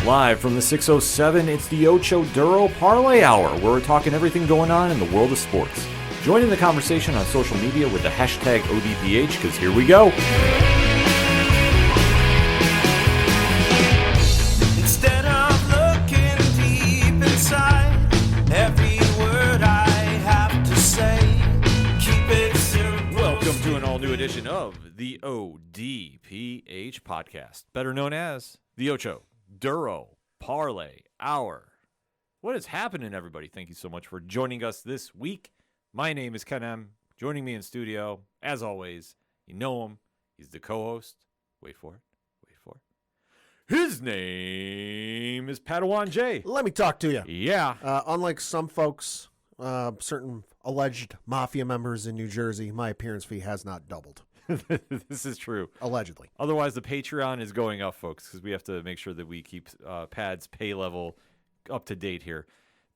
Live from the 607, it's the Ocho Duro Parlay Hour, where we're talking everything going on in the world of sports. Join in the conversation on social media with the hashtag ODPH, because here we go. Instead of looking deep inside, every word I have to say, keep it simple. Welcome to an all-new edition of the ODPH podcast, better known as the Ocho Duro Parlay Hour. What is happening, everybody? Thank you so much for joining us this week. My name is Ken M. Joining me in studio, as always, you know him. He's the co-host. Wait for it. His name is Padawan J. Let me talk to you. Yeah. Unlike some folks, certain alleged mafia members in New Jersey, my appearance fee has not doubled. This is true. Allegedly. Otherwise, the Patreon is going up, folks, because we have to make sure that we keep Pad's pay level up to date here.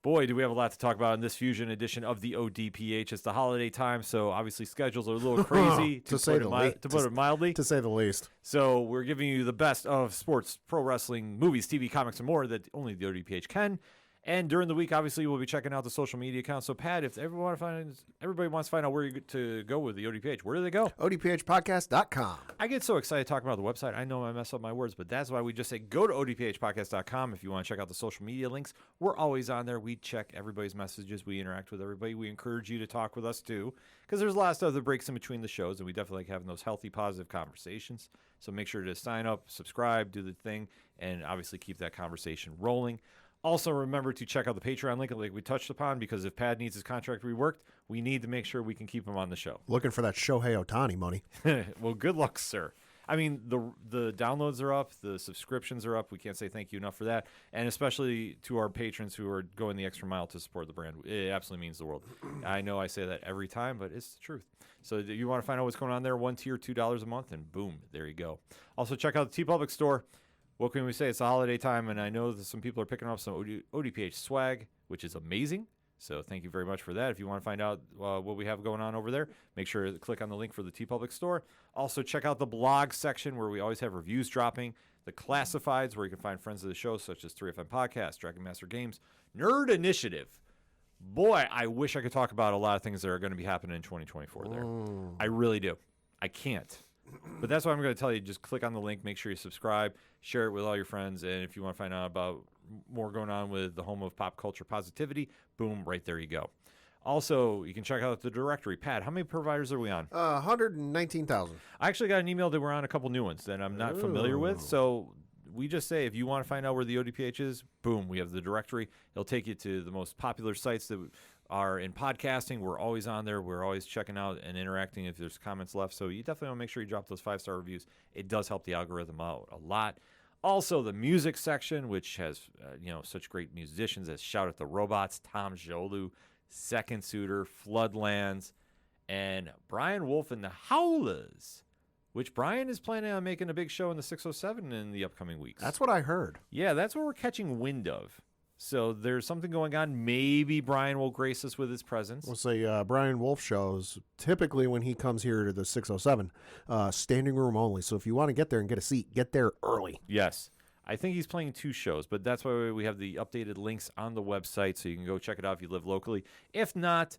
Boy, do we have a lot to talk about in this fusion edition of the ODPH. It's the holiday time, so obviously schedules are a little crazy, to put it mildly. To say the least. So we're giving you the best of sports, pro wrestling, movies, TV, comics, and more that only the ODPH can. And during the week, obviously, we'll be checking out the social media accounts. So, Pat, if everybody wants to find out where to go with the ODPH, where do they go? ODPHpodcast.com. I get so excited talking about the website. I know I mess up my words, but that's why we just say go to ODPHpodcast.com if you want to check out the social media links. We're always on there. We check everybody's messages. We interact with everybody. We encourage you to talk with us, too, because there's a lot of stuff that breaks in between the shows, and we definitely like having those healthy, positive conversations. So make sure to sign up, subscribe, do the thing, and obviously keep that conversation rolling. Also, remember to check out the Patreon link like we touched upon, because if Pad needs his contract reworked, we need to make sure we can keep him on the show. Looking for that Shohei Ohtani money. Well, good luck, sir. I mean, the downloads are up, the subscriptions are up. We can't say thank you enough for that. And especially to our patrons who are going the extra mile to support the brand. It absolutely means the world. I know I say that every time, but it's the truth. So if you want to find out what's going on there, one tier, $2 a month, and boom, there you go. Also, check out the TeePublic store. What can we say? It's the holiday time, and I know that some people are picking up some ODPH swag, which is amazing. So thank you very much for that. If you want to find out what we have going on over there, make sure to click on the link for the TeePublic store. Also, check out the blog section where we always have reviews dropping. The classifieds where you can find friends of the show, such as 3FM Podcast, Dragon Master Games, Nerd Initiative. Boy, I wish I could talk about a lot of things that are going to be happening in 2024 there. I really do. I can't. But that's why I'm going to tell you, just click on the link, make sure you subscribe, share it with all your friends, and if you want to find out about more going on with the home of pop culture positivity, boom, right there you go. Also, you can check out the directory. Pat, how many providers are we on? 119,000. I actually got an email that we're on a couple new ones that I'm not familiar with, so we just say if you want to find out where the ODPH is, boom, we have the directory. It'll take you to the most popular sites that are in podcasting. We're always on there. We're always checking out and interacting if there's comments left. So you definitely want to make sure you drop those 5-star reviews. It does help the algorithm out a lot. Also, the music section, which has such great musicians as Shout at the Robots, Tom Jolu, Second Suitor, Floodlands, and Brian Wolf and the Howlers, which Brian is planning on making a big show in the 607 in the upcoming weeks. That's what I heard. Yeah, that's what we're catching wind of. So there's something going on. Maybe Brian will grace us with his presence. We'll say Brian Wolf shows, typically when he comes here to the 607, standing room only. So if you want to get there and get a seat, get there early. Yes. I think he's playing 2 shows, but that's why we have the updated links on the website, so you can go check it out if you live locally. If not,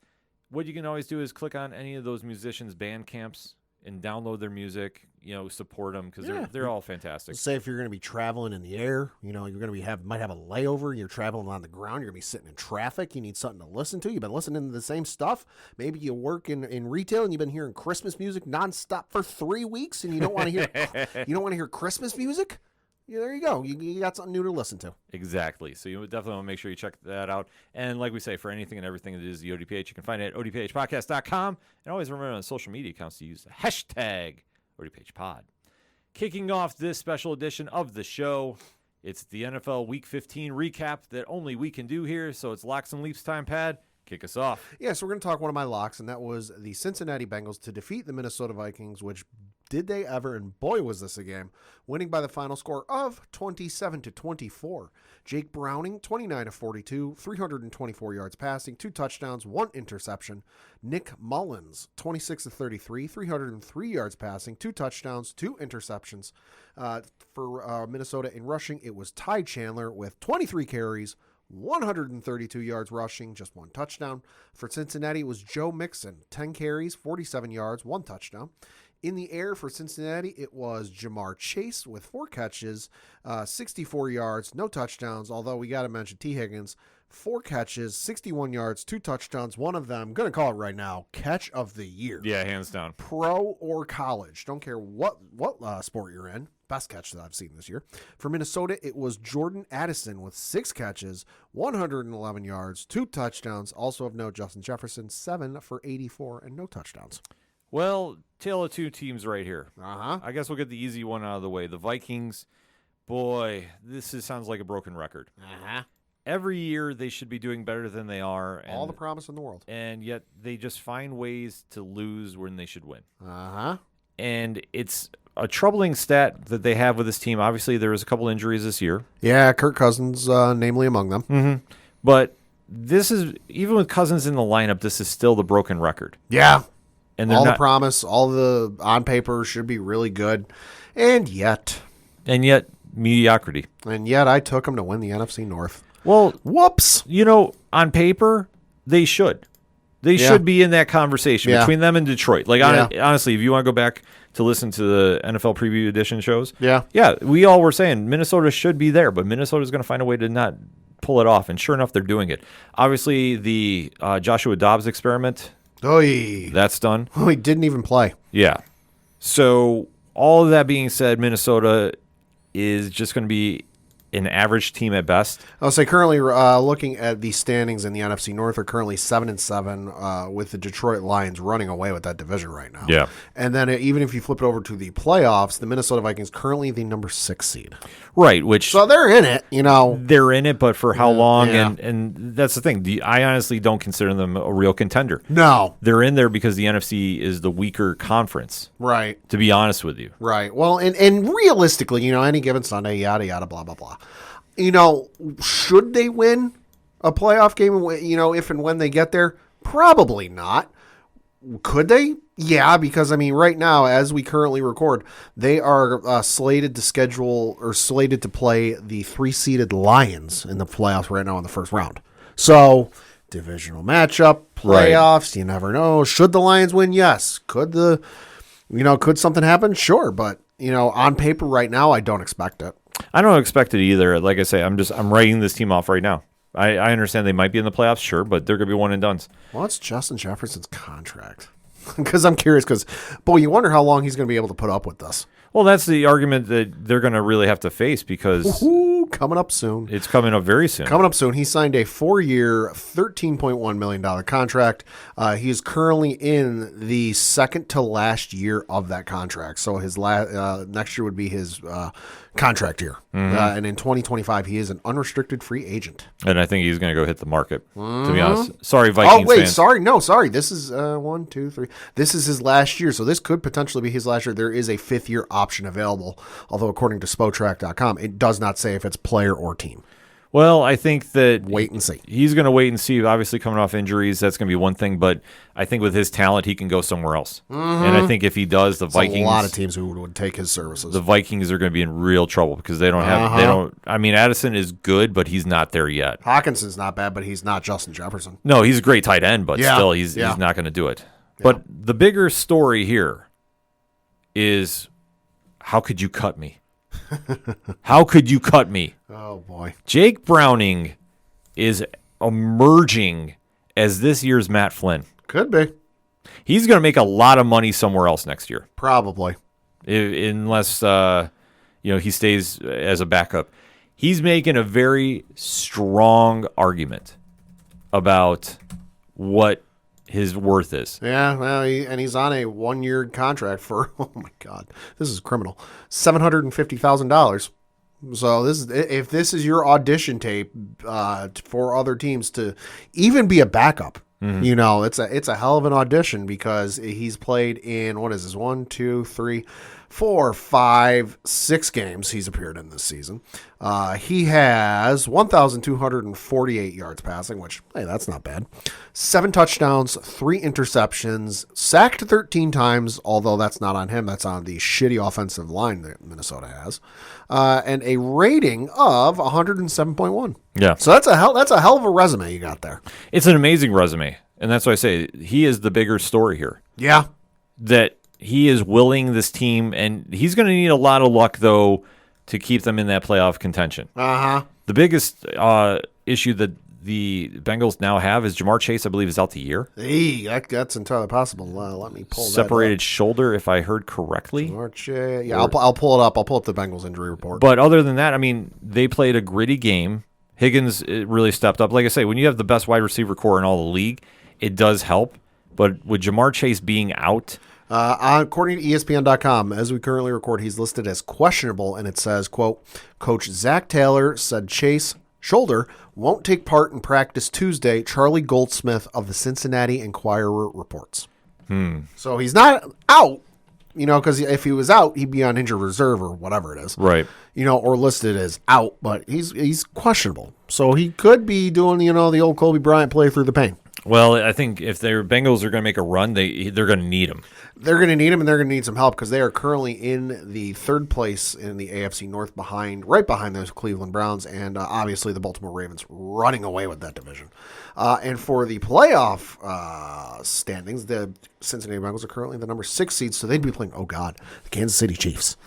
what you can always do is click on any of those musicians' band camps and download their music, support them, because they're all fantastic. Say if you're going to be traveling in the air, you're going to might have a layover, you're traveling on the ground, you're going to be sitting in traffic, you need something to listen to, you've been listening to the same stuff, maybe you work in retail and you've been hearing Christmas music nonstop for 3 weeks and you don't want to hear Christmas music? Yeah, there you go. You got something new to listen to. Exactly. So you definitely want to make sure you check that out. And like we say, for anything and everything that is the ODPH, you can find it at odphpodcast.com. And always remember on social media accounts to use the hashtag ODPHpod. Kicking off this special edition of the show, it's the NFL Week 15 recap that only we can do here. So it's Locks and Leaps time, Pad. Kick us off. Yeah, so we're going to talk one of my locks, and that was the Cincinnati Bengals to defeat the Minnesota Vikings, which did they ever, and boy was this a game, winning by the final score of 27-24. Jake Browning, 29 of 42, 324 yards passing, 2 touchdowns, 1 interception. Nick Mullins, 26 of 33, 303 yards passing, 2 touchdowns, 2 interceptions. For Minnesota in rushing, it was Ty Chandler with 23 carries, 132 yards rushing, just 1 touchdown. For Cincinnati, it was Joe Mixon, 10 carries, 47 yards, 1 touchdown. In the air for Cincinnati, it was Jamar Chase with 4 catches, 64 yards, no touchdowns, although we got to mention T. Higgins, 4 catches, 61 yards, 2 touchdowns, one of them, I'm going to call it right now, catch of the year. Yeah, hands down. Pro or college, don't care what sport you're in, best catch that I've seen this year. For Minnesota, it was Jordan Addison with 6 catches, 111 yards, 2 touchdowns, also of note, Justin Jefferson, 7 for 84 and no touchdowns. Well, tale of 2 teams right here. Uh-huh. I guess we'll get the easy one out of the way. The Vikings, boy, sounds like a broken record. Uh-huh. Every year they should be doing better than they are. And, all the promise in the world. And yet they just find ways to lose when they should win. Uh-huh. And it's a troubling stat that they have with this team. Obviously, there was a couple injuries this year. Yeah, Kirk Cousins, namely among them. Mm-hmm. But this is, even with Cousins in the lineup, this is still the broken record. Yeah. And all the promise, all the on paper should be really good. And yet mediocrity. And yet I took them to win the NFC North. Well, whoops. On paper, they should. They should be in that conversation between them and Detroit. Like, honestly, if you want to go back to listen to the NFL Preview Edition shows, we all were saying Minnesota should be there, but Minnesota's going to find a way to not pull it off. And sure enough, they're doing it. Obviously, the Joshua Dobbs experiment, that's done. Oh, he didn't even play. Yeah. So all of that being said, Minnesota is just going to be an average team at best. I'll say currently looking at the standings in the NFC North are currently 7-7 with the Detroit Lions running away with that division right now. Yeah. And then even if you flip it over to the playoffs, the Minnesota Vikings currently the number 6 seed. Right, which so they're in it, They're in it, but for how long? Yeah. And that's the thing. I honestly don't consider them a real contender. No. They're in there because the NFC is the weaker conference. Right. To be honest with you. Right. Well, and realistically, any given Sunday, yada, yada, blah, blah, blah. Should they win a playoff game, if and when they get there? Probably not. Could they? Yeah, because, right now, as we currently record, they are slated to play the 3-seeded Lions in the playoffs right now in the first round. So, divisional matchup, playoffs, You never know. Should the Lions win? Yes. Could could something happen? Sure. But, on paper right now, I don't expect it. I don't expect it either. Like I say, I'm writing this team off right now. I understand they might be in the playoffs, sure, but they're going to be one and dones. What's Justin Jefferson's contract? Because I'm curious, boy, you wonder how long he's going to be able to put up with this. Well, that's the argument that they're going to really have to face because coming up soon. It's coming up very soon. Coming up soon. He signed a 4-year, $13.1 million contract. He is currently in the second to last year of that contract. So his next year would be his contract year. And in 2025, he is an unrestricted free agent. And I think he's going to go hit the market, to be honest. Sorry, Vikings fans. Sorry. This is 1, 2, 3. This is his last year, so this could potentially be his last year. There is a 5th-year option available, although according to Spotrac.com, it does not say if it's player or team. Well, I think that wait and see. He's going to wait and see. Obviously, coming off injuries, that's going to be one thing. But I think with his talent, he can go somewhere else. And I think if he does, the Vikings, a lot of teams who would take his services. The Vikings are going to be in real trouble because they don't have. Addison is good, but he's not there yet. Hawkinson's not bad, but he's not Justin Jefferson. No, he's a great tight end, but still, he's not going to do it. Yeah. But the bigger story here is, how could you cut me? How could you cut me? Oh, boy. Jake Browning is emerging as this year's Matt Flynn. Could be. He's going to make a lot of money somewhere else next year. Probably. Unless he stays as a backup. He's making a very strong argument about what his worth is. Yeah, well, he's on a 1-year contract for, oh my God, this is criminal, $750,000. So if this is your audition tape for other teams to even be a backup, You know, it's a hell of an audition because he's played in, what is this, 1, 2, 3, 4, 5, 6 games he's appeared in this season. He has 1,248 yards passing, which, hey, that's not bad. 7 touchdowns, 3 interceptions, sacked 13 times, although that's not on him. That's on the shitty offensive line that Minnesota has. And a rating of 107.1. Yeah. So that's a hell of a resume you got there. It's an amazing resume. And that's why I say he is the bigger story here. Yeah. That he is willing this team, and he's going to need a lot of luck, though, to keep them in that playoff contention. Uh-huh. The biggest issue that the Bengals now have is Jamar Chase, I believe, is out the year. Hey, that's entirely possible. Let me pull Separated shoulder, if I heard correctly. Yeah, I'll pull it up. I'll pull up the Bengals injury report. But other than that, I mean, they played a gritty game. Higgins really stepped up. Like I say, when you have the best wide receiver core in all the league, it does help. But with Jamar Chase being out, according to ESPN.com, as we currently record, he's listed as questionable, and it says, quote, Coach Zach Taylor said Chase shoulder won't take part in practice Tuesday, Charlie Goldsmith of the Cincinnati Enquirer reports. So he's not out, you know, because if he was out, he'd be on injured reserve or whatever it is. right. You know, or listed as out, but he's questionable. So he could be doing, you know, the old Kobe Bryant play through the pain. Well, I think if their Bengals are going to make a run, they're going to need him. They're going to need him, and they're going to need some help because they are currently in the 3rd place in the AFC North, right behind those Cleveland Browns, and obviously the Baltimore Ravens running away with that division. And for the playoff standings, the Cincinnati Bengals are currently the number 6 seed, so they'd be playing, the Kansas City Chiefs.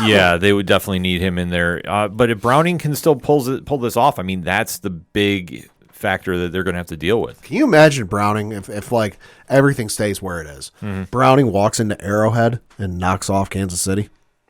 Yeah, they would definitely need him in there. But if Browning can still pull this off, I mean, that's the big factor that they're going to have to deal with. Can you imagine Browning if like everything stays where it is? Browning walks into Arrowhead and knocks off Kansas City.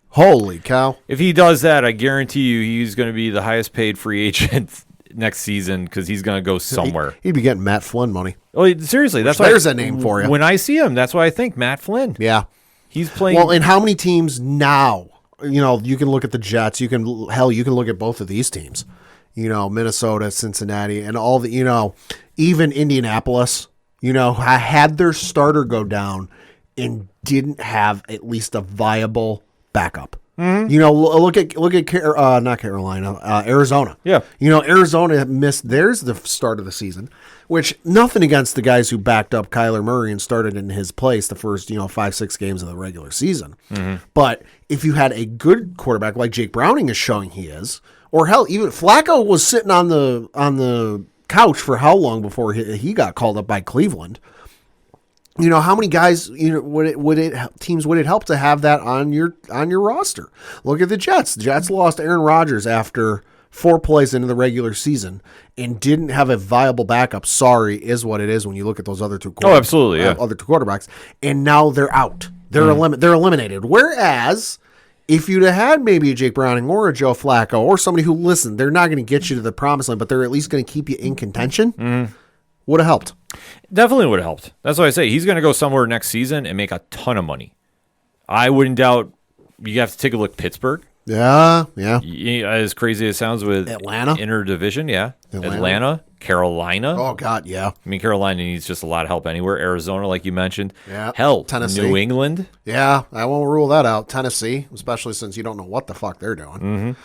Holy cow. If he does that, I guarantee you he's going to be the highest paid free agent next season because he's going to go somewhere. He'd be getting Matt Flynn money. Oh, seriously, that's why there's a name for you. When I see him, that's why I think Matt Flynn. Yeah. He's playing. Well, and how many teams now? You know, you can look at the Jets. You can look at both of these teams. You know, Minnesota, Cincinnati, and all the, you know, even Indianapolis, you know, had their starter go down and didn't have at least a viable backup. You know, look at not Carolina, Arizona. Yeah. You know, Arizona missed theirs the start of the season, which nothing against the guys who backed up Kyler Murray and started in his place the first, 5-6 games of the regular season. But if you had a good quarterback like Jake Browning is showing he is, or hell, even Flacco was sitting on the couch for how long before he got called up by Cleveland? You know, how many guys, teams would it help to have that on your roster? Look at the Jets. The Jets lost Aaron Rodgers after 4 plays into the regular season and didn't have a viable backup. Sorry, is what it is when you look at those other 2 quarterbacks. Oh, absolutely, yeah. Other 2 quarterbacks, and now they're out. They're eliminated. Whereas if you'd have had maybe a Jake Browning or a Joe Flacco or somebody who, listen, they're not going to get you to the promised land, but they're at least going to keep you in contention, would have helped. Definitely would have helped. That's why I say he's going to go somewhere next season and make a ton of money. I wouldn't doubt you have to take a look at Pittsburgh. Yeah. As crazy as it sounds with Atlanta. Interdivision, yeah. Atlanta, Carolina. Oh, God, yeah. I mean, Carolina needs just a lot of help anywhere. Arizona, like you mentioned. Yeah. Hell, Tennessee. New England. Yeah, I won't rule that out. Tennessee, especially since you don't know what the fuck they're doing.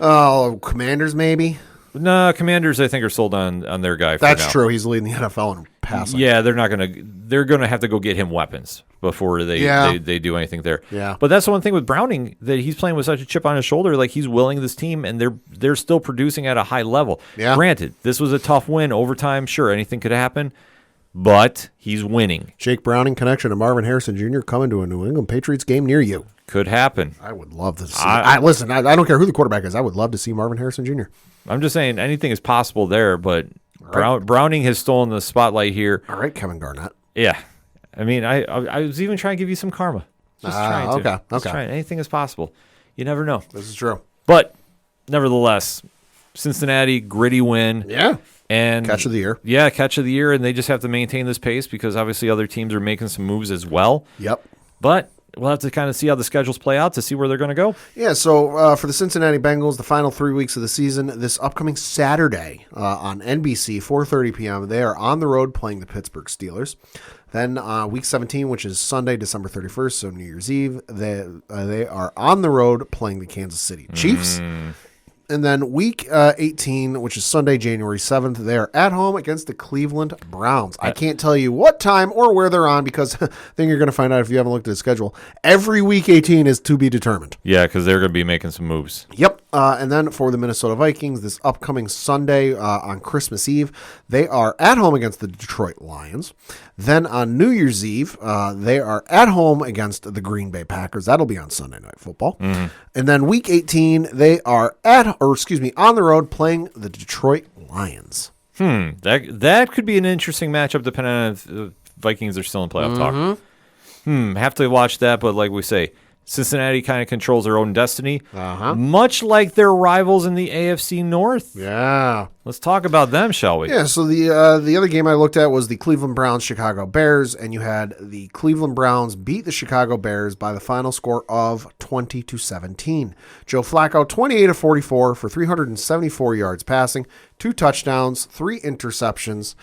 Oh, Commanders maybe? No, Commanders, I think, are sold on their guy for That's now. true. He's leading the NFL in passing. Yeah, they're going to have to go get him weapons before they do anything there. Yeah. But that's the one thing with Browning, that he's playing with such a chip on his shoulder. Like, he's willing this team, and they're still producing at a high level. Yeah. Granted, this was a tough win. Overtime, sure, anything could happen. But he's winning. Jake Browning connection to Marvin Harrison Jr. coming to a New England Patriots game near you. Could happen. I would love to see. Listen, I don't care who the quarterback is. I would love to see Marvin Harrison Jr. I'm just saying anything is possible there, but Browning has stolen the spotlight here. All right, Kevin Garnett. Yeah. I mean, I was even trying to give you some karma. Just trying to. Just trying. Anything is possible. You never know. This is true. But nevertheless, Cincinnati, gritty win. Yeah. And catch of the year. Yeah, catch of the year, and they just have to maintain this pace because obviously other teams are making some moves as well. Yep. But we'll have to kind of see how the schedules play out to see where they're going to go. Yeah, so for the Cincinnati Bengals, the final 3 weeks of the season, this upcoming Saturday on NBC, 4:30 p.m., they are on the road playing the Pittsburgh Steelers. Then Week 17, which is Sunday, December 31st, so New Year's Eve, they are on the road playing the Kansas City Chiefs. And then Week 18, which is Sunday, January 7th, they are at home against the Cleveland Browns. I can't tell you what time or where they're on because I think you're going to find out if you haven't looked at the schedule. Every Week 18 is to be determined. Yeah, because they're going to be making some moves. Yep. And then for the Minnesota Vikings, this upcoming Sunday on Christmas Eve, they are at home against the Detroit Lions. Then on New Year's Eve, they are at home against the Green Bay Packers. That'll be on Sunday Night Football. And then Week 18, they are on the road playing the Detroit Lions. That could be an interesting matchup depending on if the Vikings are still in playoff talk. Have to watch that, but like we say, Cincinnati kind of controls their own destiny, much like their rivals in the AFC North. Yeah. Let's talk about them, shall we? Yeah, so the other game I looked at was the Cleveland Browns Chicago Bears, and you had the Cleveland Browns beat the Chicago Bears by the final score of 20-17. Joe Flacco, 28 of 44 for 374 yards passing, 2 touchdowns, 3 interceptions.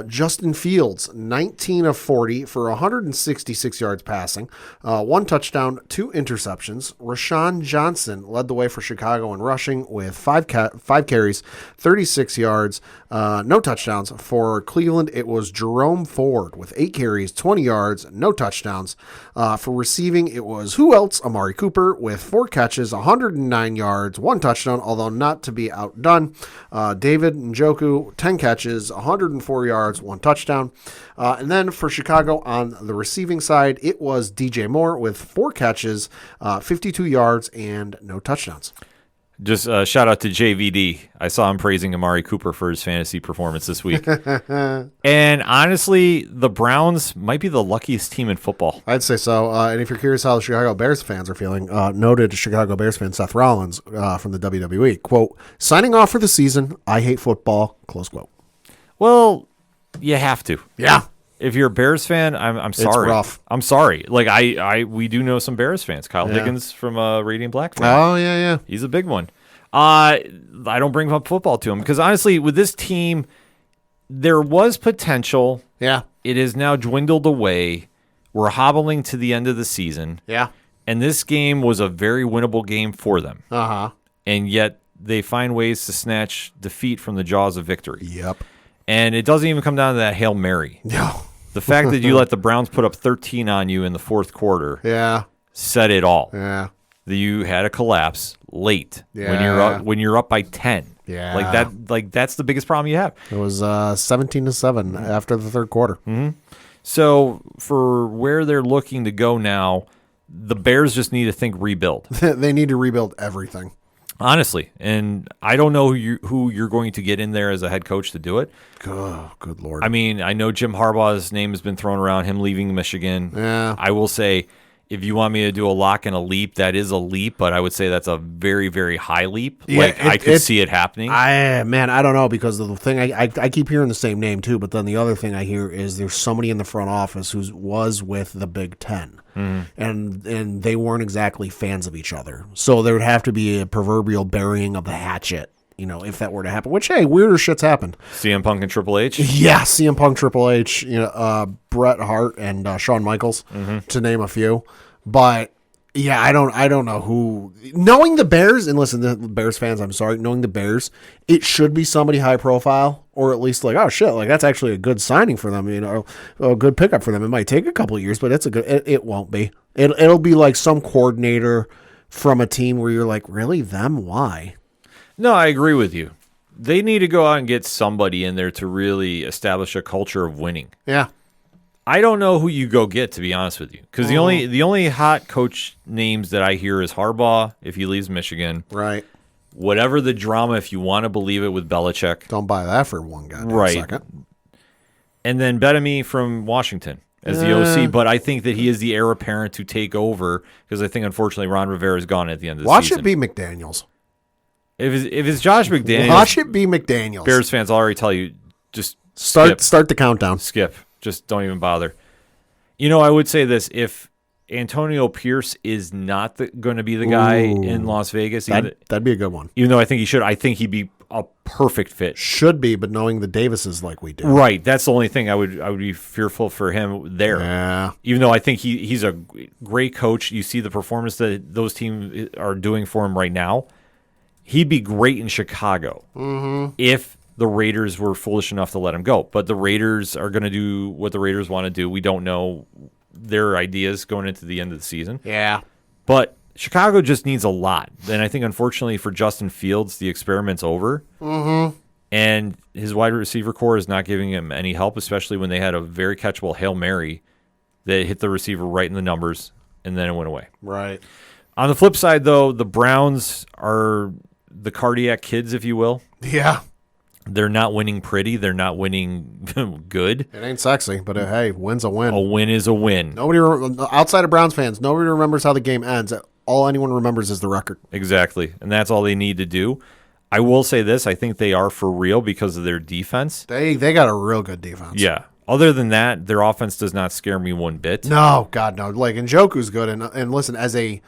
Justin Fields, 19 of 40 for 166 yards passing, 1 touchdown, 2 interceptions. Rashawn Johnson led the way for Chicago in rushing with 5 carries, 36 yards, no touchdowns. For Cleveland, it was Jerome Ford with 8 carries, 20 yards, no touchdowns. For receiving, it was who else? Amari Cooper with 4 catches, 109 yards, 1 touchdown, although not to be outdone. David Njoku, 10 catches, 104 yards, 1 touchdown. And then for Chicago on the receiving side, it was DJ Moore with 4 catches, 52 yards, and no touchdowns. Just shout out to JVD. I saw him praising Amari Cooper for his fantasy performance this week. And honestly, the Browns might be the luckiest team in football. I'd say so. And if you're curious how the Chicago Bears fans are feeling, noted Chicago Bears fan Seth Rollins from the WWE, quote, signing off for the season, I hate football, close quote. Well, you have to. Yeah. If you're a Bears fan, I'm sorry. It's rough. I'm sorry. Like we do know some Bears fans. Kyle Higgins from Radiant Black fan. Oh yeah. He's a big one. I don't bring up football to him because honestly, with this team, there was potential. Yeah. It has now dwindled away. We're hobbling to the end of the season. Yeah. And this game was a very winnable game for them. And yet they find ways to snatch defeat from the jaws of victory. Yep. And it doesn't even come down to that Hail Mary. No. The fact that you let the Browns put up 13 on you in the fourth quarter said it all. Yeah. That you had a collapse late Yeah. when you're up by 10. Yeah. That's the biggest problem you have. It was 17-7 after the third quarter. So for where they're looking to go now, the Bears just need to think rebuild. They need to rebuild everything. Honestly, and I don't know who you're going to get in there as a head coach to do it. Oh, good Lord. I mean, I know Jim Harbaugh's name has been thrown around, him leaving Michigan. Yeah. I will say, if you want me to do a lock and a leap, that is a leap, but I would say that's a very, very high leap. Yeah, I could see it happening. I don't know, because the thing I keep hearing the same name too, but then the other thing I hear is there's somebody in the front office who was with the Big Ten. And they weren't exactly fans of each other. So there would have to be a proverbial burying of the hatchet, if that were to happen. Which, hey, weirder shit's happened. CM Punk and Triple H? Yeah, CM Punk, Triple H, Bret Hart, and Shawn Michaels, to name a few. But yeah, I don't know who. Knowing the Bears, and listen, the Bears fans, I'm sorry, knowing the Bears, it should be somebody high profile, or at least like, oh shit, like that's actually a good signing for them, a good pickup for them. It might take a couple of years, but it's a good. It won't be. It'll be like some coordinator from a team where you're like, really, them? Why? No, I agree with you. They need to go out and get somebody in there to really establish a culture of winning. Yeah. I don't know who you go get, to be honest with you, because the only hot coach names that I hear is Harbaugh if he leaves Michigan. Right. Whatever the drama, if you want to believe it, with Belichick. Don't buy that for one goddamn second. And then Bettamy from Washington as the OC, but I think that he is the heir apparent to take over because I think, unfortunately, Ron Rivera is gone at the end of the season. Watch it be McDaniels. If it's Josh McDaniels, watch it be McDaniels. Bears fans, I'll already tell you, just start the countdown. Skip. Just don't even bother. I would say this. If Antonio Pierce is not going to be the guy in Las Vegas. That'd be a good one. Even though I think he should. I think he'd be a perfect fit. Should be, but knowing the Davises like we do. Right. That's the only thing I would be fearful for him there. Yeah. Even though I think he's a great coach. You see the performance that those teams are doing for him right now. He'd be great in Chicago if the Raiders were foolish enough to let him go. But the Raiders are going to do what the Raiders want to do. We don't know their ideas going into the end of the season. Yeah. But Chicago just needs a lot. And I think, unfortunately, for Justin Fields, the experiment's over. And his wide receiver core is not giving him any help, especially when they had a very catchable Hail Mary that hit the receiver right in the numbers, and then it went away. Right. On the flip side, though, the Browns are the cardiac kids, if you will. Yeah. They're not winning pretty. They're not winning good. It ain't sexy, but hey, win's a win. A win is a win. Outside of Browns fans, nobody remembers how the game ends. All anyone remembers is the record. Exactly, and that's all they need to do. I will say this. I think they are for real because of their defense. They got a real good defense. Yeah. Other than that, their offense does not scare me one bit. No, God, no. Like, Njoku's good. And listen, as a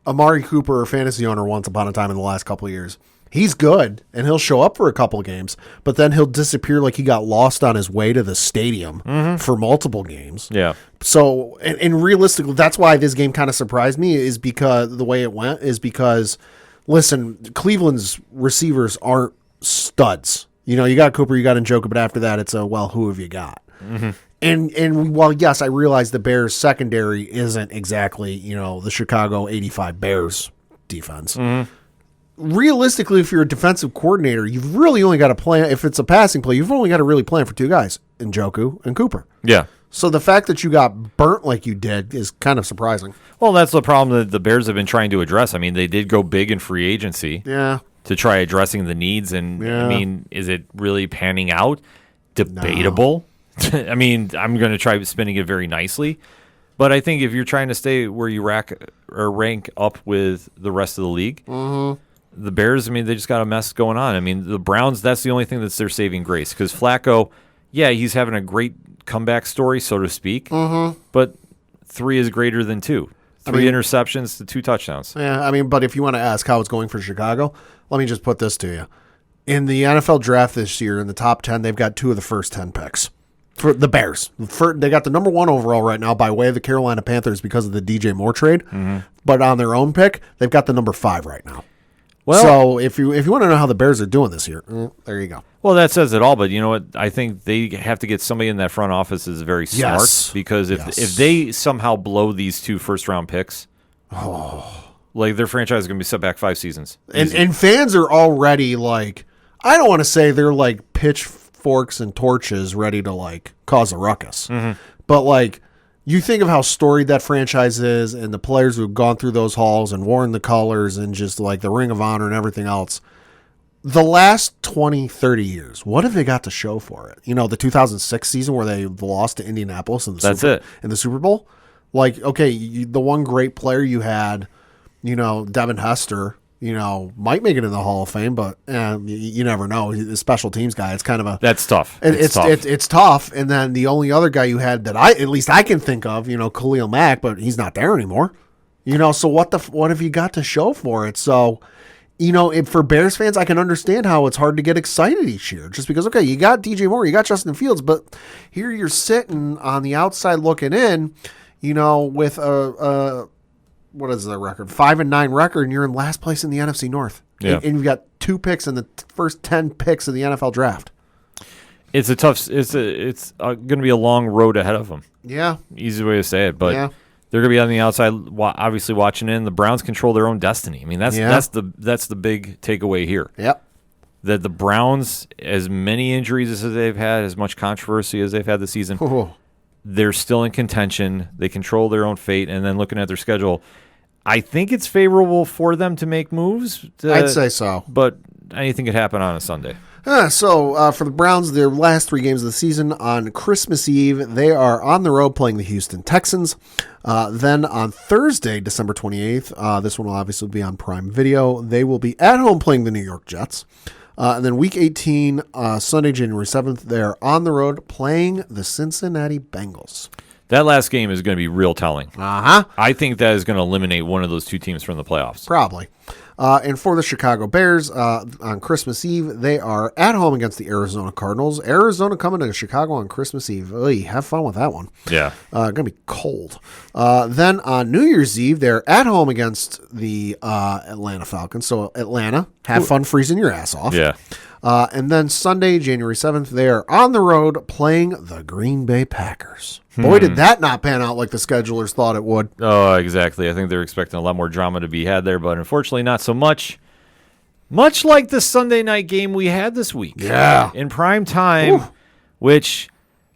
Amari Cooper fantasy owner once upon a time in the last couple of years, he's good, and he'll show up for a couple of games, but then he'll disappear like he got lost on his way to the stadium for multiple games. Yeah. So, and realistically, that's why this game kind of surprised me, is because the way it went is because, listen, Cleveland's receivers aren't studs. You know, you got Cooper, you got Njoku, but after that, it's who have you got? And while, yes, I realize the Bears' secondary isn't exactly, the Chicago 85 Bears defense. Realistically, if you're a defensive coordinator, you've really only got to plan. If it's a passing play, you've only got to really plan for two guys, Njoku and Cooper. Yeah. So the fact that you got burnt like you did is kind of surprising. Well, that's the problem that the Bears have been trying to address. I mean, they did go big in free agency to try addressing the needs. And, I mean, is it really panning out? Debatable. No. I mean, I'm going to try spinning it very nicely. But I think if you're trying to stay where you rank up with the rest of the league, the Bears, I mean, they just got a mess going on. I mean, the Browns, that's the only thing that's their saving grace. Because Flacco, yeah, he's having a great comeback story, so to speak. But 3 is greater than 2. 3 interceptions to 2 touchdowns. Yeah, I mean, but if you want to ask how it's going for Chicago, let me just put this to you. In the NFL draft this year, in the top 10, they've got 2 of the first 10 picks. For the Bears. They got the number 1 overall right now by way of the Carolina Panthers because of the DJ Moore trade. But on their own pick, they've got the number 5 right now. Well, so if you want to know how the Bears are doing this year, there you go. Well, that says it all. But you know what? I think they have to get somebody in that front office is very smart because if they somehow blow these 2 first-round picks, like their franchise is going to be set back 5 seasons. And fans are already like, I don't want to say they're like pitchforks and torches ready to like cause a ruckus, but like, you think of how storied that franchise is and the players who've gone through those halls and worn the colors and just like the Ring of Honor and everything else. The last 20, 30 years, what have they got to show for it? The 2006 season where they lost to Indianapolis in the Super Bowl? Like, okay, the one great player you had, Devin Hester, might make it in the Hall of Fame, but you never know. He's a special teams guy. It's kind of a... That's tough. It's tough. And then the only other guy you had that at least I can think of, Khalil Mack, but he's not there anymore. So what have you got to show for it? So, for Bears fans, I can understand how it's hard to get excited each year. Just because, okay, you got DJ Moore, you got Justin Fields, but here you're sitting on the outside looking in, with a what is the record? 5-9 record, and you're in last place in the NFC North. Yeah. And you've got 2 picks in the first 10 picks of the NFL draft. It's a tough. It's going to be a long road ahead of them. Yeah, easy way to say it, but they're going to be on the outside, obviously watching in. The Browns control their own destiny. I mean, that's the big takeaway here. Yep. That the Browns, as many injuries as they've had, as much controversy as they've had this season, they're still in contention. They control their own fate, and then looking at their schedule, I think it's favorable for them to make moves. I'd say so. But anything could happen on a Sunday. So for the Browns, their last 3 games of the season, on Christmas Eve, they are on the road playing the Houston Texans. Then on Thursday, December 28th, this one will obviously be on Prime Video, they will be at home playing the New York Jets. And then Week 18, Sunday, January 7th, they're on the road playing the Cincinnati Bengals. That last game is going to be real telling. Uh-huh. I think that is going to eliminate one of those two teams from the playoffs. Probably. And for the Chicago Bears, on Christmas Eve, they are at home against the Arizona Cardinals. Arizona coming to Chicago on Christmas Eve. Oy, have fun with that one. Yeah. Going to be cold. Then on New Year's Eve, they're at home against the Atlanta Falcons. So Atlanta, have fun freezing your ass off. Yeah. And then Sunday, January 7th, they are on the road playing the Green Bay Packers. Boy, did that not pan out like the schedulers thought it would. Oh, exactly. I think they're expecting a lot more drama to be had there, but unfortunately not so much. Much like the Sunday night game we had this week. Yeah. In prime time, which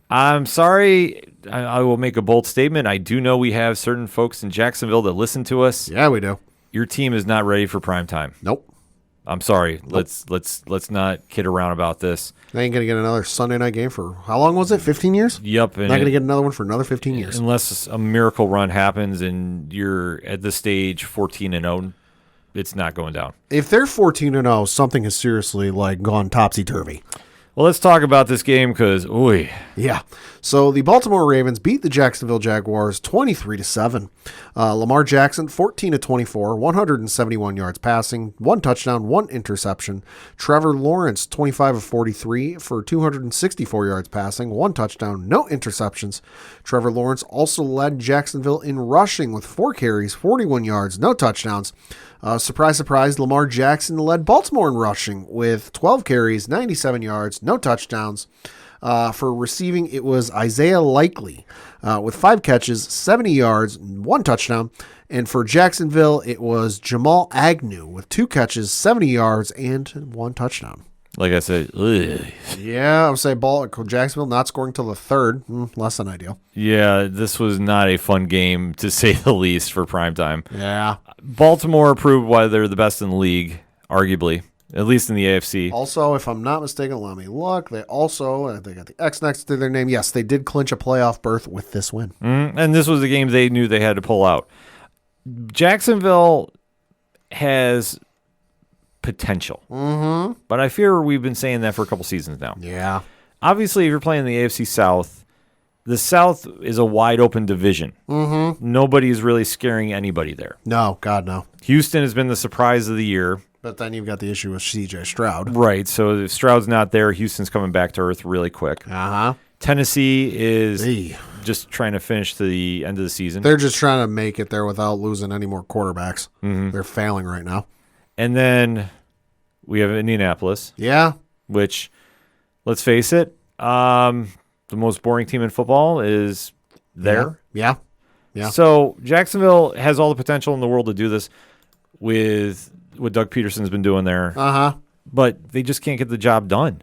I'm sorry, I will make a bold statement. I do know we have certain folks in Jacksonville that listen to us. Yeah, we do. Your team is not ready for prime time. Nope. I'm sorry. Let's not kid around about this. They ain't going to get another Sunday night game for, how long was it, 15 years? Yep. Not going to get another one for another 15 years. Unless a miracle run happens and you're at the stage 14-0, it's not going down. If they're 14-0, something has seriously gone topsy-turvy. Well, let's talk about this game because, ooh. Yeah. So the Baltimore Ravens beat the Jacksonville Jaguars 23-7. Lamar Jackson, 14-24, 171 yards passing, 1 touchdown, 1 interception. Trevor Lawrence, 25-43 for 264 yards passing, 1 touchdown, no interceptions. Trevor Lawrence also led Jacksonville in rushing with 4 carries, 41 yards, no touchdowns. Surprise, surprise, Lamar Jackson led Baltimore in rushing with 12 carries, 97 yards, no touchdowns. For receiving, it was Isaiah Likely with 5 catches, 70 yards, 1 touchdown. And for Jacksonville, it was Jamal Agnew with 2 catches, 70 yards, and 1 touchdown. Like I said, ugh. Yeah, I would say Jacksonville not scoring till the 3rd. Less than ideal. Yeah, this was not a fun game, to say the least, for primetime. Yeah. Baltimore proved why they're the best in the league, arguably, at least in the AFC. Also, if I'm not mistaken, let me look. They got the X next to their name. Yes, they did clinch a playoff berth with this win. And this was a game they knew they had to pull out. Jacksonville has potential. Mm-hmm. But I fear we've been saying that for a couple seasons now. Yeah. Obviously, if you're playing the AFC South, the South is a wide open division. Mm-hmm. Nobody's really scaring anybody there. No, God, no. Houston has been the surprise of the year. But then you've got the issue with C.J. Stroud. Right, so if Stroud's not there, Houston's coming back to earth really quick. Uh-huh. Tennessee is just trying to finish to the end of the season. They're just trying to make it there without losing any more quarterbacks. Mm-hmm. They're failing right now. And then we have Indianapolis, Yeah. which, let's face it, the most boring team in football is there. Yeah. Yeah. So Jacksonville has all the potential in the world to do this with what Doug Peterson's been doing there. Uh-huh. But they just can't get the job done.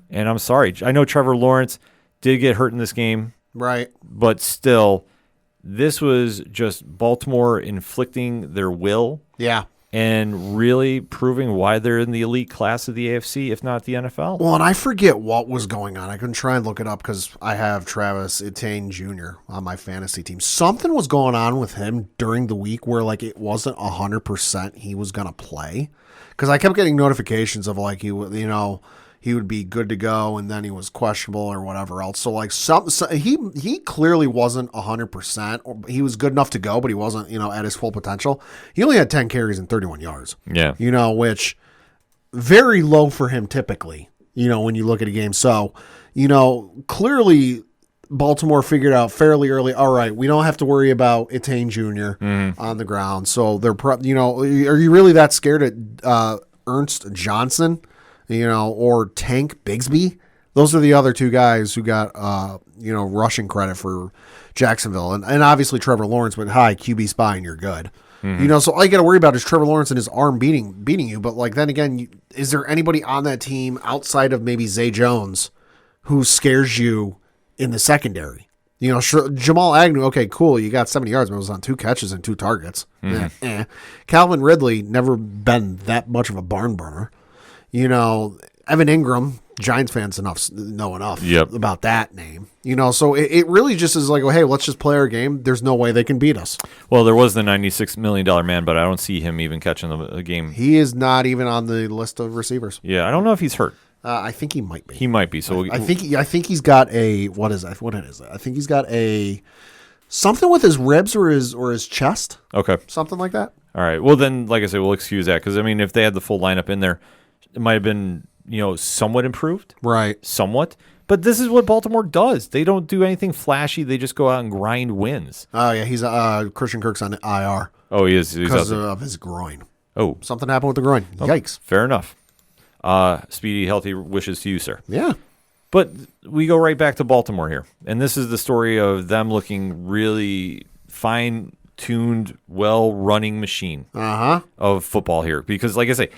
And I'm sorry. I know Trevor Lawrence did get hurt in this game. Right. But still, this was just Baltimore inflicting their will Yeah. and really proving why they're in the elite class of the AFC, if not the NFL. Well, and I forget what was going on. I couldn't try and look it up because I have Travis Etienne Jr. on my fantasy team. Something was going on with him during the week where, it wasn't 100% he was going to play. Because I kept getting notifications of, he would be good to go, and then he was questionable or whatever else. So, he clearly wasn't 100%. He was good enough to go, but he wasn't, at his full potential. He only had 10 carries and 31 yards. Yeah. Which very low for him typically, when you look at a game. So, clearly Baltimore figured out fairly early, all right, we don't have to worry about Etienne Jr. On the ground. So they're, are you really that scared at Ernst Johnson? Or Tank Bigsby. Those are the other 2 guys who got, rushing credit for Jacksonville. And obviously Trevor Lawrence went, hi, QB spy, and you're good. Mm-hmm. So all you got to worry about is Trevor Lawrence and his arm beating you. But, then again, is there anybody on that team outside of maybe Zay Jones who scares you in the secondary? Jamal Agnew, okay, cool. You got 70 yards, but it was on 2 catches and 2 targets. Mm-hmm. Calvin Ridley, never been that much of a barn burner. Evan Ingram, Giants fans know enough about that name. So it really just is hey, let's just play our game. There's no way they can beat us. Well, there was the $96 million man, but I don't see him even catching the game. He is not even on the list of receivers. Yeah, I don't know if he's hurt. I think he might be. He might be. So I think he's got a what is that? What is it? I think he's got a something with his ribs or his chest. Okay. Something like that. All right. Well, then, like I said, we'll excuse that because I mean, if they had the full lineup in there, it might have been somewhat improved. Right. Somewhat. But this is what Baltimore does. They don't do anything flashy. They just go out and grind wins. Oh yeah, he's Christian Kirk's on IR. Oh, he is. He's Because out there. of his groin. Oh, Something happened with the groin. Yikes. fair enough. Speedy, healthy wishes to you, sir. Yeah. But we go right back to Baltimore here. And this is the story of them looking really fine-tuned, well-running machine of football here. Because, like I say,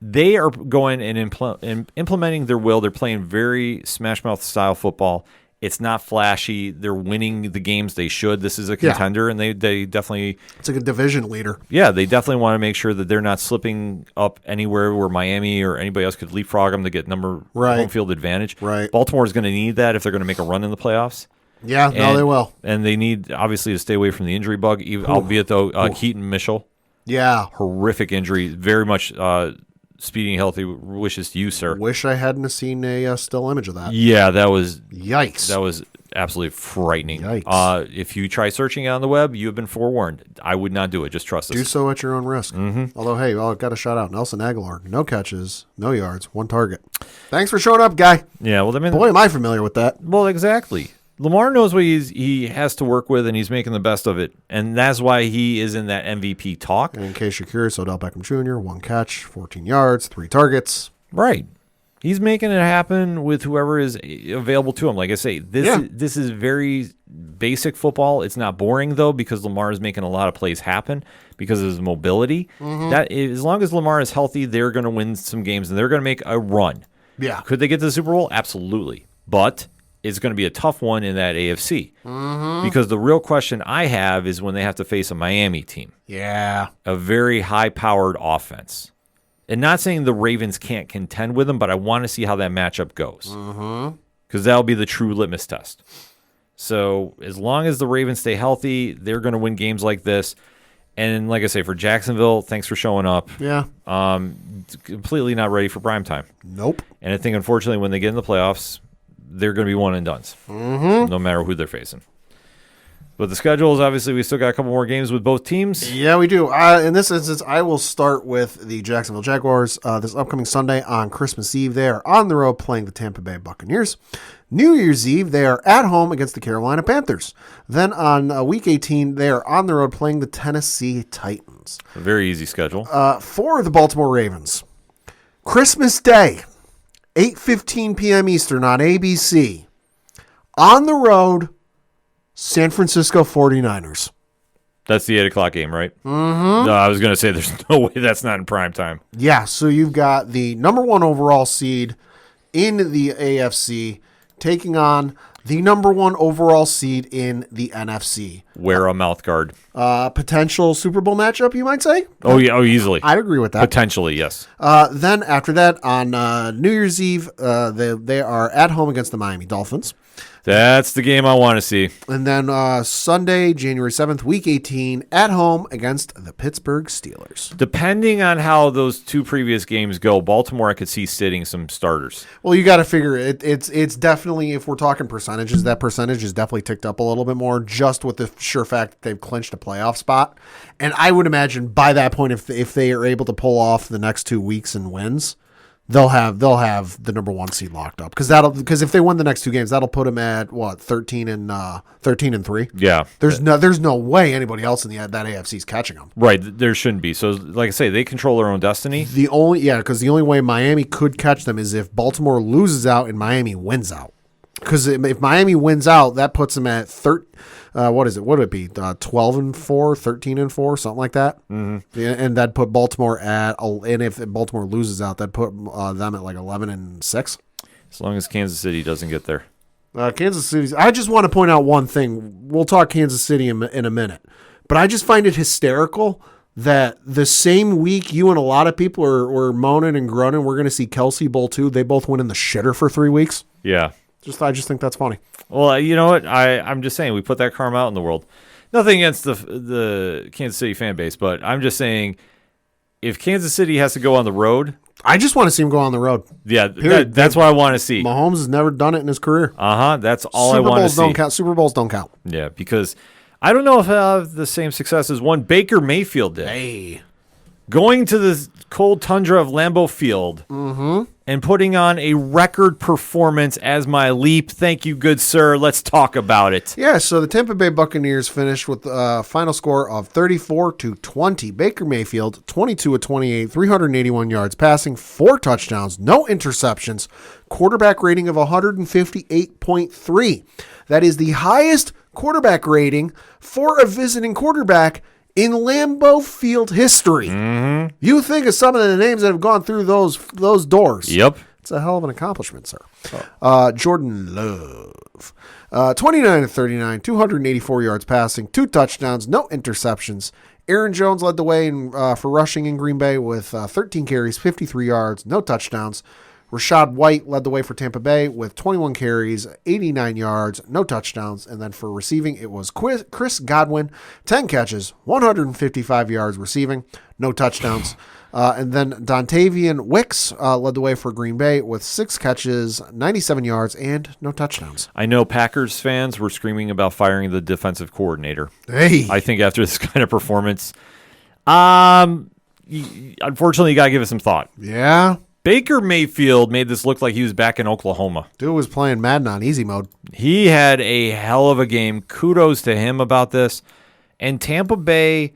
they are going and implementing their will. They're playing very smash-mouth style football. It's not flashy. They're winning the games they should. This is a contender, and they definitely... It's like a division leader. Yeah, they definitely want to make sure that they're not slipping up anywhere where Miami or anybody else could leapfrog them to get home field advantage. Right. Baltimore is going to need that if they're going to make a run in the playoffs. Yeah, they will. And they need, obviously, to stay away from the injury bug, albeit, though, Keaton Mitchell, Yeah. horrific injury, very much speedy and healthy wishes to you, sir. Wish I hadn't seen a still image of that. Yeah, that was Yikes. absolutely frightening. Yikes. If you try searching it on the web, you have been forewarned. I would not do it. Just trust us. Do so at your own risk. Although, hey, I've got a shout out. Nelson Aguilar, no catches, no yards, 1 target. Thanks for showing up, guy. Yeah, well, I mean, Boy, am I familiar with that. well, exactly. Lamar knows what he has to work with, and he's making the best of it, and that's why he is in that MVP talk. And in case you're curious, Odell Beckham Jr., 1 catch, 14 yards, 3 targets. Right. He's making it happen with whoever is available to him. Like I say, this is very basic football. It's not boring, though, because Lamar is making a lot of plays happen because of his mobility. That as long as Lamar is healthy, they're going to win some games, and they're going to make a run. Yeah. Could they get to the Super Bowl? Absolutely. But it's going to be a tough one in that AFC. Because the real question I have is when they have to face a Miami team. Yeah. A very high-powered offense. And not saying the Ravens can't contend with them, but I want to see how that matchup goes. Because that'll be the true litmus test. So as long as the Ravens stay healthy, they're going to win games like this. And like I say, for Jacksonville, thanks for showing up. Yeah. Completely not ready for prime time. Nope. And I think, unfortunately, when they get in the playoffs, they're going to be one and dones, no matter who they're facing. But the schedule is obviously we still got a couple more games with both teams. Yeah, we do. In this instance, I will start with the Jacksonville Jaguars this upcoming Sunday on Christmas Eve. They are on the road playing the Tampa Bay Buccaneers. New Year's Eve, they are at home against the Carolina Panthers. Then on Week 18, they are on the road playing the Tennessee Titans. A very easy schedule. For the Baltimore Ravens, Christmas Day, 8:15 p.m. Eastern on ABC. On the road, San Francisco 49ers. That's the 8 o'clock game, right? No, I was going to say there's no way that's not in prime time. Yeah, so you've got the number 1 overall seed in the AFC taking on the number 1 overall seed in the NFC. Wear a mouth guard. Potential Super Bowl matchup, you might say? Oh, yeah. Oh, easily. I'd agree with that. Potentially, yes. Then after that, on New Year's Eve, they are at home against the Miami Dolphins. That's the game I want to see. And then Sunday, January 7th, Week 18, at home against the Pittsburgh Steelers. Depending on how those 2 previous games go, Baltimore I could see sitting some starters. Well, you got to figure it's definitely, if we're talking percentages, that percentage is definitely ticked up a little bit more just with the sure fact that they've clinched a playoff spot. And I would imagine by that point, if they are able to pull off the next 2 weeks and wins, they'll have the number 1 seed locked up because if they win the next 2 games, that'll put them at what 13 and 3. Yeah, there's no way anybody else in that AFC is catching them. Right, there shouldn't be. So, like I say, they control their own destiny. Because the only way Miami could catch them is if Baltimore loses out and Miami wins out. Because if Miami wins out, that puts them at 13. What is it? What would it be? 12-4, 13-4, something like that. Mm-hmm. And that'd put Baltimore and if Baltimore loses out, that'd put them at like 11-6. As long as Kansas City doesn't get there. Kansas City. I just want to point out one thing. We'll talk Kansas City in a minute, but I just find it hysterical that the same week you and a lot of people were moaning and groaning, we're going to see Kelsey Bowl 2. They both went in the shitter for 3 weeks. Yeah. I just think that's funny. Well, you know what? I'm just saying we put that karma out in the world. Nothing against the Kansas City fan base, but I'm just saying if Kansas City has to go on the road I just want to see him go on the road. Yeah, Period. that's what I want to see. Mahomes has never done it in his career. That's all I want to see. Super Bowls don't count. Yeah, because I don't know if I have the same success as one Baker Mayfield did. Hey. Going to the cold tundra of Lambeau Field and putting on a record performance as my leap. Thank you, good sir. Let's talk about it. Yeah, so the Tampa Bay Buccaneers finished with a final score of 34-20. Baker Mayfield, 22-28, 381 yards passing, 4 touchdowns, no interceptions, quarterback rating of 158.3. That is the highest quarterback rating for a visiting quarterback in Lambeau Field history. You think of some of the names that have gone through those doors. Yep. It's a hell of an accomplishment, sir. Jordan Love, 29-39, 284 yards passing, 2 touchdowns, no interceptions. Aaron Jones led the way for rushing in Green Bay with 13 carries, 53 yards, no touchdowns. Rashad White led the way for Tampa Bay with 21 carries, 89 yards, no touchdowns. And then for receiving, it was Chris Godwin, 10 catches, 155 yards receiving, no touchdowns. And then Dontavian Wicks led the way for Green Bay with 6 catches, 97 yards, and no touchdowns. I know Packers fans were screaming about firing the defensive coordinator. Hey. I think after this kind of performance, unfortunately, you got to give it some thought. Yeah. Baker Mayfield made this look like he was back in Oklahoma. Dude was playing Madden on easy mode. He had a hell of a game. Kudos to him about this. And Tampa Bay,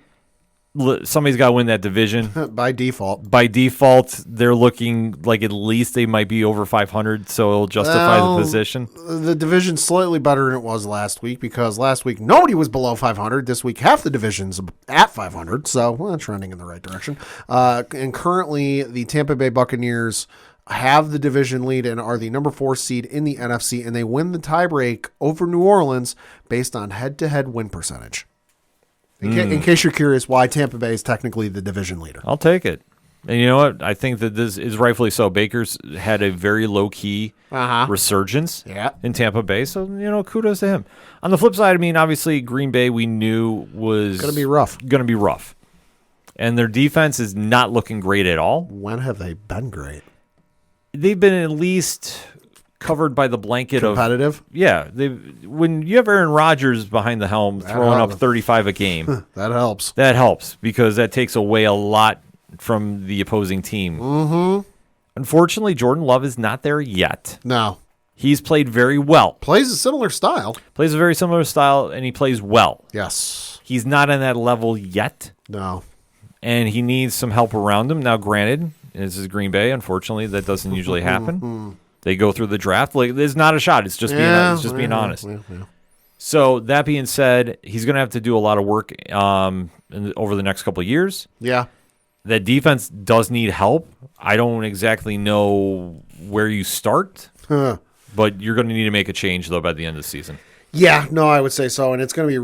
somebody's got to win that division. By default. By default, they're looking like at least they might be over 500, so it'll justify the position. The division's slightly better than it was last week because last week nobody was below 500. This week, half the division's at 500, so trending in the right direction. And currently, the Tampa Bay Buccaneers have the division lead and are the number 4 seed in the NFC, and they win the tiebreak over New Orleans based on head-to-head win percentage. In case you're curious why Tampa Bay is technically the division leader. I'll take it. And you know what? I think that this is rightfully so. Baker's had a very low-key resurgence in Tampa Bay, so, kudos to him. On the flip side, obviously, Green Bay we knew was going to be rough. And their defense is not looking great at all. When have they been great? They've been at least covered by the blanket competitive. Yeah, when you have Aaron Rodgers behind the helm throwing up 35 a game, that helps. That helps because that takes away a lot from the opposing team. Unfortunately, Jordan Love is not there yet. No, he's played very well. Plays a similar style. Plays a very similar style, and he plays well. Yes, he's not on that level yet. No, and he needs some help around him. Now, granted, this is Green Bay. Unfortunately, that doesn't usually happen. They go through the draft. Like, there's not a shot. It's just being honest. Yeah. So that being said, he's going to have to do a lot of work over the next couple of years. Yeah. That defense does need help. I don't exactly know where you start, but you're going to need to make a change though by the end of the season. Yeah, no, I would say so, and it's gonna be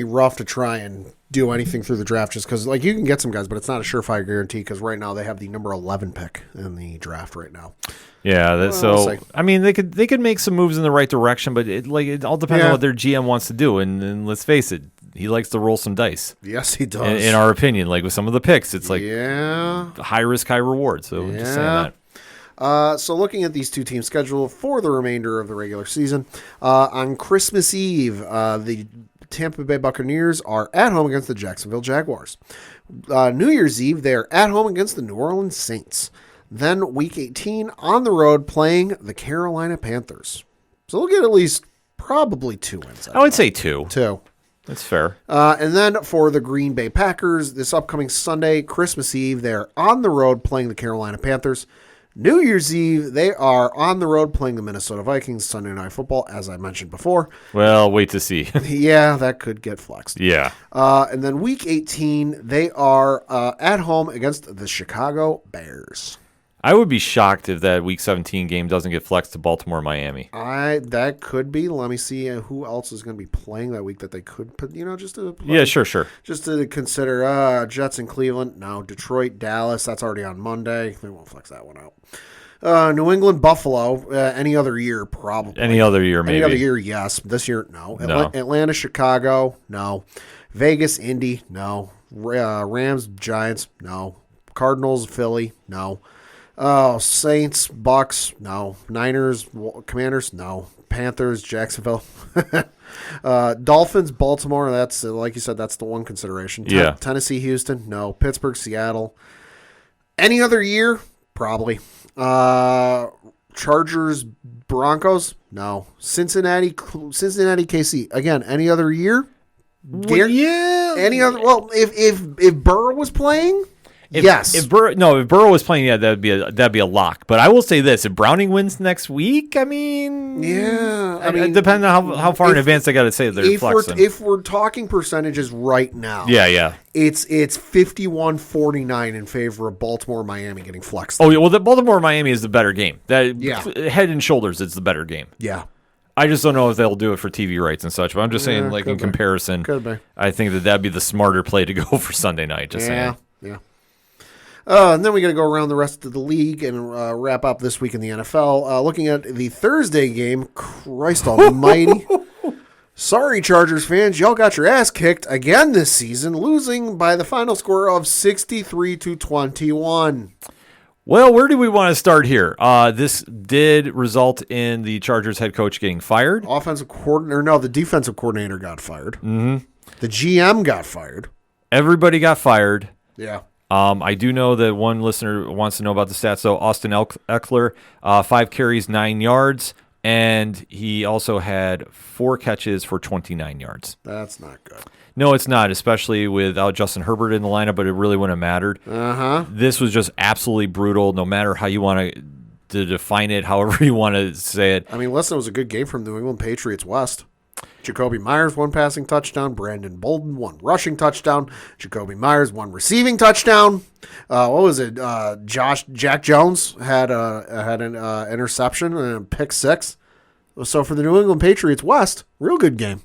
rough to try and do anything through the draft just because you can get some guys, but it's not a surefire guarantee because right now they have the number 11 pick in the draft right now. Yeah, they could make some moves in the right direction, but it all depends on what their GM wants to do. And let's face it, he likes to roll some dice. Yes, he does. In our opinion, like with some of the picks, it's like high risk, high reward. So just saying that. So looking at these two teams' schedule for the remainder of the regular season, on Christmas Eve, the Tampa Bay Buccaneers are at home against the Jacksonville Jaguars. New Year's Eve, they're at home against the New Orleans Saints. Then Week 18 on the road playing the Carolina Panthers. So they'll get at least probably 2 wins. I would say 2. 2. That's fair. And then for the Green Bay Packers, this upcoming Sunday, Christmas Eve, they're on the road playing the Carolina Panthers. New Year's Eve, they are on the road playing the Minnesota Vikings. Sunday Night Football, as I mentioned before. Well, wait to see. Yeah, that could get flexed. Yeah. And then Week 18, they are at home against the Chicago Bears. I would be shocked if that Week 17 game doesn't get flexed to Baltimore, Miami. That could be. Let me see who else is going to be playing that week that they could put. Just to sure. Just to consider, Jets in Cleveland. No, Detroit, Dallas. That's already on Monday. They won't flex that one out. New England, Buffalo. Any other year, probably. Any other year, maybe. Any other year, yes. This year, no. Atlanta, Chicago, no. Vegas, Indy, no. Rams, Giants, no. Cardinals, Philly, no. Oh, Saints, Bucks, no. Niners, Commanders, no. Panthers, Jacksonville. Dolphins, Baltimore, that's, like you said, that's the one consideration. Yeah. Tennessee, Houston, no. Pittsburgh, Seattle. Any other year? Probably. Chargers, Broncos, no. Cincinnati, KC. Again, any other year? Yeah. Any other? Well, if Burrow was playing, yes. If Burrow was playing, yeah, that'd be a lock. But I will say this: if Browning wins next week, I mean, yeah, I mean, depending on how far in advance they got to say they're flexing. If we're talking percentages right now, yeah, it's 51-49 in favor of Baltimore, Miami getting flexed. Oh yeah, well, the Baltimore Miami is the better game. Head and shoulders, it's the better game. Yeah. I just don't know if they'll do it for TV rights and such, but I'm just saying, like, in comparison, Could be. I think that'd be the smarter play to go for Sunday night. Just saying. Yeah. And then we got to go around the rest of the league and wrap up this week in the NFL. Looking at the Thursday game, Christ almighty. Sorry, Chargers fans, y'all got your ass kicked again this season, losing by the final score of 63-21. Well, where do we want to start here? This did result in the Chargers head coach getting fired. The defensive coordinator got fired. Mm-hmm. The GM got fired. Everybody got fired. Yeah. I do know that one listener wants to know about the stats, though. Austin Eckler, 5 carries, 9 yards, and he also had 4 catches for 29 yards. That's not good. No, it's not, especially without Justin Herbert in the lineup, but it really wouldn't have mattered. Uh-huh. This was just absolutely brutal, no matter how you want to define it, however you want to say it. I mean, listen, it was a good game from New England Patriots West. Jacoby Myers, 1 passing touchdown. Brandon Bolden, 1 rushing touchdown. Jacoby Myers, 1 receiving touchdown. What was it? Jack Jones had an interception and a pick 6. So for the New England Patriots West, real good game.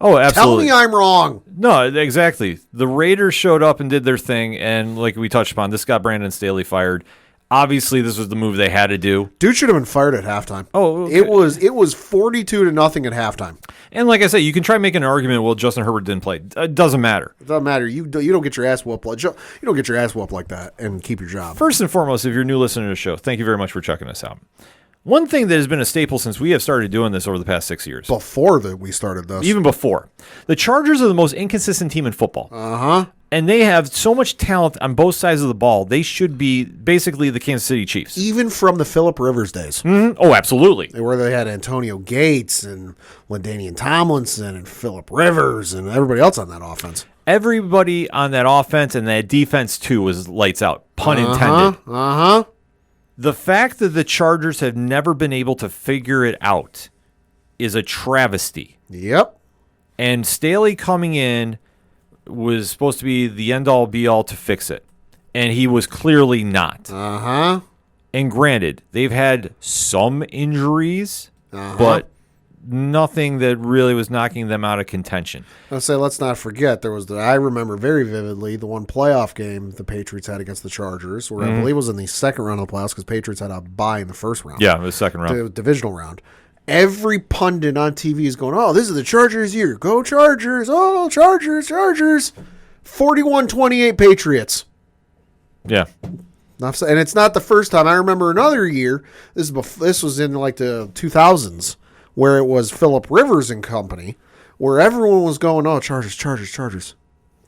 Oh, absolutely. Tell me I'm wrong. No, exactly. The Raiders showed up and did their thing, and like we touched upon, this got Brandon Staley fired. Obviously, this was the move they had to do. Dude should have been fired at halftime. Oh, okay. It was 42-0 at halftime. And like I say, you can try making an argument. Well, Justin Herbert didn't play. It doesn't matter. It doesn't matter. You don't get your ass whooped. You don't get your ass whooped like that and keep your job. First and foremost, if you're a new listener to the show, thank you very much for checking us out. One thing that has been a staple since we have started doing this over the past 6 years. Before we started this. Even before. The Chargers are the most inconsistent team in football. Uh-huh. And they have so much talent on both sides of the ball. They should be basically the Kansas City Chiefs. Even from the Phillip Rivers days. Mm-hmm. Oh, absolutely. Where they had Antonio Gates and LaDainian Tomlinson and Phillip Rivers and everybody else on that offense. Everybody on that offense and that defense, too, was lights out. Pun intended. Uh-huh. The fact that the Chargers have never been able to figure it out is a travesty. Yep. And Staley coming in was supposed to be the end-all, be-all to fix it. And he was clearly not. Uh-huh. And granted, they've had some injuries, but nothing that really was knocking them out of contention. Let's not forget, I remember very vividly the one playoff game the Patriots had against the Chargers, where I believe it was in the second round of the playoffs because Patriots had a bye in the first round. Yeah, the second round. The divisional round. Every pundit on TV is going, oh, this is the Chargers' year. Go Chargers. Oh, Chargers. 41-28 Patriots. Yeah. And it's not the first time. I remember another year, this was in like the 2000s, where it was Phillip Rivers and company, where everyone was going, oh, Chargers.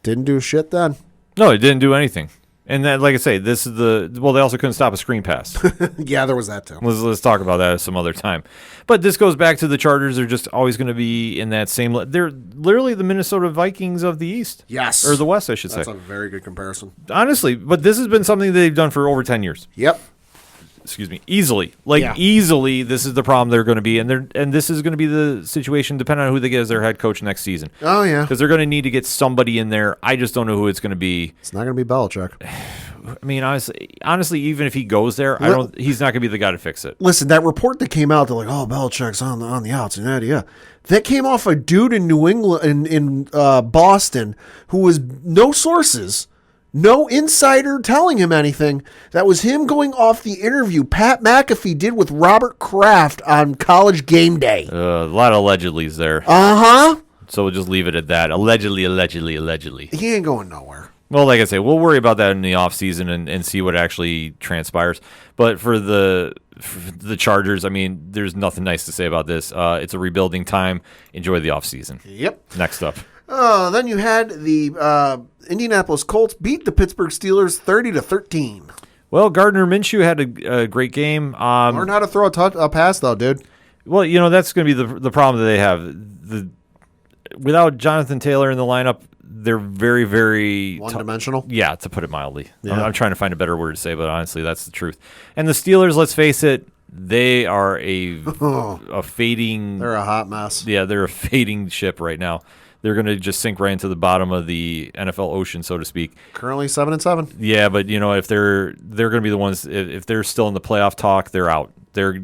Didn't do shit then. No, it didn't do anything. And then, like I say, they also couldn't stop a screen pass. Yeah, there was that too. Let's talk about that some other time. But this goes back to the Chargers. They're just always going to be in that same. They're literally the Minnesota Vikings of the East. Yes. Or the West, I should say. That's a very good comparison. Honestly, but this has been something they've done for over 10 years. Yep. Excuse me. Easily. Easily, this is the problem they're going to be. And this is going to be the situation depending on who they get as their head coach next season. Oh, yeah. Because they're going to need to get somebody in there. I just don't know who it's going to be. It's not going to be Belichick. I mean, honestly, even if he goes there, he's not going to be the guy to fix it. Listen, that report that came out, they're like, oh, Belichick's on the outs and that. That came off a dude in New England, in Boston, who was no sources, no insider telling him anything. That was him going off the interview Pat McAfee did with Robert Kraft on College Game Day. A lot of allegedlys there. Uh-huh. So we'll just leave it at that. Allegedly. He ain't going nowhere. Well, like I say, we'll worry about that in the offseason and see what actually transpires. But for the Chargers, I mean, there's nothing nice to say about this. It's a rebuilding time. Enjoy the offseason. Yep. Next up. Then you had the Indianapolis Colts beat the Pittsburgh Steelers 30-13. Well, Gardner Minshew had a great game. Learn how to throw a pass, though, dude. Well, that's going to be the problem that they have. Without Jonathan Taylor in the lineup, they're very, very one-dimensional. Yeah, to put it mildly. Yeah. I'm trying to find a better word to say, but honestly, that's the truth. And the Steelers, let's face it, they are a fading. They're a hot mess. Yeah, they're a fading ship right now. They're going to just sink right into the bottom of the NFL ocean, so to speak. Currently 7-7. Yeah, but if they're going to be the ones, if they're still in the playoff talk, they're out. They're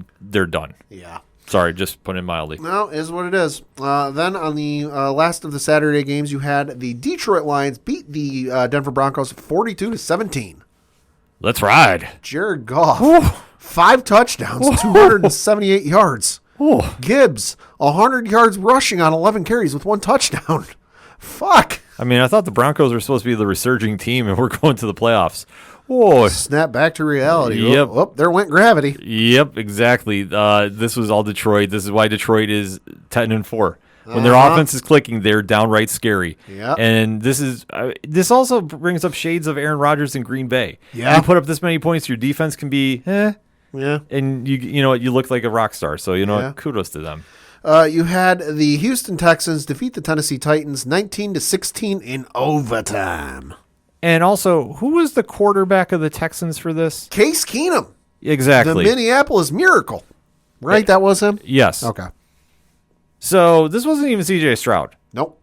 done. Yeah. Sorry, just put it mildly. No, is what it is. Then on the last of the Saturday games, you had the Detroit Lions beat the Denver Broncos 42-17. Let's ride. Jared Goff, 5 touchdowns, 278 yards. Ooh. Gibbs, 100 yards rushing on 11 carries with 1 touchdown. Fuck. I mean, I thought the Broncos were supposed to be the resurging team, and we're going to the playoffs. Oh, snap back to reality. Yep. Oh, there went gravity. Yep, exactly. This was all Detroit. This is why Detroit is 10-4. When their offense is clicking, they're downright scary. Yep. And this also brings up shades of Aaron Rodgers in Green Bay. Yeah. You put up this many points, your defense can be Yeah. and you look like a rock star. So Yeah. kudos to them. You had the Houston Texans defeat the Tennessee Titans 19-16 in overtime. And also, who was the quarterback of the Texans for this? Case Keenum, Exactly. the Minneapolis Miracle. Right, that was him? Yes. Okay. So this wasn't even C.J. Stroud. Nope.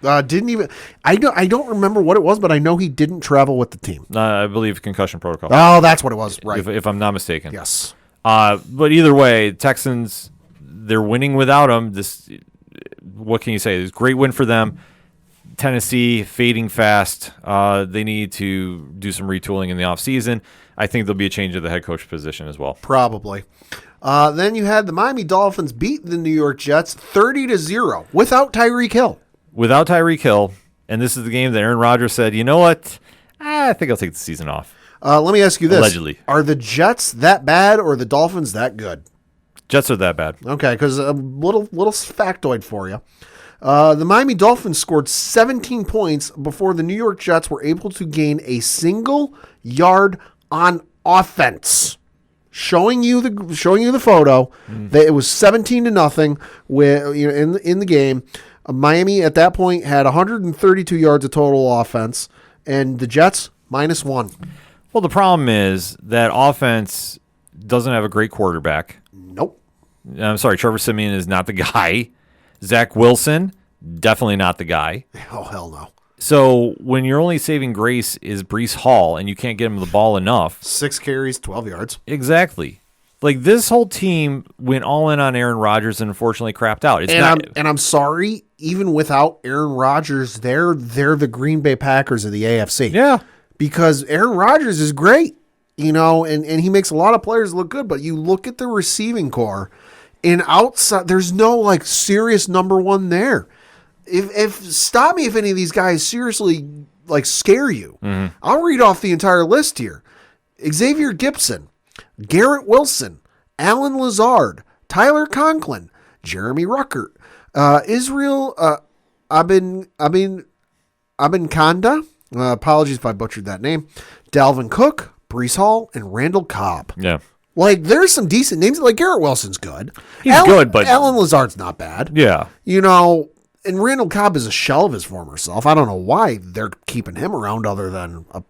Didn't even. I don't remember what it was, but I know he didn't travel with the team. I believe concussion protocol. Oh, that's what it was. Right. If I'm not mistaken. Yes. But either way, Texans, they're winning without him. What can you say? It's a great win for them. Tennessee fading fast. They need to do some retooling in the offseason. I think there'll be a change of the head coach position as well. Probably. Then you had the Miami Dolphins beat the New York Jets 30-0 without Tyreek Hill. Without Tyreek Hill, and this is the game that Aaron Rodgers said, you know what? I think I'll take the season off. Let me ask you this. Allegedly. Are the Jets that bad or the Dolphins that good? Jets are that bad. Okay, because a little factoid for you. The Miami Dolphins scored 17 points before the New York Jets were able to gain a single yard on offense. Showing you the photo, that it was 17-0 with in the game. Miami at that point had 132 yards of total offense, and the Jets -1. Well, the problem is that offense doesn't have a great quarterback. Nope. I'm sorry, Trevor Siemian is not the guy. Zach Wilson, definitely not the guy. Oh, hell no. So when your only saving grace is Breece Hall and you can't get him the ball enough. 6 carries, 12 yards. Exactly. Like, this whole team went all in on Aaron Rodgers and unfortunately crapped out. I'm sorry, even without Aaron Rodgers, they're the Green Bay Packers of the AFC. Yeah. Because Aaron Rodgers is great, and he makes a lot of players look good, but you look at the receiving core, and outside, there's no, serious number one there. If stop me if any of these guys seriously, scare you. Mm-hmm. I'll read off the entire list here. Xavier Gibson, Garrett Wilson, Alan Lazard, Tyler Conklin, Jeremy Ruckert, Israel Abinkanda, apologies if I butchered that name, Dalvin Cook, Breece Hall, and Randall Cobb. Yeah. There's some decent names. Garrett Wilson's good. He's good, but Alan Lazard's not bad. Yeah. And Randall Cobb is a shell of his former self. I don't know why they're keeping him around other than a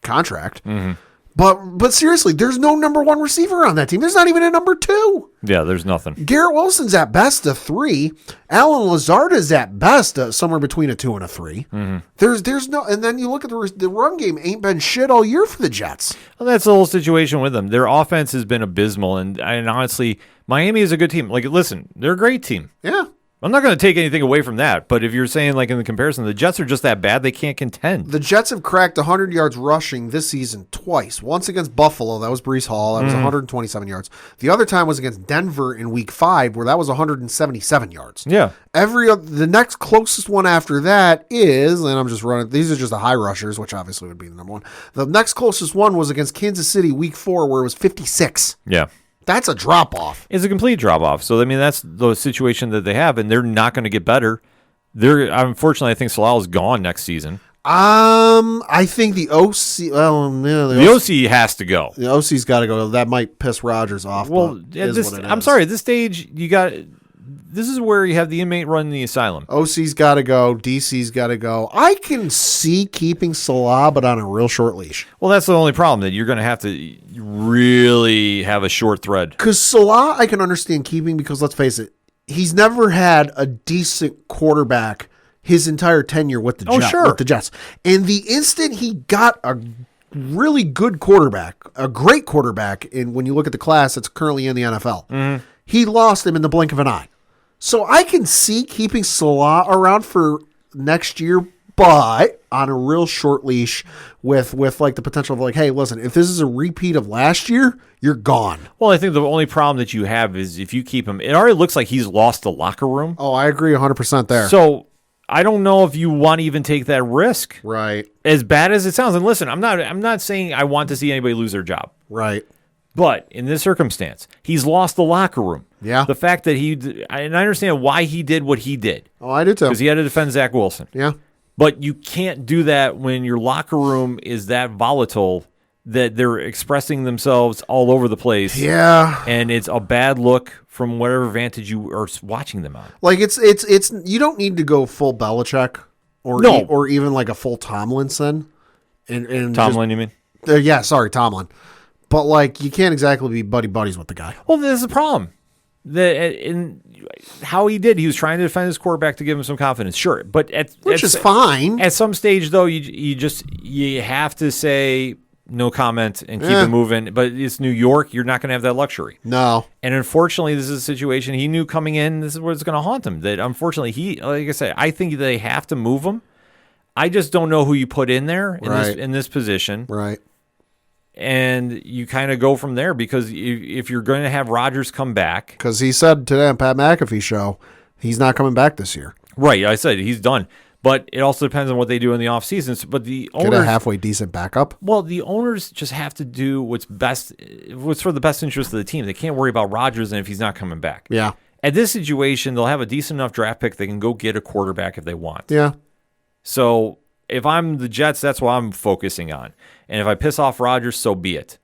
contract. Mm-hmm. But seriously, there's no number one receiver on that team. There's not even a number 2. Yeah, there's nothing. Garrett Wilson's at best a 3. Alan Lazard is at best somewhere between a 2 and a 3. Mm-hmm. There's no, and then you look at the run game ain't been shit all year for the Jets. Well, that's the whole situation with them. Their offense has been abysmal, and honestly, Miami is a good team. Listen, they're a great team. Yeah. I'm not going to take anything away from that, but if you're saying like in the comparison, the Jets are just that bad, they can't contend. The Jets have cracked 100 yards rushing this season twice. Once against Buffalo, that was Breece Hall, that was 127 yards. The other time was against Denver in Week 5, where that was 177 yards. Yeah. The next closest one after that is, and I'm just running, these are just the high rushers, which obviously would be the number one. The next closest one was against Kansas City Week 4, where it was 56. Yeah. That's a drop-off. It's a complete drop-off. So, I mean, that's the situation that they have, and they're not going to get better. Unfortunately, I think Salah is gone next season. I think the OC, well, yeah, the OC has to go. The OC's got to go. That might piss Rodgers off. Well, I'm sorry. At this stage, this is where you have the inmate run the asylum. OC's got to go. DC's got to go. I can see keeping Salah, but on a real short leash. Well, that's the only problem, that you're going to have to really have a short thread. Because Salah, I can understand keeping, because let's face it, he's never had a decent quarterback his entire tenure with the Jets. And the instant he got a really good quarterback, a great quarterback, when you look at the class that's currently in the NFL, he lost him in the blink of an eye. So I can see keeping Salah around for next year, but on a real short leash with like the potential of like, hey, listen, if this is a repeat of last year, you're gone. Well, I think the only problem that you have is if you keep him, it already looks like he's lost the locker room. Oh, I agree 100% there. So I don't know if you want to even take that risk. Right. As bad as it sounds. And listen, I'm not saying I want to see anybody lose their job. Right. But in this circumstance, he's lost the locker room. Yeah. The fact that and I understand why he did what he did. Oh, I do too. Because he had to defend Zach Wilson. Yeah. But you can't do that when your locker room is that volatile that they're expressing themselves all over the place. Yeah. And it's a bad look from whatever vantage you are watching them on. Like it's you don't need to go full Belichick or even like a full Tomlinson. And Tomlin, you mean? Yeah, sorry, Tomlin. But like you can't exactly be buddies with the guy. Well, there's a problem. In how he did, he was trying to defend his quarterback to give him some confidence. Sure, but which is fine. At some stage, though, you have to say no comment and keep it moving. But it's New York; you're not going to have that luxury. No. And unfortunately, this is a situation he knew coming in. This is what's going to haunt him. That unfortunately, like I said, I think they have to move him. I just don't know who you put in there in this position. Right. And you kind of go from there, because if you're going to have Rodgers come back. Because he said today on Pat McAfee's show, he's not coming back this year. Right. I said he's done. But it also depends on what they do in the offseason. But the owners. Get a halfway decent backup. Well, the owners just have to do what's for the best interest of the team. They can't worry about Rodgers and if he's not coming back. Yeah. At this situation, they'll have a decent enough draft pick. They can go get a quarterback if they want. Yeah. So if I'm the Jets, that's what I'm focusing on. And if I piss off Rodgers, so be it.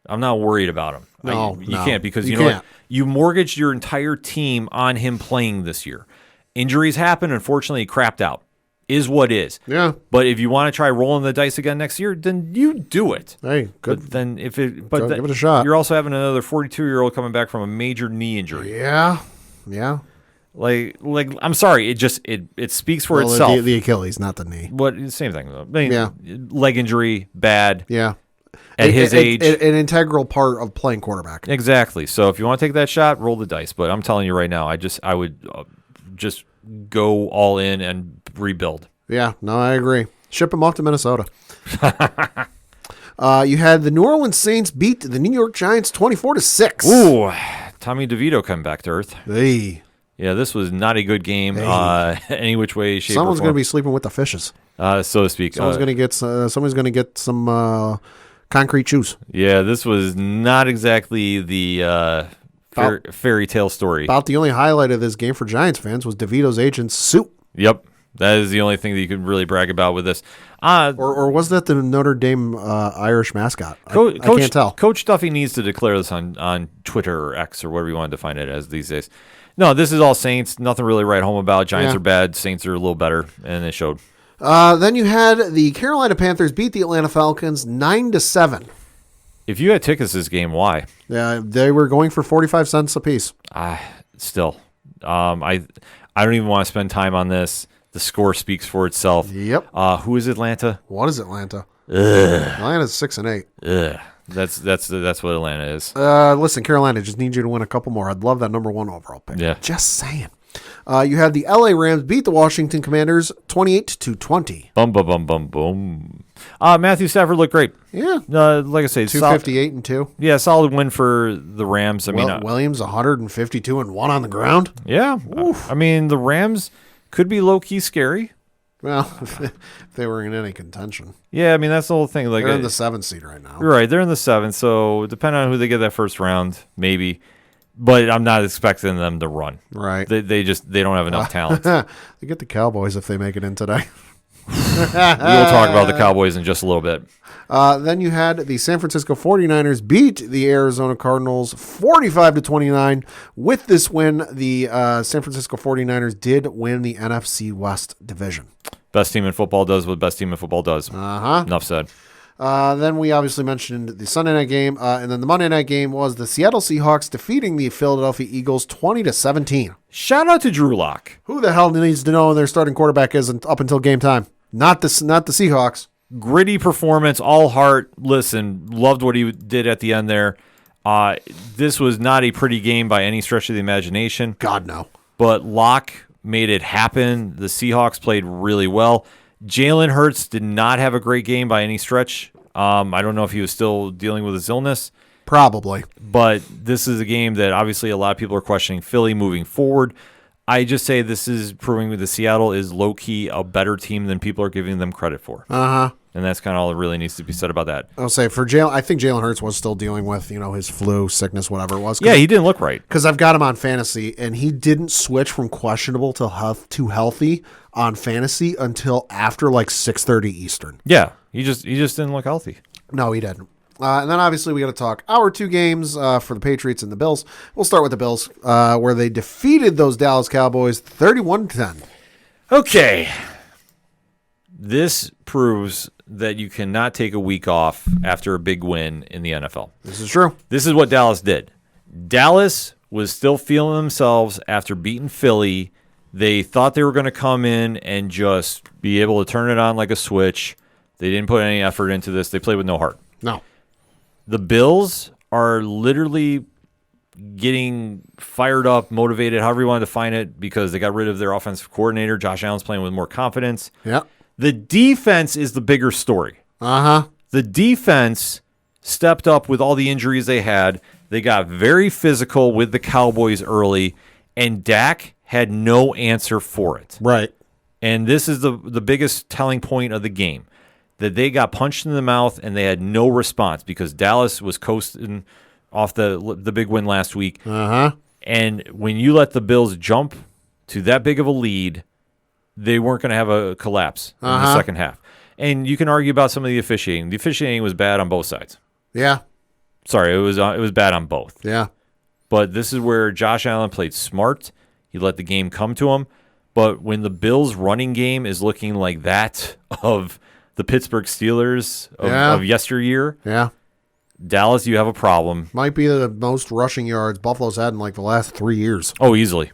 I'm not worried about him. You can't, because you know what? You mortgaged your entire team on him playing this year. Injuries happen. Unfortunately, he crapped out. Is what is. Yeah. But if you want to try rolling the dice again next year, then you do it. Hey, good. But then give it a shot. You're also having another 42-year-old coming back from a major knee injury. Yeah. Yeah. Like I'm sorry, it speaks for itself. The Achilles, not the knee. What same thing though. I mean, leg injury, bad. Yeah. At his age, an integral part of playing quarterback. Exactly. So if you want to take that shot, roll the dice. But I'm telling you right now, I would just go all in and rebuild. Yeah. No, I agree. Ship him off to Minnesota. You had the New Orleans Saints beat the New York Giants 24-6. Ooh, Tommy DeVito coming back to earth. Hey. Yeah, this was not a good game, any which way, shape, Someone's or form. going to be sleeping with the fishes, so to speak. Someone's going to get some concrete shoes. Yeah, this was not exactly the fairy tale story. About the only highlight of this game for Giants fans was DeVito's agent's suit. Yep, that is the only thing that you could really brag about with this. Or was that the Notre Dame Irish mascot? I can't tell. Coach Duffy needs to declare this on Twitter or X or whatever you want to define it as these days. No, this is all Saints. Nothing really to write home about. Giants are bad. Saints are a little better, and it showed. Then you had the Carolina Panthers beat the Atlanta Falcons 9-7. If you had tickets this game, why? Yeah, they were going for 45 cents a piece. Still, I don't even want to spend time on this. The score speaks for itself. Yep. Who is Atlanta? What is Atlanta? Ugh. Atlanta's 6-8. Ugh. That's what Atlanta is. Listen, Carolina, just need you to win a couple more. I'd love that number 1 overall pick. Yeah. Just saying. You had the LA Rams beat the Washington Commanders 28-20. Bum, bum, bum, bum, bum. Matthew Stafford looked great. Yeah. Like I say, 258 and 2. Yeah, solid win for the Rams. I mean, Williams 152 and 1 on the ground. Yeah. I mean, the Rams could be low-key scary. Well, if they were in any contention. Yeah, I mean, that's the whole thing. Like, they're in the 7th seed right now. Right, they're in the 7th, so depending on who they get that first round, maybe. But I'm not expecting them to run. Right. They don't have enough talent. They get the Cowboys if they make it in today. We will talk about the Cowboys in just a little bit. Then you had the San Francisco 49ers beat the Arizona Cardinals 45-29. With this win, the San Francisco 49ers did win the NFC West division. Best team in football does what best team in football does. Enough said. Then we obviously mentioned the Sunday night game, and then the Monday night game was the Seattle Seahawks defeating the Philadelphia Eagles 20-17. Shout out to Drew Lock. Who the hell needs to know who their starting quarterback is up until game time? Not the Seahawks. Gritty performance, all heart. Listen, loved what he did at the end there. This was not a pretty game by any stretch of the imagination. God, no. But Locke made it happen. The Seahawks played really well. Jalen Hurts did not have a great game by any stretch. I don't know if he was still dealing with his illness. Probably. But this is a game that obviously a lot of people are questioning Philly moving forward. I just say this is proving that Seattle is low-key a better team than people are giving them credit for. And that's kind of all that really needs to be said about that. I'll say for Jalen, I think Jalen Hurts was still dealing with, his flu, sickness, whatever it was. Yeah, he didn't look right. Because I've got him on fantasy, and he didn't switch from questionable to healthy on fantasy until after like 6:30 Eastern. Yeah, he just didn't look healthy. No, he didn't. And then obviously we got to talk our two games for the Patriots and the Bills. We'll start with the Bills, where they defeated those Dallas Cowboys 31-10. Okay. This proves that you cannot take a week off after a big win in the NFL. This is true. This is what Dallas did. Dallas was still feeling themselves after beating Philly. They thought they were going to come in and just be able to turn it on like a switch. They didn't put any effort into this. They played with no heart. No. The Bills are literally getting fired up, motivated, however you want to define it, because they got rid of their offensive coordinator. Josh Allen's playing with more confidence. Yeah. The defense is the bigger story. The defense stepped up with all the injuries they had. They got very physical with the Cowboys early, and Dak had no answer for it. Right. And this is the biggest telling point of the game, that they got punched in the mouth and they had no response because Dallas was coasting off the big win last week. And when you let the Bills jump to that big of a lead, they weren't going to have a collapse in the second half. And you can argue about some of the officiating. The officiating was bad on both sides. Yeah. Sorry, it was bad on both. Yeah. But this is where Josh Allen played smart. He let the game come to him. But when the Bills' running game is looking like that of the Pittsburgh Steelers of yesteryear, Dallas, you have a problem. Might be the most rushing yards Buffalo's had in like the last 3 years. Oh, easily.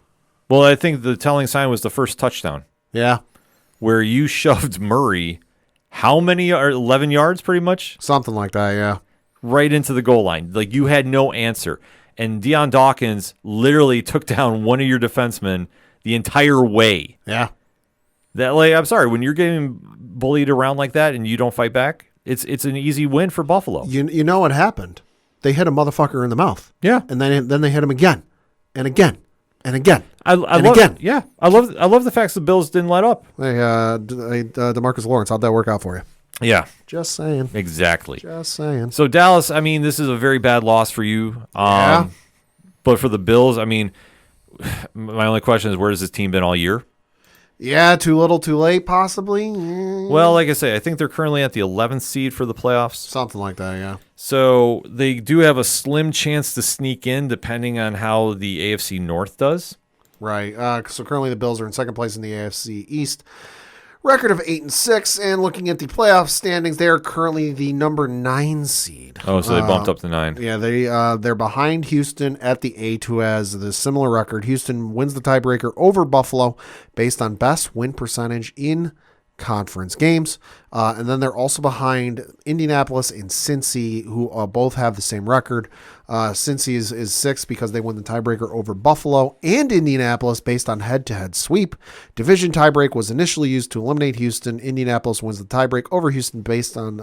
Well, I think the telling sign was the first touchdown. Yeah. Where you shoved Murray, how many, 11 yards pretty much? Something like that, yeah. Right into the goal line. Like, you had no answer. And Deion Dawkins literally took down one of your defensemen the entire way. Yeah. That, like, I'm sorry, when you're getting bullied around like that and you don't fight back, it's an easy win for Buffalo. You know what happened? They hit a motherfucker in the mouth. Yeah. And then they hit him again and again. And again. I love the fact the Bills didn't let up. Hey, DeMarcus Lawrence, how'd that work out for you? Yeah. Just saying. Exactly. Just saying. So Dallas, I mean, this is a very bad loss for you. But for the Bills, I mean, my only question is, where has this team been all year? Yeah, too little, too late, possibly. Well, like I say, I think they're currently at the 11th seed for the playoffs. Something like that, yeah. So they do have a slim chance to sneak in, depending on how the AFC North does. Right. So currently the Bills are in second place in the AFC East. Record of 8-6, and looking at the playoff standings, they are currently the number 9 seed. Oh, so they bumped up to 9. Yeah, they're behind Houston at the 8, who has the similar record. Houston wins the tiebreaker over Buffalo based on best win percentage in conference games. And then they're also behind Indianapolis and Cincy, who both have the same record. Cincy is sixth because they won the tiebreaker over Buffalo and Indianapolis based on head-to-head sweep. Division tiebreak was initially used to eliminate Houston. Indianapolis wins the tiebreak over Houston based on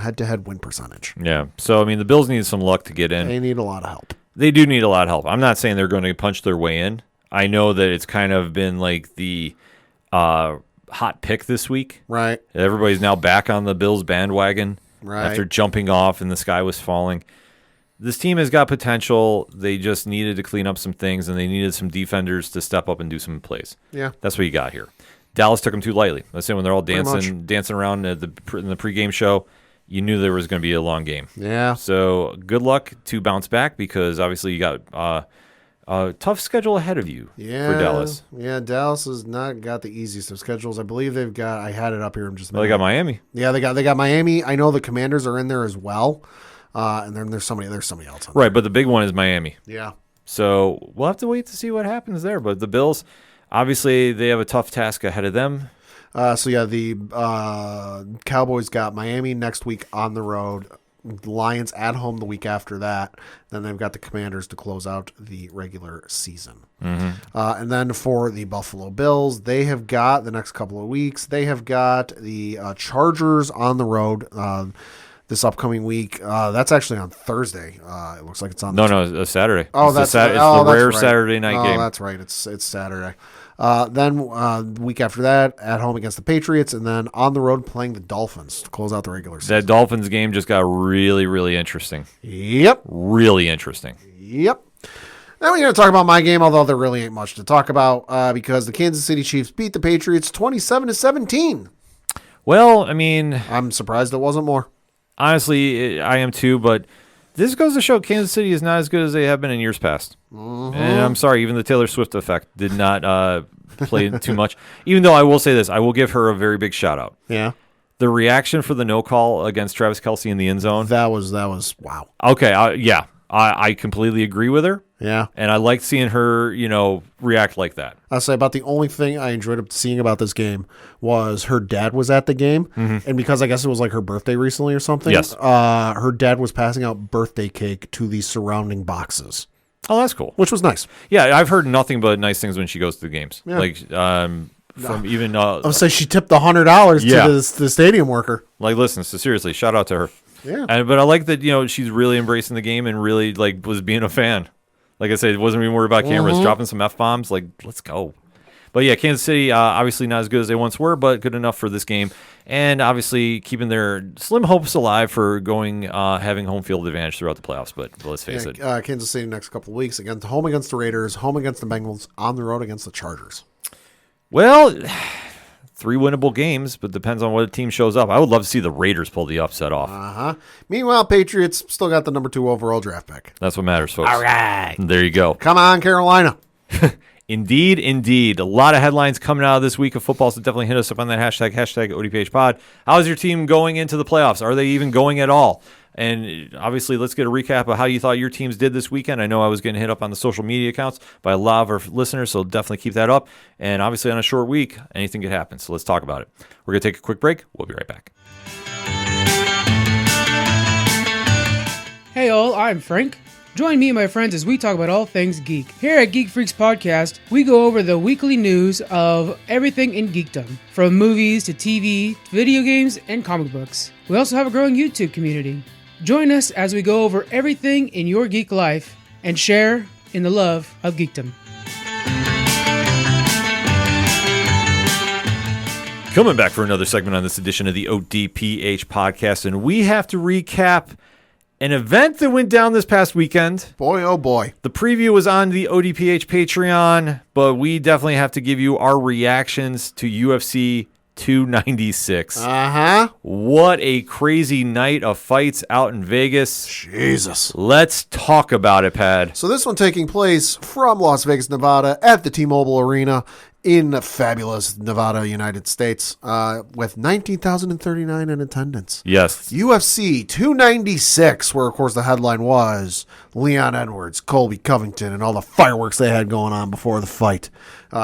head-to-head win percentage. Yeah. So, I mean, the Bills need some luck to get in. They need a lot of help. They do need a lot of help. I'm not saying they're going to punch their way in. I know that it's kind of been like the hot pick this week. Right. Everybody's now back on the Bills bandwagon after jumping off and the sky was falling. This team has got potential. They just needed to clean up some things, and they needed some defenders to step up and do some plays. Yeah. That's what you got here. Dallas took them too lightly. Let's say when they're all dancing around in the pregame show, you knew there was going to be a long game. Yeah. So good luck to bounce back because obviously you got a tough schedule ahead of you for Dallas. Yeah, Dallas has not got the easiest of schedules. I believe they've got. I had it up here. I'm just. Well, they got Miami. Yeah, they got Miami. I know the Commanders are in there as well, and then there's somebody else. Right, but the big one is Miami. Yeah. So we'll have to wait to see what happens there. But the Bills, obviously, they have a tough task ahead of them. The Cowboys got Miami next week on the road. Lions at home the week after that. Then they've got the Commanders to close out the regular season. Mm-hmm. And then for the Buffalo Bills, they have got the next couple of weeks. They have got the Chargers on the road this upcoming week. That's actually on Thursday. It looks like it's on. No, Saturday. Oh, it's the rare right. Saturday night game. Oh, that's right. It's Saturday. Then the week after that, at home against the Patriots, and then on the road playing the Dolphins to close out the regular season. That Dolphins game just got really, really interesting. Yep. Really interesting. Yep. Now we're going to talk about my game, although there really ain't much to talk about because the Kansas City Chiefs beat the Patriots 27-17. Well, I mean, I'm surprised it wasn't more. Honestly, I am too, but this goes to show Kansas City is not as good as they have been in years past. Mm-hmm. And I'm sorry, even the Taylor Swift effect did not play too much. Even though I will say this, I will give her a very big shout out. Yeah. The reaction for the no call against Travis Kelce in the end zone. That was wow. Okay, yeah. I completely agree with her. Yeah. And I liked seeing her, react like that. I'll say about the only thing I enjoyed seeing about this game was her dad was at the game. Mm-hmm. And because I guess it was like her birthday recently or something. Yes. Her dad was passing out birthday cake to the surrounding boxes. Oh, that's cool. Which was nice. Yeah, I've heard nothing but nice things when she goes to the games. Yeah. Like, from even... I'll say she tipped the $100 to the stadium worker. Like, listen, so seriously, shout out to her. Yeah. But I like that, she's really embracing the game and really, was being a fan. Like I said, wasn't even worried about cameras, dropping some F-bombs. Like, let's go. But, yeah, Kansas City, obviously not as good as they once were, but good enough for this game. And, obviously, keeping their slim hopes alive for having home field advantage throughout the playoffs. But let's face it. Kansas City next couple of weeks, home against the Raiders, home against the Bengals, on the road against the Chargers. Well... 3 winnable games, but depends on what team shows up. I would love to see the Raiders pull the upset off. Uh-huh. Meanwhile, Patriots still got the number 2 overall draft pick. That's what matters, folks. All right. There you go. Come on, Carolina. Indeed. A lot of headlines coming out of this week of football, so definitely hit us up on that hashtag ODPH pod. How's your team going into the playoffs? Are they even going at all? And obviously, let's get a recap of how you thought your teams did this weekend. I know I was getting hit up on the social media accounts by a lot of our listeners, so definitely keep that up. And obviously, on a short week, anything could happen. So let's talk about it. We're going to take a quick break. We'll be right back. Hey all, I'm Frank. Join me and my friends as we talk about all things geek. Here at Geek Freaks Podcast, we go over the weekly news of everything in geekdom, from movies to TV, video games, and comic books. We also have a growing YouTube community. Join us as we go over everything in your geek life and share in the love of geekdom. Coming back for another segment on this edition of the ODPH podcast, and we have to recap an event that went down this past weekend. Boy, oh boy. The preview was on the ODPH Patreon, but we definitely have to give you our reactions to UFC 296. Uh-huh. What a crazy night of fights out in Vegas. Jesus. Let's talk about it, Pad. So this one taking place from Las Vegas, Nevada at the T-Mobile Arena. in fabulous Nevada, United States, with 19,039 in attendance. Yes. UFC 296, where, of course, the headline was Leon Edwards, Colby Covington, and all the fireworks they had going on before the fight.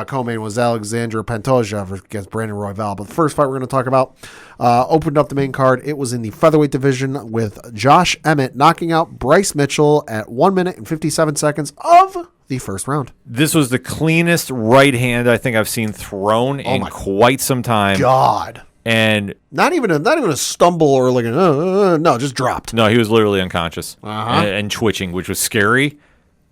Co-main was Alexandra Pantoja against Brandon Royval. But the first fight we're going to talk about opened up the main card. It was in the featherweight division with Josh Emmett knocking out Bryce Mitchell at 1 minute and 57 seconds of the first round. This was the cleanest right hand I think I've seen thrown in quite some time. God. And not even a stumble or like no, just dropped. No, he was literally unconscious and twitching, which was scary.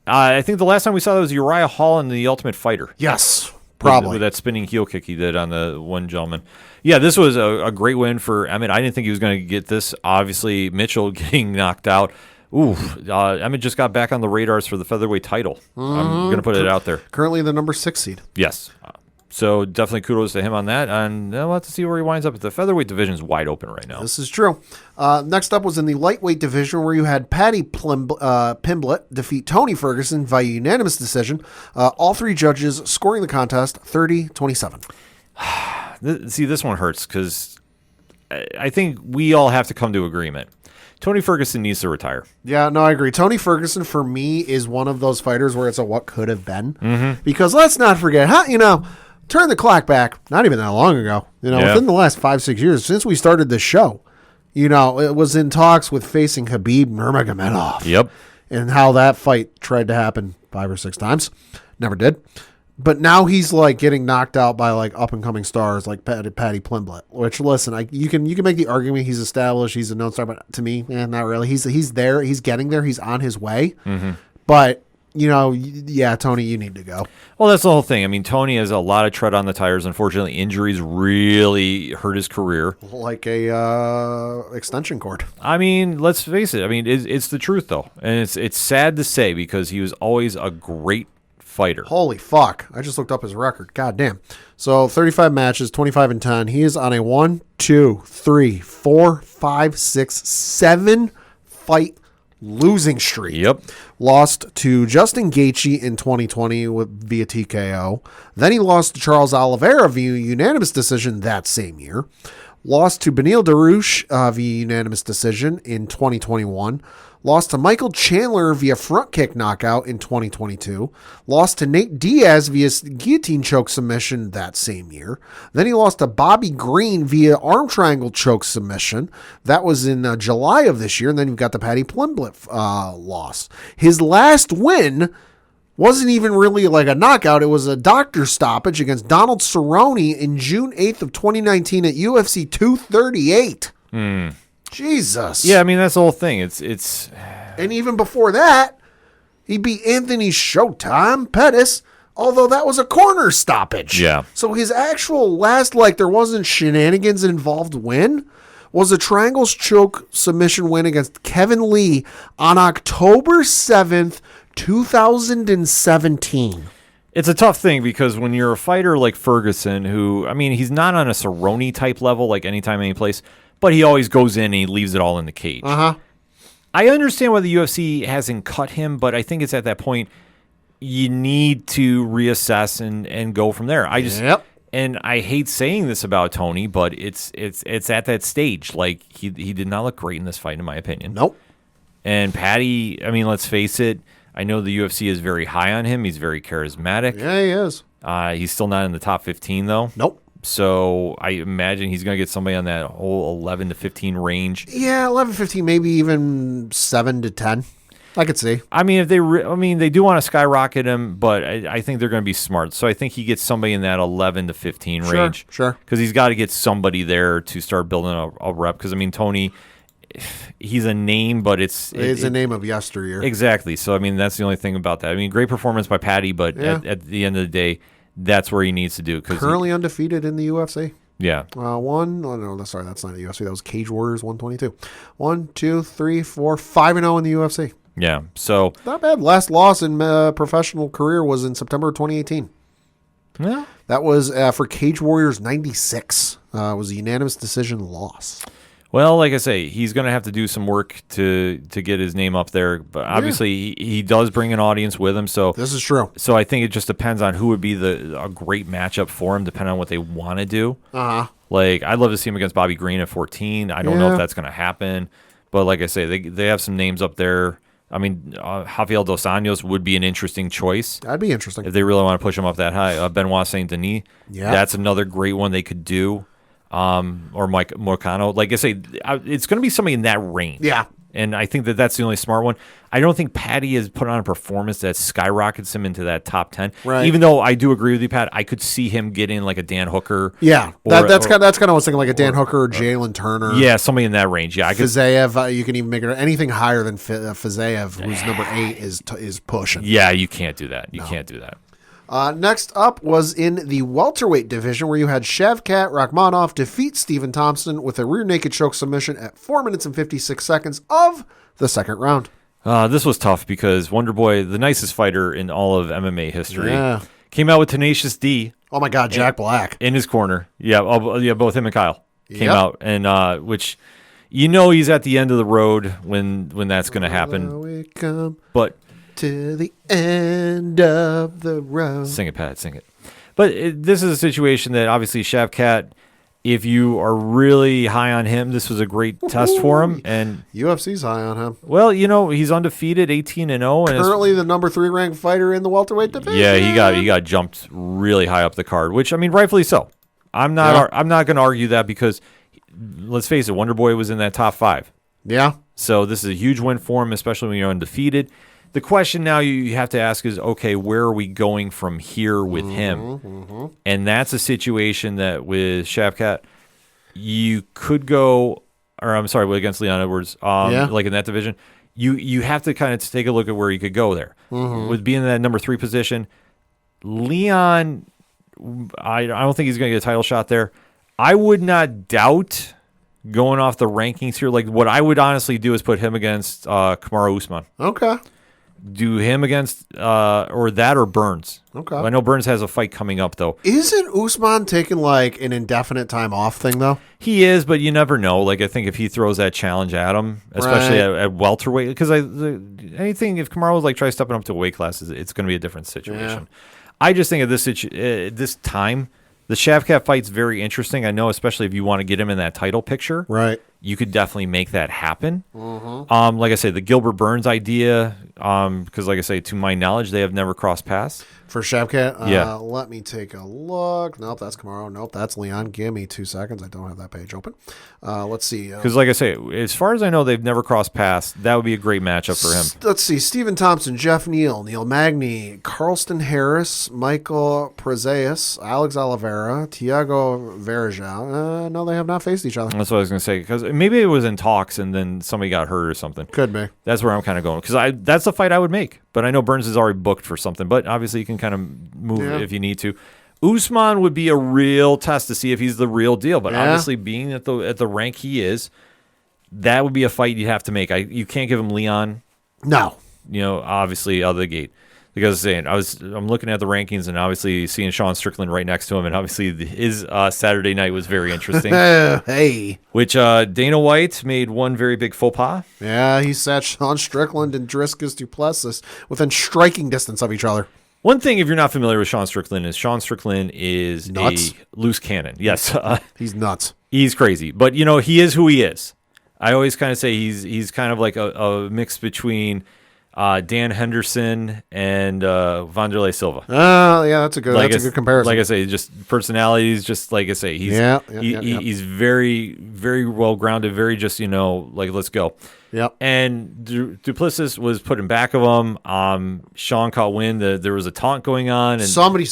I think the last time we saw that was Uriah Hall in The Ultimate Fighter. Yes, probably. With that spinning heel kick he did on the one gentleman. Yeah, this was a great win for Emmett. I didn't think he was going to get this. Obviously, Mitchell getting knocked out. Emmett just got back on the radars for the featherweight title. I'm going to put it out there. Currently the number 6 seed. Yes. So definitely kudos to him on that. And we'll have to see where he winds up. The featherweight division is wide open right now. This is true. Next up was in the lightweight division where you had Patty Pimblett defeat Tony Ferguson via unanimous decision. All three judges scoring the contest 30-27. See, this one hurts because I think we all have to come to agreement. Tony Ferguson needs to retire. Yeah, no, I agree. Tony Ferguson, for me, is one of those fighters where it's a what could have been. Because let's not forget, turn the clock back, not even that long ago, within the last 5-6 years, since we started this show, it was in talks with facing Khabib Nurmagomedov. Yep. And how that fight tried to happen 5 or 6 times. Never did. But now he's like getting knocked out by like up and coming stars like Patty Pimblett. Which, listen, you can make the argument he's established, he's a known star, but to me, not really. He's there, he's getting there, he's on his way. But Tony, you need to go. Well, that's the whole thing. I mean, Tony has a lot of tread on the tires. Unfortunately, injuries really hurt his career. Like a extension cord. I mean, let's face it. I mean, it's the truth though, and it's sad to say because he was always a great fighter. Holy fuck. I just looked up his record. God damn. So 35 matches, 25-10. He is on a 1, 2, 3, 4, 5, 6, 7 fight losing streak. Yep. Lost to Justin Gaethje in 2020 via TKO. Then he lost to Charles Oliveira via unanimous decision that same year. Lost to Beneil Dariush via unanimous decision in 2021. Lost to Michael Chandler via front kick knockout in 2022. Lost to Nate Diaz via guillotine choke submission that same year. Then he lost to Bobby Green via arm triangle choke submission. That was in July of this year. And then you've got the Patty Pimblett loss. His last win wasn't even really like a knockout. It was a doctor stoppage against Donald Cerrone in June 8th of 2019 at UFC 238. Jesus. Yeah, I mean, that's the whole thing. It's And even before that, he beat Anthony Showtime Pettis, although that was a corner stoppage. Yeah. So his actual last, there wasn't shenanigans involved win, was a triangles choke submission win against Kevin Lee on October 7th, 2017. It's a tough thing because when you're a fighter like Ferguson, who, I mean, he's not on a Cerrone type level, like anytime, any place, but he always goes in and he leaves it all in the cage. I understand why the UFC hasn't cut him, but I think it's at that point you need to reassess and go from there. And I hate saying this about Tony, but it's at that stage. Like he did not look great in this fight, in my opinion. Nope. And Patty, I mean, let's face it. I know the UFC is very high on him. He's very charismatic. Yeah, he is. He's still not in the top 15 though. Nope. So I imagine he's going to get somebody on that whole 11 to 15 range. Yeah, 11, 15, maybe even 7 to 10. I could see. I mean, if they they do want to skyrocket him, but I think they're going to be smart. So I think he gets somebody in that 11 to 15 range. Sure. Because he's got to get somebody there to start building a rep. Because, I mean, Tony, he's a name, but it's a name of yesteryear. Exactly. So, I mean, that's the only thing about that. I mean, great performance by Patty, but at the end of the day, that's where he needs to do. Currently undefeated in the UFC. Yeah. Sorry, that's not the UFC. That was Cage Warriors 122. 1, 2, 3, 4, 5-0 in the UFC. Yeah. So not bad. Last loss in professional career was in September 2018. Yeah. That was for Cage Warriors 96. It was a unanimous decision loss. Well, like I say, he's going to have to do some work to get his name up there. But obviously, he does bring an audience with him. So This is true. So I think it just depends on who would be a great matchup for him, depending on what they want to do. Like, I'd love to see him against Bobby Green at 14. I don't know if that's going to happen. But like I say, they have some names up there. I mean, Rafael Dos Anjos would be an interesting choice. That'd be interesting. If they really want to push him up that high. Benoit Saint Denis, that's another great one they could do. Or Mike Morcano. Like I say, it's going to be somebody in that range. Yeah. And I think that's the only smart one. I don't think Patty has put on a performance that skyrockets him into that top 10. Right. Even though I do agree with you, Pat, I could see him getting like a Dan Hooker. Yeah. That's kind of what I was thinking, like a Dan Hooker or Jalen Turner. Yeah, somebody in that range. Yeah, I could. Fizayev, you can even make it anything higher than Fizayev, who's number 8, is pushing. Yeah, you can't do that. You can't do that. Next up was in the welterweight division, where you had Shavkat Rakhmonov defeat Stephen Thompson with a rear naked choke submission at 4 minutes and 56 seconds of the second round. This was tough because Wonder Boy, the nicest fighter in all of MMA history, came out with Tenacious D. Oh my God, Jack Black in his corner. Yeah, both him and Kyle came out, and which he's at the end of the road when that's going to happen. But to the end of the road. Sing it, Pat. Sing it. But this is a situation that obviously Shavkat, if you are really high on him, this was a great test for him. And UFC's high on him. Well, he's undefeated, 18-0, and currently the number 3 ranked fighter in the welterweight division. Yeah, he got jumped really high up the card, which I mean, rightfully so. I'm not going to argue that because let's face it, Wonder Boy was in that top 5. Yeah. So this is a huge win for him, especially when you're undefeated. The question now you have to ask is, okay, where are we going from here with him? And that's a situation that with Shavkat, you could go, or I'm sorry, against Leon Edwards, like in that division, you have to kind of take a look at where you could go there. With being in that number 3 position, Leon, I don't think he's going to get a title shot there. I would not doubt going off the rankings here. Like what I would honestly do is put him against Kamaru Usman. Okay. Do him against or Burns. Okay. I know Burns has a fight coming up though. Isn't Usman taking like an indefinite time off thing though? He is, but you never know. Like I think if he throws that challenge at him, especially at welterweight, because anything if Kamaru like tries stepping up to a weight class, it's going to be a different situation. Yeah. I just think at this time, the Shavkat fight's very interesting. I know, especially if you want to get him in that title picture, right? You could definitely make that happen. Like I say, the Gilbert Burns idea, because like I say, to my knowledge, they have never crossed paths. For Shavkat? Yeah. Let me take a look. Nope, that's Kamaru. Nope, that's Leon. Give me 2 seconds. I don't have that page open. Let's see. Because like I say, as far as I know, they've never crossed paths. That would be a great matchup for him. Let's see. Stephen Thompson, Jeff Neal, Neil Magny, Carlston Harris, Michael Prazeas, Alex Oliveira, Tiago Verajal. No, they have not faced each other. That's what I was going to say. Because maybe it was in talks and then somebody got hurt or something. Could be. That's where I'm kind of going. Because that's the fight I would make. But I know Burns is already booked for something. But obviously you can kind of move if you need to. Usman would be a real test to see if he's the real deal. But obviously being at the rank he is, that would be a fight you have to make. You can't give him Leon. No. Obviously out of the gate. Because I'm looking at the rankings and obviously seeing Sean Strickland right next to him, and obviously his Saturday night was very interesting. Hey. Which Dana White made one very big faux pas. Yeah, he sat Sean Strickland and Driscus Duplessis within striking distance of each other. One thing, if you're not familiar with Sean Strickland is nuts. A loose cannon. Yes. He's nuts. He's crazy. But, he is who he is. I always kind of say he's kind of like a mix between Dan Henderson and Wanderlei Silva. Yeah, that's a good comparison. Like I say, just personalities, just like I say, he's very, very well grounded, very just, like let's go. Yep. And Duplessis was put in back of him. Sean caught wind that there was a taunt going on, and somebody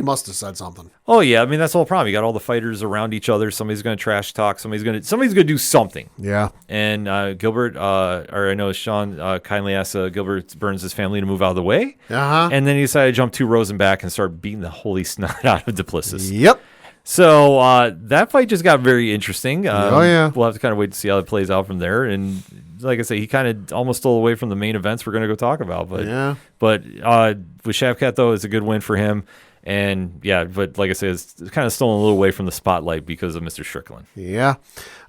must have said something. Oh yeah, I mean that's the whole problem. You got all the fighters around each other. Somebody's going to trash talk. Somebody's going to do something. Yeah. And Gilbert, or I know Sean kindly asked Gilbert Burns' family to move out of the way. And then he decided to jump 2 rows and back and start beating the holy snot out of Duplessis. Yep. So that fight just got very interesting. Oh yeah. We'll have to kind of wait to see how it plays out from there. And like I say, he kind of almost stole away from the main events we're going to go talk about. But with Shavkat though, it's a good win for him. And yeah, but like I said, it's kind of stolen a little away from the spotlight because of Mr. Strickland. Yeah.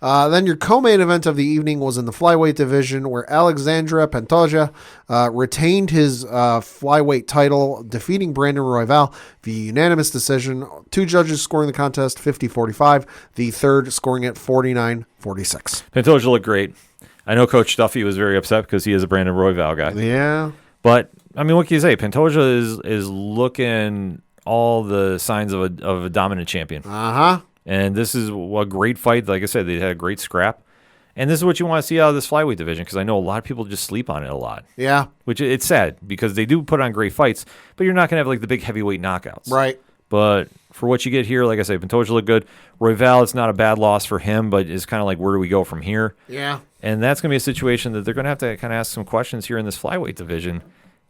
Then your co-main event of the evening was in the flyweight division, where Alexandre Pantoja retained his flyweight title, defeating Brandon Royval via unanimous decision. 2 judges scoring the contest 50-45, the third scoring it 49-46. Pantoja looked great. I know Coach Duffy was very upset because he is a Brandon Royval guy. Yeah. But I mean, what can you say? Pantoja is looking all the signs of a dominant champion. Uh-huh. And this is a great fight. Like I said, they had a great scrap. And this is what you want to see out of this flyweight division, because I know a lot of people just sleep on it a lot. Yeah. Which it's sad, because they do put on great fights, but you're not going to have like the big heavyweight knockouts. Right. But for what you get here, like I said, Pantoja looked good. Royval, it's not a bad loss for him, but it's kind of like, where do we go from here? Yeah. And that's going to be a situation that they're going to have to kind of ask some questions here in this flyweight division,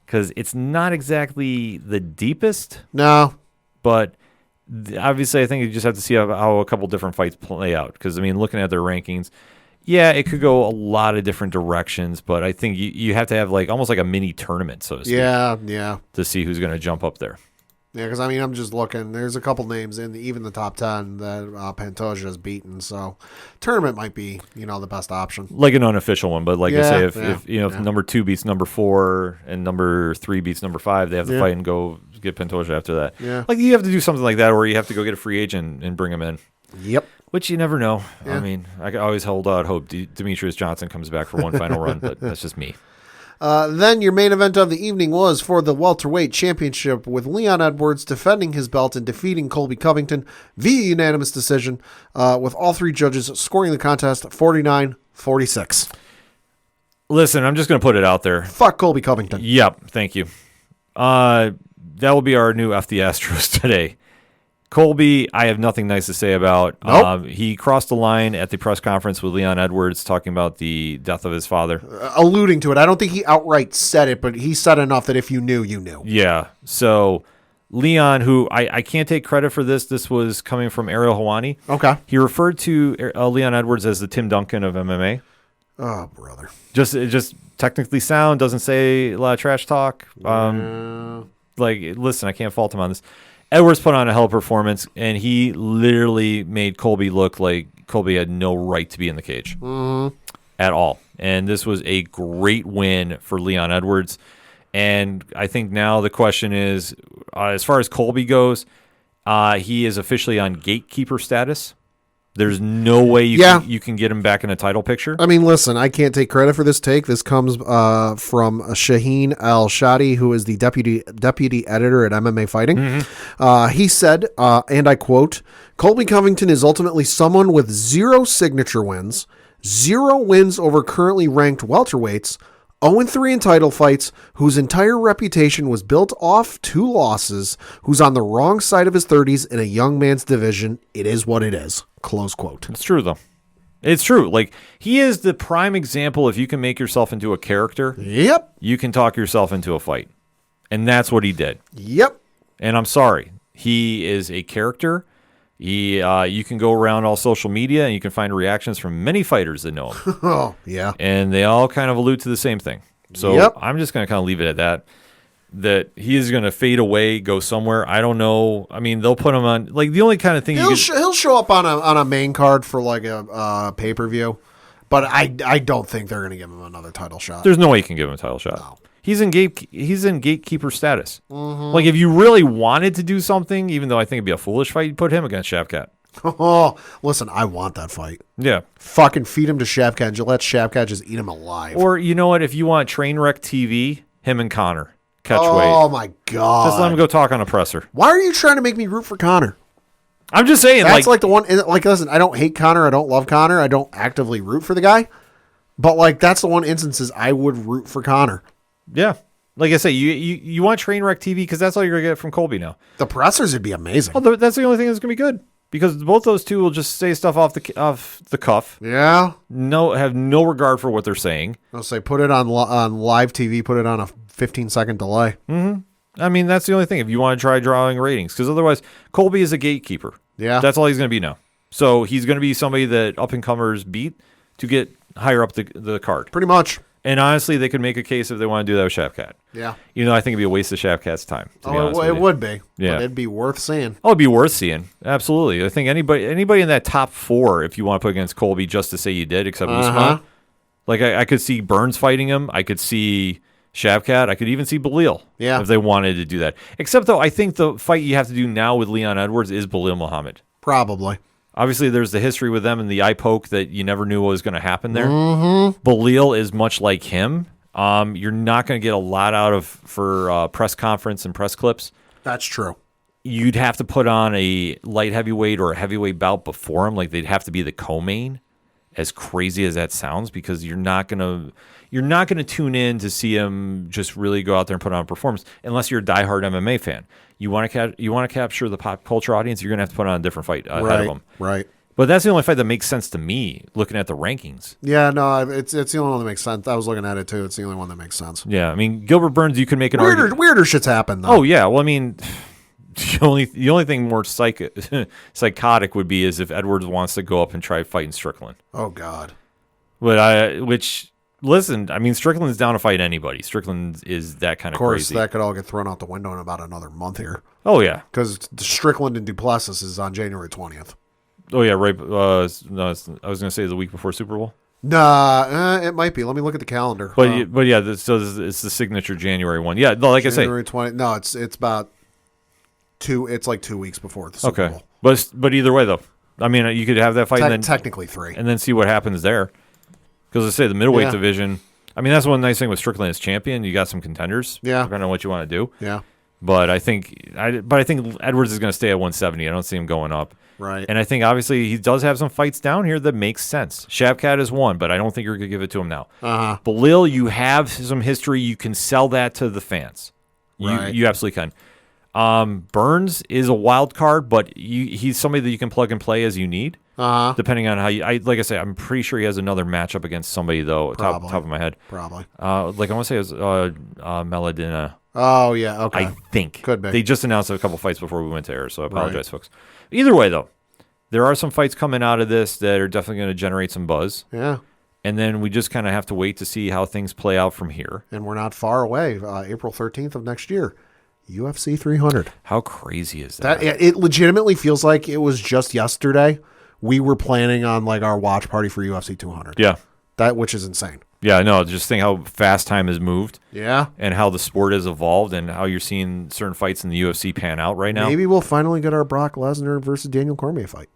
because it's not exactly the deepest. No. But obviously, I think you just have to see how a couple different fights play out. Because, I mean, looking at their rankings, yeah, it could go a lot of different directions. But I think you have to have like almost like a mini tournament, so to speak. Yeah. To see who's going to jump up there. Yeah, because, I mean, I'm just looking. There's a couple names in even the top 10 that Pantoja has beaten. So tournament might be, the best option. Like an unofficial one. But like I say, if number 2 beats number 4 and number 3 beats number 5, they have to fight and go get Pantoja after that. Yeah. Like you have to do something like that, or you have to go get a free agent and bring him in. Yep. Which you never know. Yeah. I mean, I always hold out hope Demetrius Johnson comes back for one final run, but that's just me. Then your main event of the evening was for the welterweight championship, with Leon Edwards defending his belt and defeating Colby Covington via unanimous decision, with all 3 judges scoring the contest 49-46. Listen, I'm just going to put it out there. Fuck Colby Covington. Yep, thank you. That will be our new F the Astros today. Colby, I have nothing nice to say about. Nope. He crossed the line at the press conference with Leon Edwards talking about the death of his father. Alluding to it. I don't think he outright said it, but he said enough that if you knew, you knew. Yeah. So Leon, who I can't take credit for this. This was coming from Ariel Helwani. Okay. He referred to Leon Edwards as the Tim Duncan of MMA. Oh, brother. It just technically sound, doesn't say a lot of trash talk. Like, listen, I can't fault him on this. Edwards put on a hell of a performance, and he literally made Colby look like Colby had no right to be in the cage at all. And this was a great win for Leon Edwards. And I think now the question is, as far as Colby goes, he is officially on gatekeeper status. There's no way you can get him back in a title picture. I mean, listen, I can't take credit for this take. This comes from Shaheen Al-Shadi, who is the deputy editor at MMA Fighting. Mm-hmm. He said, and I quote, "Colby Covington is ultimately someone with 0 signature wins, 0 wins over currently ranked welterweights, 0-3 in title fights, whose entire reputation was built off 2 losses, who's on the wrong side of his 30s in a young man's division. It is what it is." Close quote. It's true, though. It's true. Like, he is the prime example. If you can make yourself into a character, yep, you can talk yourself into a fight. And that's what he did. Yep. And I'm sorry. He is a character. You can go around all social media and you can find reactions from many fighters that know him. Oh, yeah. And they all kind of allude to the same thing. So I'm just going to kind of leave it at that. That he is going to fade away, go somewhere. I don't know. I mean, they'll put him on. Like, the only kind of thing he'll show up on a main card for like a pay-per-view. But I don't think they're going to give him another title shot. There's no way you can give him a title shot. No. He's in gatekeeper status. Mm-hmm. Like, if you really wanted to do something, even though I think it'd be a foolish fight, you'd put him against Shavkat. Oh, listen, I want that fight. Yeah. Fucking feed him to Shavkat and let Shavkat just eat him alive. Or, you know what? If you want Trainwreck TV, him and Connor. Catch weight. Oh, my God. Just let him go talk on a presser. Why are you trying to make me root for Connor? I'm just saying. That's like the one. Like, listen, I don't hate Connor. I don't love Connor. I don't actively root for the guy. But, like, that's the one instances I would root for Connor. Yeah. Like I say, you want Trainwreck TV because that's all you're going to get from Colby now. The pressers would be amazing. Well, that's the only thing that's going to be good. Because both those two will just say stuff off the cuff. Yeah. Have no regard for what they're saying. I'll say put it on live TV, put it on a 15-second delay. Mm-hmm. I mean, that's the only thing. If you want to try drawing ratings. Because otherwise, Colby is a gatekeeper. Yeah. That's all he's going to be now. So he's going to be somebody that up-and-comers beat to get higher up the card. Pretty much. And honestly, they could make a case if they want to do that with Shavkat. Yeah. I think it'd be a waste of Shavkat's time. To be honest with It you. would be. Yeah. But it'd be worth seeing. Oh, it'd be worth seeing. Absolutely. I think anybody in that top 4, if you want to put against Colby, just to say you did, except Usman. Like I could see Burns fighting him. I could see Shavkat. I could even see Belil. Yeah. If they wanted to do that. Except though, I think the fight you have to do now with Leon Edwards is Belil Muhammad. Probably. Obviously, there's the history with them and the eye poke that you never knew what was going to happen there. Belil is much like him. You're not going to get a lot out of for press conference and press clips. That's true. You'd have to put on a light heavyweight or a heavyweight bout before him. Like they'd have to be the co-main. As crazy as that sounds, because you're not gonna tune in to see him just really go out there and put on a performance unless you're a diehard MMA fan. You want to capture the pop culture audience. You're gonna have to put on a different fight ahead of him. Right. But that's the only fight that makes sense to me, looking at the rankings. Yeah, no, it's the only one that makes sense. I was looking at it too. It's the only one that makes sense. Yeah, I mean Gilbert Burns, you can make an argument. Weirder shit's happened though. Oh yeah, well I mean, the only thing more psychotic would be is if Edwards wants to go up and try fighting Strickland. Oh God. Listen, I mean Strickland's down to fight anybody. Strickland is that kind of course, crazy. that could all get thrown out the window in about another month here. Oh yeah, because Strickland and Duplessis is on January 20th. Oh yeah, right. No, I was going to say the week before Super Bowl. Nah, it might be. Let me look at the calendar. But yeah, it's the signature January one. Yeah, like January I say, 20. No, it's about 2. It's like 2 weeks before the Super Bowl. But either way though, I mean you could have that fight and then technically 3, and then see what happens there. Because I say the middleweight division. I mean that's one nice thing with Strickland as champion. You got some contenders. Yeah, depending on what you want to do. Yeah. But I think Edwards is going to stay at 170. I don't see him going up. Right. And I think obviously he does have some fights down here that makes sense. Shavkat is one, but I don't think you're going to give it to him now. Belil, you have some history. You can sell that to the fans. Right. You absolutely can. Burns is a wild card, but he's somebody that you can plug and play as you need. Depending on how like I say, I'm pretty sure he has another matchup against somebody though. Top of my head. Probably. Like I want to say it was Meladina. Oh yeah. Okay. I think could be. They just announced a couple fights before we went to air, so I apologize, folks. Either way, though, there are some fights coming out of this that are definitely going to generate some buzz. Yeah. And then we just kind of have to wait to see how things play out from here. And we're not far away. April 13th of next year, UFC 300. How crazy is that? It legitimately feels like it was just yesterday. We were planning on like our watch party for UFC 200. Yeah. Which is insane. Yeah, I know. Just think how fast time has moved. Yeah. And how the sport has evolved and how you're seeing certain fights in the UFC pan out right now. Maybe we'll finally get our Brock Lesnar versus Daniel Cormier fight.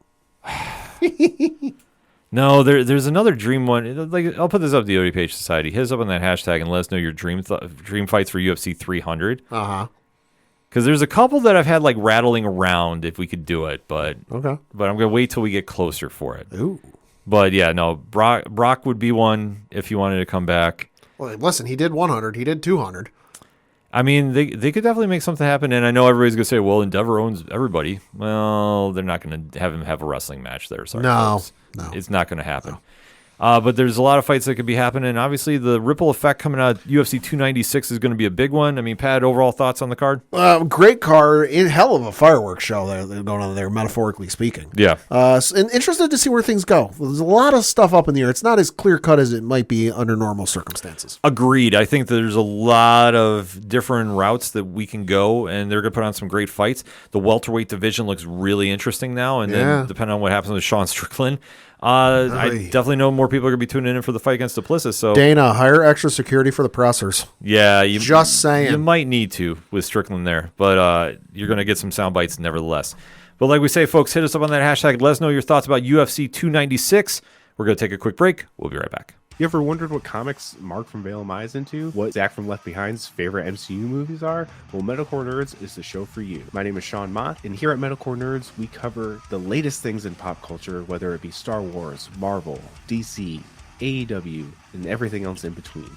No, there's another dream one. Like I'll put this up to the ODPH Society. Hit us up on that hashtag and let us know your dream fights for UFC 300. Because there's a couple that I've had like rattling around if we could do it, but okay. But I'm gonna wait till we get closer for it. Ooh. But yeah, no, Brock would be one if you wanted to come back. Well, listen, he did 100. He did 200. I mean, they could definitely make something happen. And I know everybody's gonna say, well, Endeavor owns everybody. Well, they're not gonna have him have a wrestling match there. Sorry, folks. No, it's not gonna happen. No. But there's a lot of fights that could be happening. Obviously, the ripple effect coming out of UFC 296 is going to be a big one. I mean, Pat, overall thoughts on the card? Great card. Hell of a fireworks show there going on there, metaphorically speaking. Yeah. And interested to see where things go. There's a lot of stuff up in the air. It's not as clear-cut as it might be under normal circumstances. Agreed. I think there's a lot of different routes that we can go, and they're going to put on some great fights. The welterweight division looks really interesting now, and then depending on what happens with Sean Strickland, I definitely know more people are going to be tuning in for the fight against Duplessis. So Dana, hire extra security for the pressers. Yeah, just saying. You might need to with Strickland there, but you're going to get some sound bites nevertheless. But like we say, folks, hit us up on that hashtag. Let us know your thoughts about UFC 296. We're going to take a quick break. We'll be right back. You ever wondered what comics Mark from Vale Mai is into? What Zach from Left Behind's favorite MCU movies are? Well, Metalcore Nerds is the show for you. My name is Sean Mott, and here at Metalcore Nerds, we cover the latest things in pop culture, whether it be Star Wars, Marvel, DC, AEW, and everything else in between.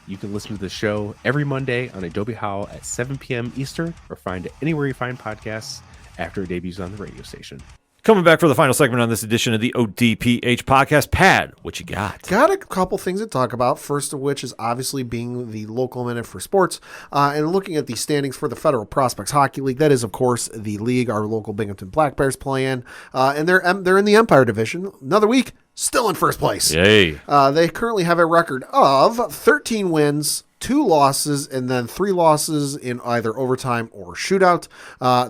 You can listen to the show every Monday on Adobe How at 7 p.m. Eastern, or find it anywhere you find podcasts after it debuts on the radio station. Coming back for the final segment on this edition of the ODPH podcast. Pad, what you got? Got a couple things to talk about. First of which is obviously being the local minute for sports and looking at the standings for the Federal Prospects Hockey League. That is, of course, the league our local Binghamton Black Bears play in. And they're in the Empire Division. Another week, still in first place. Yay. They currently have a record of 13 wins, 2 losses, and then 3 losses in either overtime or shootout.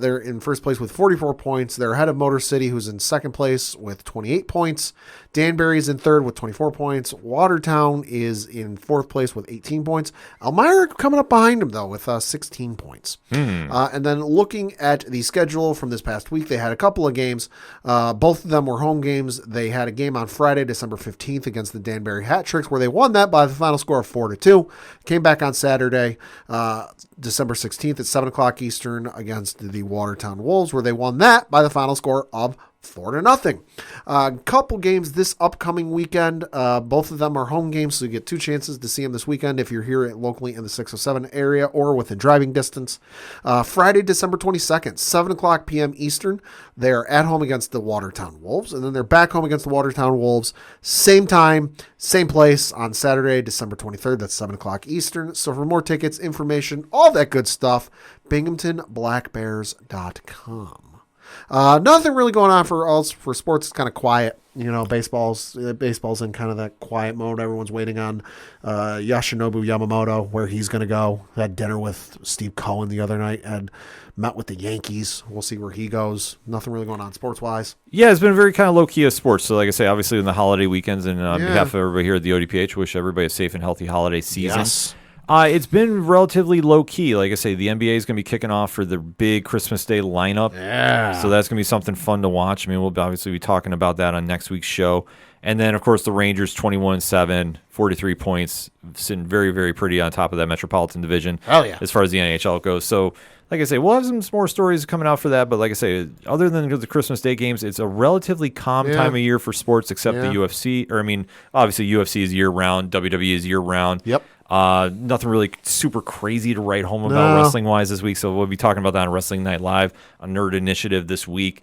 They're in first place with 44 points. They're ahead of Motor City, who's in second place with 28 points. Danbury's in third with 24 points. Watertown is in fourth place with 18 points. Elmira coming up behind them, though, with 16 points. And then looking at the schedule from this past week, they had a couple of games. Both of them were home games. They had a game on Friday, December 15th against the Danbury Hat Tricks, where they won that by the final score of 4-2. Came back on Saturday, December 16th at 7 o'clock Eastern against the Watertown Wolves, where they won that by the final score of 4-0. Couple games this upcoming weekend. Both of them are home games, so you get 2 chances to see them this weekend if you're here locally in the 607 area or within driving distance. Friday, December 22nd, 7 o'clock p.m. Eastern. They're at home against the Watertown Wolves, and then they're back home against the Watertown Wolves. Same time, same place on Saturday, December 23rd. That's 7 o'clock Eastern. So for more tickets, information, all that good stuff, BinghamtonBlackBears.com. Nothing really going on for us for sports. It's kind of quiet. Baseball's in kind of that quiet mode. Everyone's waiting on Yoshinobu Yamamoto, where he's going to go. Had dinner with Steve Cohen the other night and met with the Yankees. We'll see where he goes. Nothing really going on sports-wise. Yeah, it's been very kind of low-key of sports. So like I say, obviously in the holiday weekends, and on behalf of everybody here at the ODPH, wish everybody a safe and healthy holiday season. Yes. It's been relatively low-key. Like I say, the NBA is going to be kicking off for the big Christmas Day lineup. Yeah. So that's going to be something fun to watch. I mean, we'll obviously be talking about that on next week's show. And then, of course, the Rangers, 21-7, 43 points, sitting very, very pretty on top of that Metropolitan Division. Hell yeah. As far as the NHL goes. So, like I say, we'll have some more stories coming out for that. But like I say, other than the Christmas Day games, it's a relatively calm time of year for sports, except the UFC. Or, I mean, obviously, UFC is year-round. WWE is year-round. Yep. Nothing really super crazy to write home about wrestling-wise this week, so we'll be talking about that on Wrestling Night Live, a Nerd Initiative this week.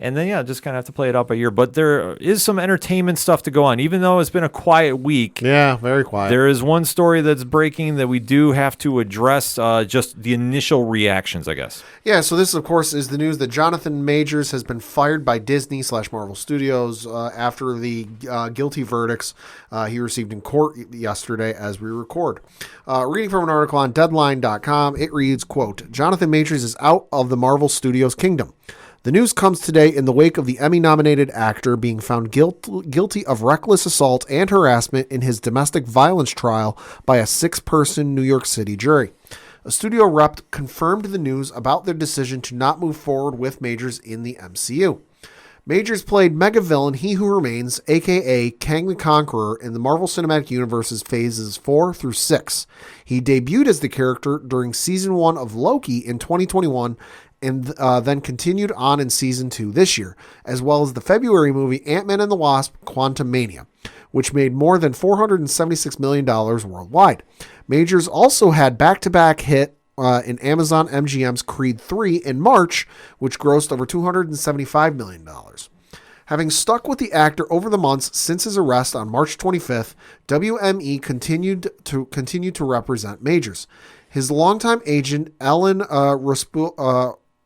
And then, just kind of have to play it out by ear. But there is some entertainment stuff to go on. Even though it's been a quiet week, Yeah, very quiet. there is one story that's breaking that we do have to address, just the initial reactions, I guess. Yeah, so this, of course, is the news that Jonathan Majors has been fired by Disney/Marvel Studios after the guilty verdicts he received in court yesterday as we record. Reading from an article on Deadline.com, it reads, quote, Jonathan Majors is out of the Marvel Studios kingdom. The news comes today in the wake of the Emmy-nominated actor being found guilty of reckless assault and harassment in his domestic violence trial by a 6-person New York City jury. A studio rep confirmed the news about their decision to not move forward with Majors in the MCU. Majors played mega-villain He Who Remains, a.k.a. Kang the Conqueror, in the Marvel Cinematic Universe's phases 4 through 6. He debuted as the character during Season 1 of Loki in 2021 and then continued on in Season 2 this year, as well as the February movie Ant-Man and the Wasp: Quantumania, which made more than $476 million worldwide. Majors also had back-to-back hit in Amazon MGM's Creed 3 in March, which grossed over $275 million. Having stuck with the actor over the months since his arrest on March 25th, WME continued to represent Majors. His longtime agent, Ellen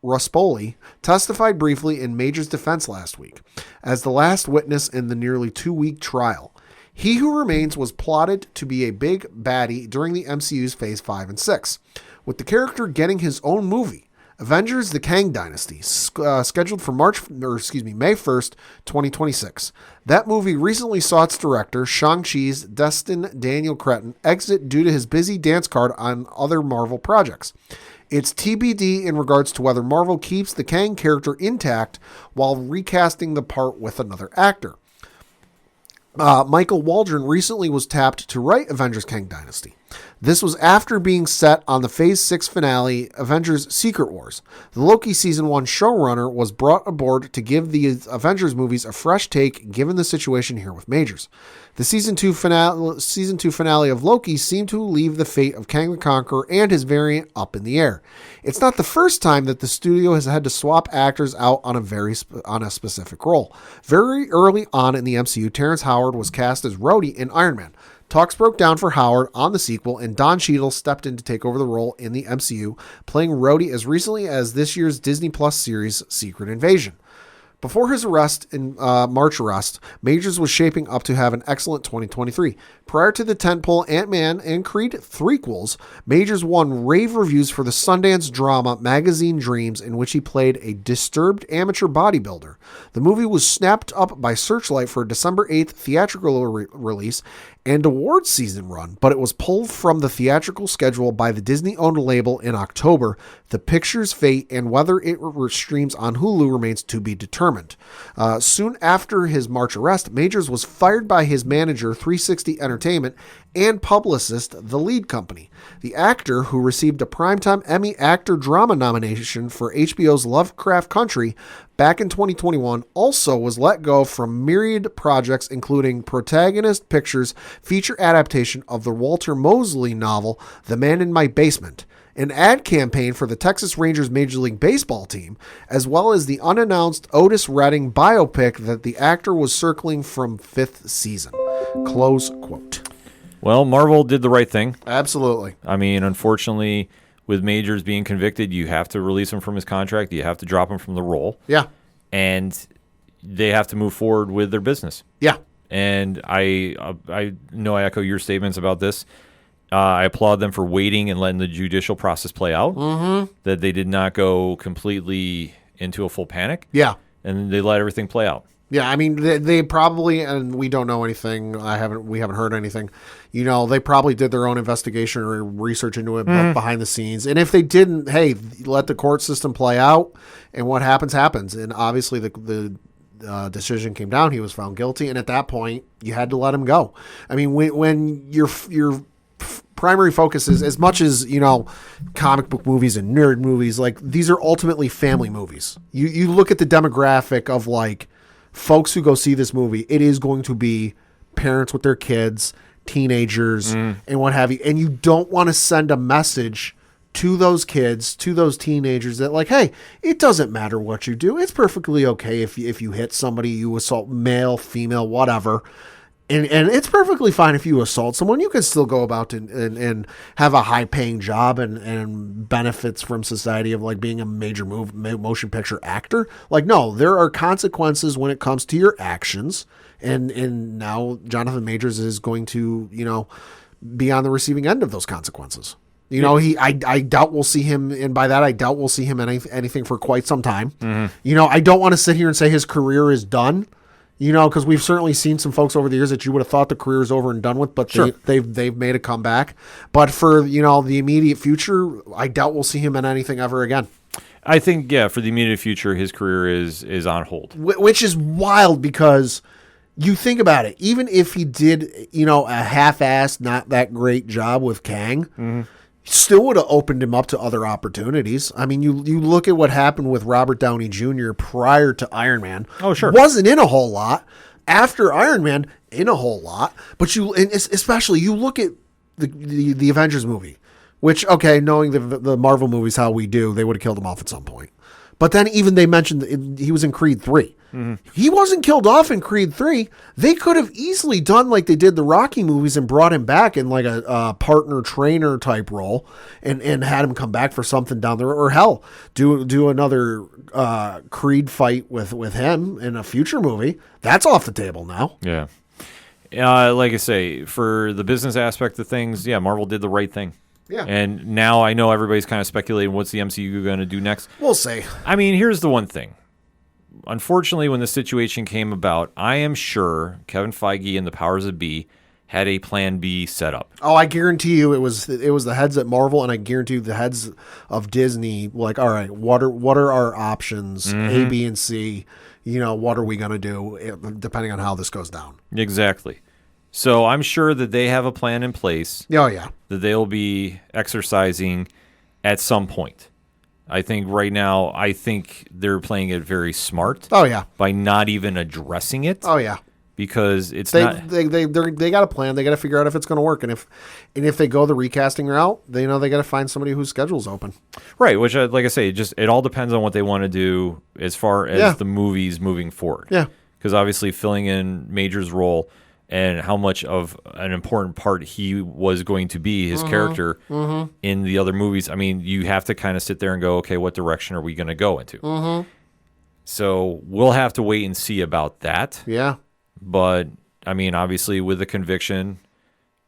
Ruspoli, testified briefly in Majors' defense last week as the last witness in the nearly 2-week trial. He Who Remains was plotted to be a big baddie during the MCU's Phase 5 and 6, with the character getting his own movie, Avengers: The Kang Dynasty, scheduled for May 1st, 2026. That movie recently saw its director, Shang-Chi's Destin Daniel Cretton, exit due to his busy dance card on other Marvel projects. It's TBD in regards to whether Marvel keeps the Kang character intact while recasting the part with another actor. Michael Waldron recently was tapped to write Avengers: Kang Dynasty. This was after being set on the Phase 6 finale, Avengers: Secret Wars. The Loki Season 1 showrunner was brought aboard to give the Avengers movies a fresh take given the situation here with Majors. The Season 2 finale of Loki seemed to leave the fate of Kang the Conqueror and his variant up in the air. It's not the first time that the studio has had to swap actors out on a specific role. Very early on in the MCU, Terrence Howard was cast as Rhodey in Iron Man. Talks broke down for Howard on the sequel, and Don Cheadle stepped in to take over the role in the MCU, playing Rhodey as recently as this year's Disney Plus series Secret Invasion. Before his arrest in March arrest, Majors was shaping up to have an excellent 2023. Prior to the tentpole Ant-Man and Creed threequels, Majors won rave reviews for the Sundance drama magazine Dreams, in which he played a disturbed amateur bodybuilder. The movie was snapped up by Searchlight for a December 8th theatrical release and awards season run, but it was pulled from the theatrical schedule by the Disney-owned label in October. The picture's fate and whether it streams on Hulu remains to be determined. Soon after his March arrest, Majors was fired by his manager, 360 Entertainment, and publicist, The Lead Company. The actor, who received a Primetime Emmy Actor Drama nomination for HBO's Lovecraft Country back in 2021, also was let go from myriad projects, including Protagonist Pictures' feature adaptation of the Walter Mosley novel, The Man in My Basement, an ad campaign for the Texas Rangers Major League Baseball team, as well as the unannounced Otis Redding biopic that the actor was circling from 5th season. Close quote. Well, Marvel did the right thing. Absolutely. I mean, unfortunately, with Majors being convicted, you have to release him from his contract. You have to drop him from the role. Yeah. And they have to move forward with their business. Yeah. And I know I echo your statements about this. I applaud them for waiting and letting the judicial process play out. Mm-hmm. That they did not go completely into a full panic. Yeah. And they let everything play out. Yeah, I mean, they probably, and we don't know anything. We haven't heard anything. You know, they probably did their own investigation or research into it behind the scenes. And if they didn't, hey, let the court system play out, and what happens happens. And obviously, the decision came down. He was found guilty, and at that point, you had to let him go. I mean, when your primary focus is, as much as, you know, comic book movies and nerd movies, like, these are ultimately family movies. You look at the demographic of, like, folks who go see this movie, it is going to be parents with their kids, teenagers, and what have you. And you don't want to send a message to those kids, to those teenagers, that, like, hey, it doesn't matter what you do. It's perfectly okay if you hit somebody, you assault male, female, whatever. And it's perfectly fine if you assault someone. You can still go about and have a high-paying job and benefits from society of, like, being a major motion picture actor. Like, no, there are consequences when it comes to your actions. And now Jonathan Majors is going to, you know, be on the receiving end of those consequences. You know, I doubt we'll see him, and by that I doubt we'll see him in anything for quite some time. Mm-hmm. You know, I don't want to sit here and say his career is done. You know, because we've certainly seen some folks over the years that you would have thought the career is over and done with, but sure, they've made a comeback. But for, you know, the immediate future, I doubt we'll see him in anything ever again. I think, yeah, for the immediate future, his career is on hold. Which is wild, because you think about it. Even if he did, you know, a half-assed, not that great job with Kang, still would have opened him up to other opportunities. I mean, you look at what happened with Robert Downey Jr. prior to Iron Man. Oh, sure. Wasn't in a whole lot. After Iron Man, in a whole lot. But especially you look at the Avengers movie, which, okay, knowing the Marvel movies how we do, they would have killed him off at some point. But then even they mentioned he was in Creed 3. He wasn't killed off in Creed 3. They could have easily done like they did the Rocky movies and brought him back in like a partner trainer type role and had him come back for something down there, or hell, do another Creed fight with him in a future movie. That's off the table now. Yeah. Like I say, for the business aspect of things, yeah, Marvel did the right thing. Yeah. And now I know everybody's kind of speculating what's the MCU going to do next. We'll see. I mean, here's the one thing. Unfortunately, when the situation came about, I am sure Kevin Feige and the powers that be had a plan B set up. Oh, I guarantee you it was the heads at Marvel, and I guarantee you the heads of Disney, like, all right, what are our options, A, B, and C? You know, what are we going to do depending on how this goes down? Exactly. So I'm sure that they have a plan in place. Oh, yeah. That they'll be exercising at some point. I think right now, they're playing it very smart. Oh, yeah. By not even addressing it. Oh, yeah. Because it's they got a plan. They got to figure out if it's going to work, and if they go the recasting route, they got to find somebody whose schedule's open. Right. Which, like I say, it all depends on what they want to do as far as the movies moving forward. Yeah. Because obviously, filling in Major's role and how much of an important part he was going to be, his character in the other movies. I mean, you have to kind of sit there and go, okay, what direction are we going to go into? So we'll have to wait and see about that. Yeah. But, I mean, obviously with the conviction,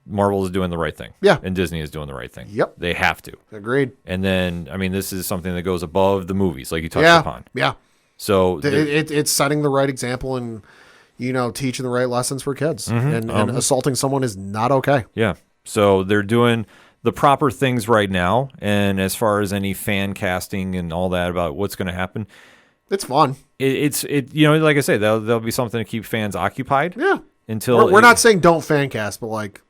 Marvel is doing the right thing. Yeah. And Disney is doing the right thing. Yep. They have to. Agreed. And then, I mean, this is something that goes above the movies, like you touched Yeah. upon. Yeah. So It's setting the right example and, teaching the right lessons for kids. And assaulting someone is not okay. yeah. So they're doing the proper things right now. And as far as any fan casting and all that about what's going to happen, It's fun. it's like I say, there'll be something to keep fans occupied. Yeah. Until We're not saying don't fan cast, but like,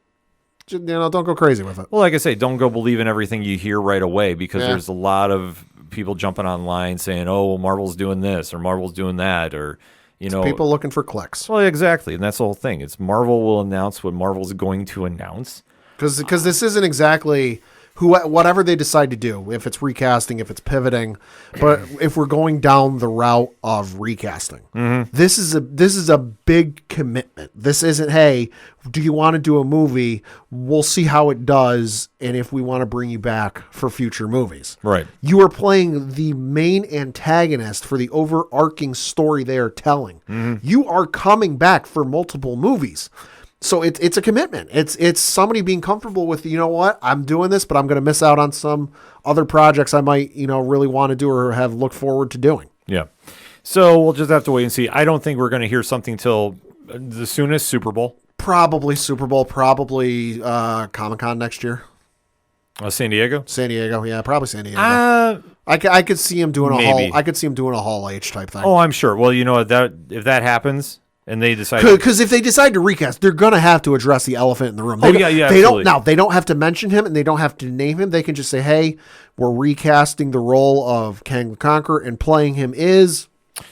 don't go crazy with it. Well, like I say, don't go believe in everything you hear right away because Yeah. there's a lot of people jumping online saying, "Oh, well, Marvel's doing this or Marvel's doing that," or People looking for clicks. Well, exactly, and that's the whole thing. It's Marvel will announce what Marvel's going to announce. Because this isn't exactly whatever they decide to do, if it's recasting, if it's pivoting, but if we're going down the route of recasting, this is a big commitment. This isn't, hey, do you want to do a movie? We'll see how it does, and if we want to bring you back for future movies. Right. You are playing the main antagonist for the overarching story they are telling. You are coming back for multiple movies. So it's a commitment. It's somebody being comfortable with, what, I'm doing this, but I'm going to miss out on some other projects I might, really want to do or have looked forward to doing. Yeah. So we'll just have to wait and see. I don't think we're going to hear something till the soonest Super Bowl. Probably Super Bowl, probably Comic-Con next year. San Diego? San Diego, yeah, probably San Diego. I could see him doing a maybe. Hall. I could see him doing a Hall H type thing. Oh, I'm sure. Well, if that happens and they decide because if they decide to recast, they're gonna have to address the elephant in the room. They absolutely. They don't have to mention him and they don't have to name him. They can just say, "Hey, we're recasting the role of Kang the Conqueror, and playing him is."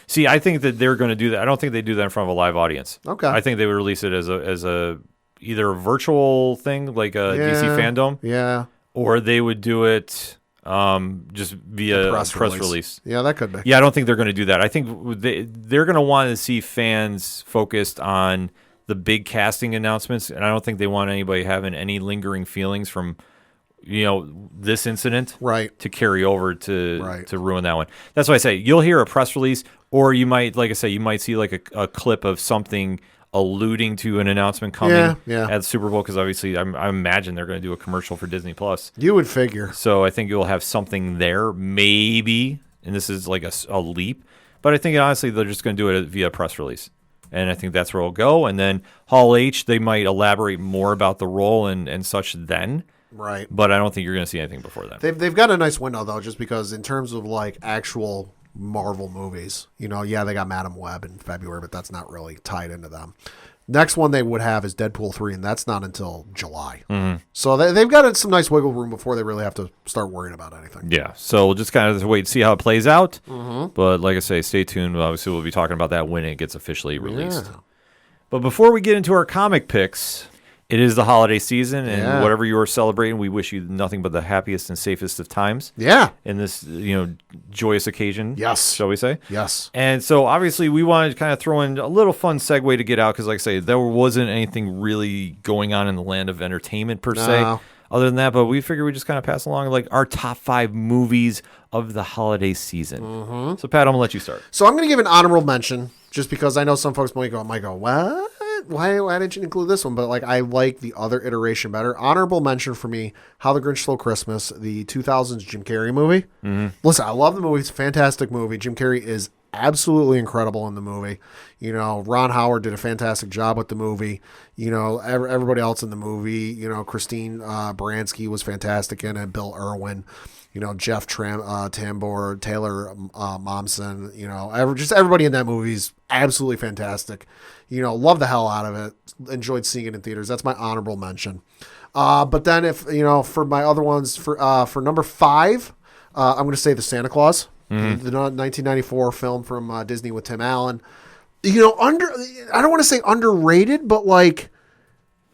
See, I think that they're going to do that. I don't think they do that in front of a live audience. Okay. I think they would release it as a either a virtual thing like a DC Fandom, Yeah. or they would do it just via press release. Yeah, that could be. Yeah, I don't think they're going to do that. I think they're going to want to see fans focused on the big casting announcements, and I don't think they want anybody having any lingering feelings from this incident to carry over to ruin that one. That's why I say you'll hear a press release, or you might, like I say, you might see like a clip of something alluding to an announcement coming at the Super Bowl, because obviously I imagine they're going to do a commercial for Disney Plus. You would figure. So I think you'll have something there, maybe, and this is like a leap, but I think honestly they're just going to do it via press release. And I think that's where it'll go. And then Hall H, they might elaborate more about the role and such then. Right. But I don't think you're going to see anything before then. They've got a nice window, though, just because in terms of like actual Marvel movies, they got Madam Web in February, but that's not really tied into them. Next one they would have is Deadpool 3, and that's not until July. Mm-hmm. So they've got some nice wiggle room before they really have to start worrying about anything. Yeah, so we'll just kind of wait and see how it plays out. Mm-hmm. But like I say, stay tuned. Obviously, we'll be talking about that when it gets officially released. Yeah. But before we get into our comic picks, it is the holiday season, and whatever you are celebrating, we wish you nothing but the happiest and safest of times. Yeah. In this, joyous occasion. Yes. Shall we say? Yes. And so, obviously, we wanted to kind of throw in a little fun segue to get out, because, like I say, there wasn't anything really going on in the land of entertainment per se. Other than that, but we figured we'd just kind of pass along like our top 5 movies of the holiday season. Mm-hmm. So, Pat, I'm going to let you start. So I'm going to give an honorable mention, just because I know some folks might go, what? Why didn't you include this one? But like, I like the other iteration better. Honorable mention for me, How the Grinch Stole Christmas, the 2000s Jim Carrey movie. Mm-hmm. Listen, I love the movie. It's a fantastic movie. Jim Carrey is absolutely incredible in the movie. Ron Howard did a fantastic job with the movie. Everybody else in the movie, Christine Baranski was fantastic in it. Bill Irwin, Jeff Tambor, Taylor Momsen, just everybody in that movie is absolutely fantastic. Love the hell out of it. Enjoyed seeing it in theaters. That's my honorable mention. But then if, for my other ones, for number 5, I'm going to say The Santa Claus, the 1994 film from Disney with Tim Allen. I don't want to say underrated, but like,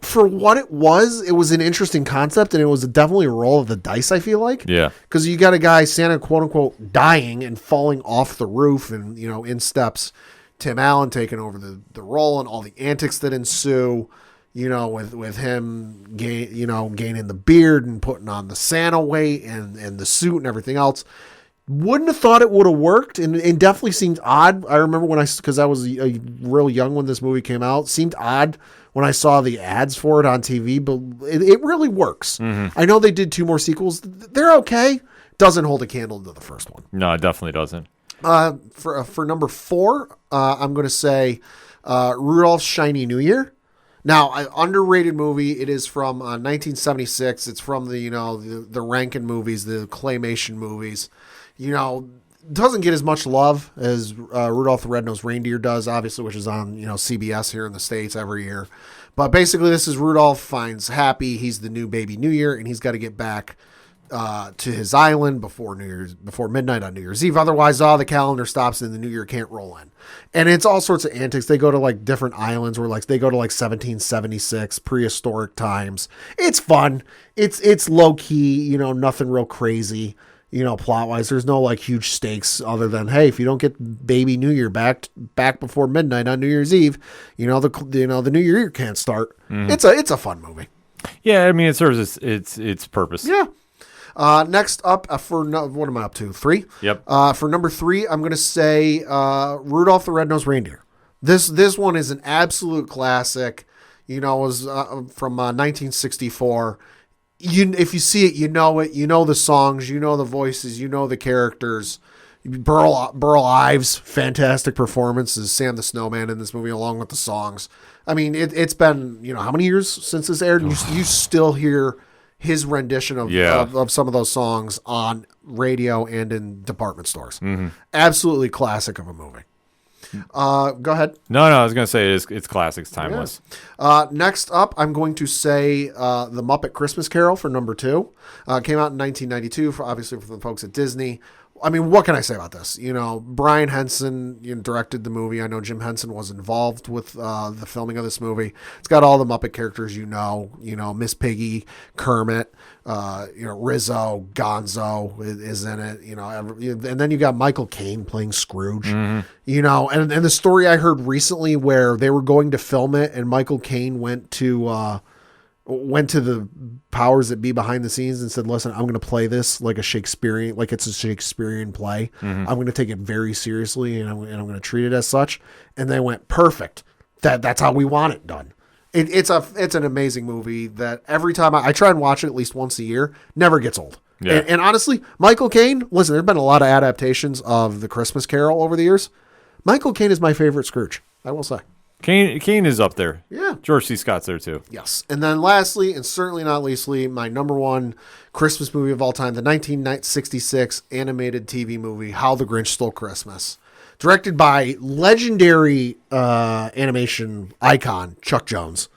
for what it was an interesting concept, and it was definitely a roll of the dice, I feel like. Yeah. Because you got a guy, Santa, quote unquote, dying and falling off the roof, and, in steps Tim Allen taking over the role, and all the antics that ensue, with him gaining the beard and putting on the Santa weight and the suit and everything else. Wouldn't have thought it would have worked, and it definitely seemed odd. I remember because I was real young when this movie came out. It seemed odd when I saw the ads for it on TV, but it really works. Mm-hmm. I know they did 2 more sequels. They're okay. Doesn't hold a candle to the first one. No, it definitely doesn't. For number 4, I'm going to say Rudolph's Shiny New Year. Now, an underrated movie. It is from 1976. It's from the Rankin movies, the claymation movies. Doesn't get as much love as Rudolph the Red-Nosed Reindeer does, obviously, which is on CBS here in the States every year. But basically, this is Rudolph finds Happy. He's the new baby New Year, and he's got to get back to his island before midnight on New Year's Eve. Otherwise, the calendar stops and the New Year can't roll in. And it's all sorts of antics. They go to like different islands where they go to like 1776 prehistoric times. It's fun. It's low key. Nothing real crazy. Plot wise, there's no like huge stakes other than, hey, if you don't get baby New Year back before midnight on New Year's Eve, the New Year can't start. Mm-hmm. It's a fun movie. Yeah, I mean it serves its purpose. Yeah. Next up what am I up to? 3? Yep. For number 3, I'm going to say Rudolph the Red-Nosed Reindeer. This one is an absolute classic. It was from 1964. If you see it, you know it. You know the songs. You know the voices. You know the characters. Burl Ives, fantastic performance as Sam the Snowman in this movie, along with the songs. I mean, it's been how many years since this aired? And you still hear his rendition of some of those songs on radio and in department stores. Mm-hmm. Absolutely classic of a movie. Go ahead. No, I was going to say it's classic. It's timeless. Yeah. Next up, I'm going to say The Muppet Christmas Carol for number 2. Came out in 1992, obviously for the folks at Disney. I mean, what can I say about this? Brian Henson directed the movie. I know Jim Henson was involved with the filming of this movie. It's got all the Muppet characters Miss Piggy, Kermit, Rizzo, Gonzo is in it. And then you got Michael Caine playing Scrooge. Mm-hmm. And the story I heard recently where they were going to film it and Michael Caine went to the powers that be behind the scenes and said, listen, I'm going to play this like it's a Shakespearean play. Mm-hmm. I'm going to take it very seriously and I'm going to treat it as such. And they went, perfect. That's how we want it done. It's an amazing movie that every time I try and watch it at least once a year, never gets old. Yeah. And honestly, Michael Caine, listen, there've been a lot of adaptations of The Christmas Carol over the years. Michael Caine is my favorite Scrooge, I will say. Caine is up there. Yeah. George C. Scott's there too. Yes. And then lastly, and certainly not leastly, my number 1 Christmas movie of all time, the 1966 animated TV movie, How the Grinch Stole Christmas. Directed by legendary animation icon, Chuck Jones.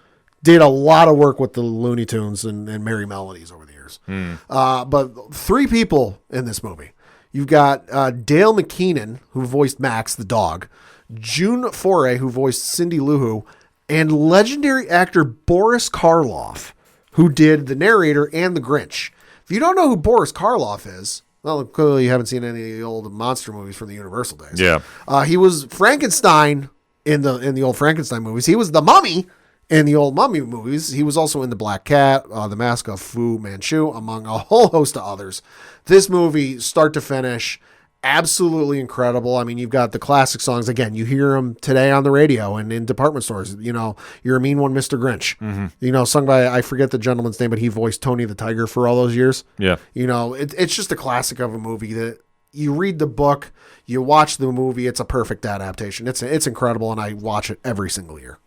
Did a lot of work with the Looney Tunes and Merry Melodies over the years. But 3 people in this movie. You've got Dale McKeenan, who voiced Max the dog. June Foray, who voiced Cindy Lou Who, and legendary actor Boris Karloff, who did the narrator and the Grinch. If you don't know who Boris Karloff is, well, clearly you haven't seen any of the old monster movies from the Universal days. Yeah. He was Frankenstein in the old Frankenstein movies. He was the Mummy in the old Mummy movies. He was also in The Black Cat, The Mask of Fu Manchu, among a whole host of others. This movie, start to finish, absolutely incredible. I mean, you've got the classic songs. Again, you hear them today on the radio and in department stores. You're a Mean One, Mr. Grinch. Mm-hmm. Sung by, I forget the gentleman's name, but he voiced Tony the Tiger for all those years. Yeah. It's just a classic of a movie that you read the book, you watch the movie. It's a perfect adaptation. It's incredible, and I watch it every single year.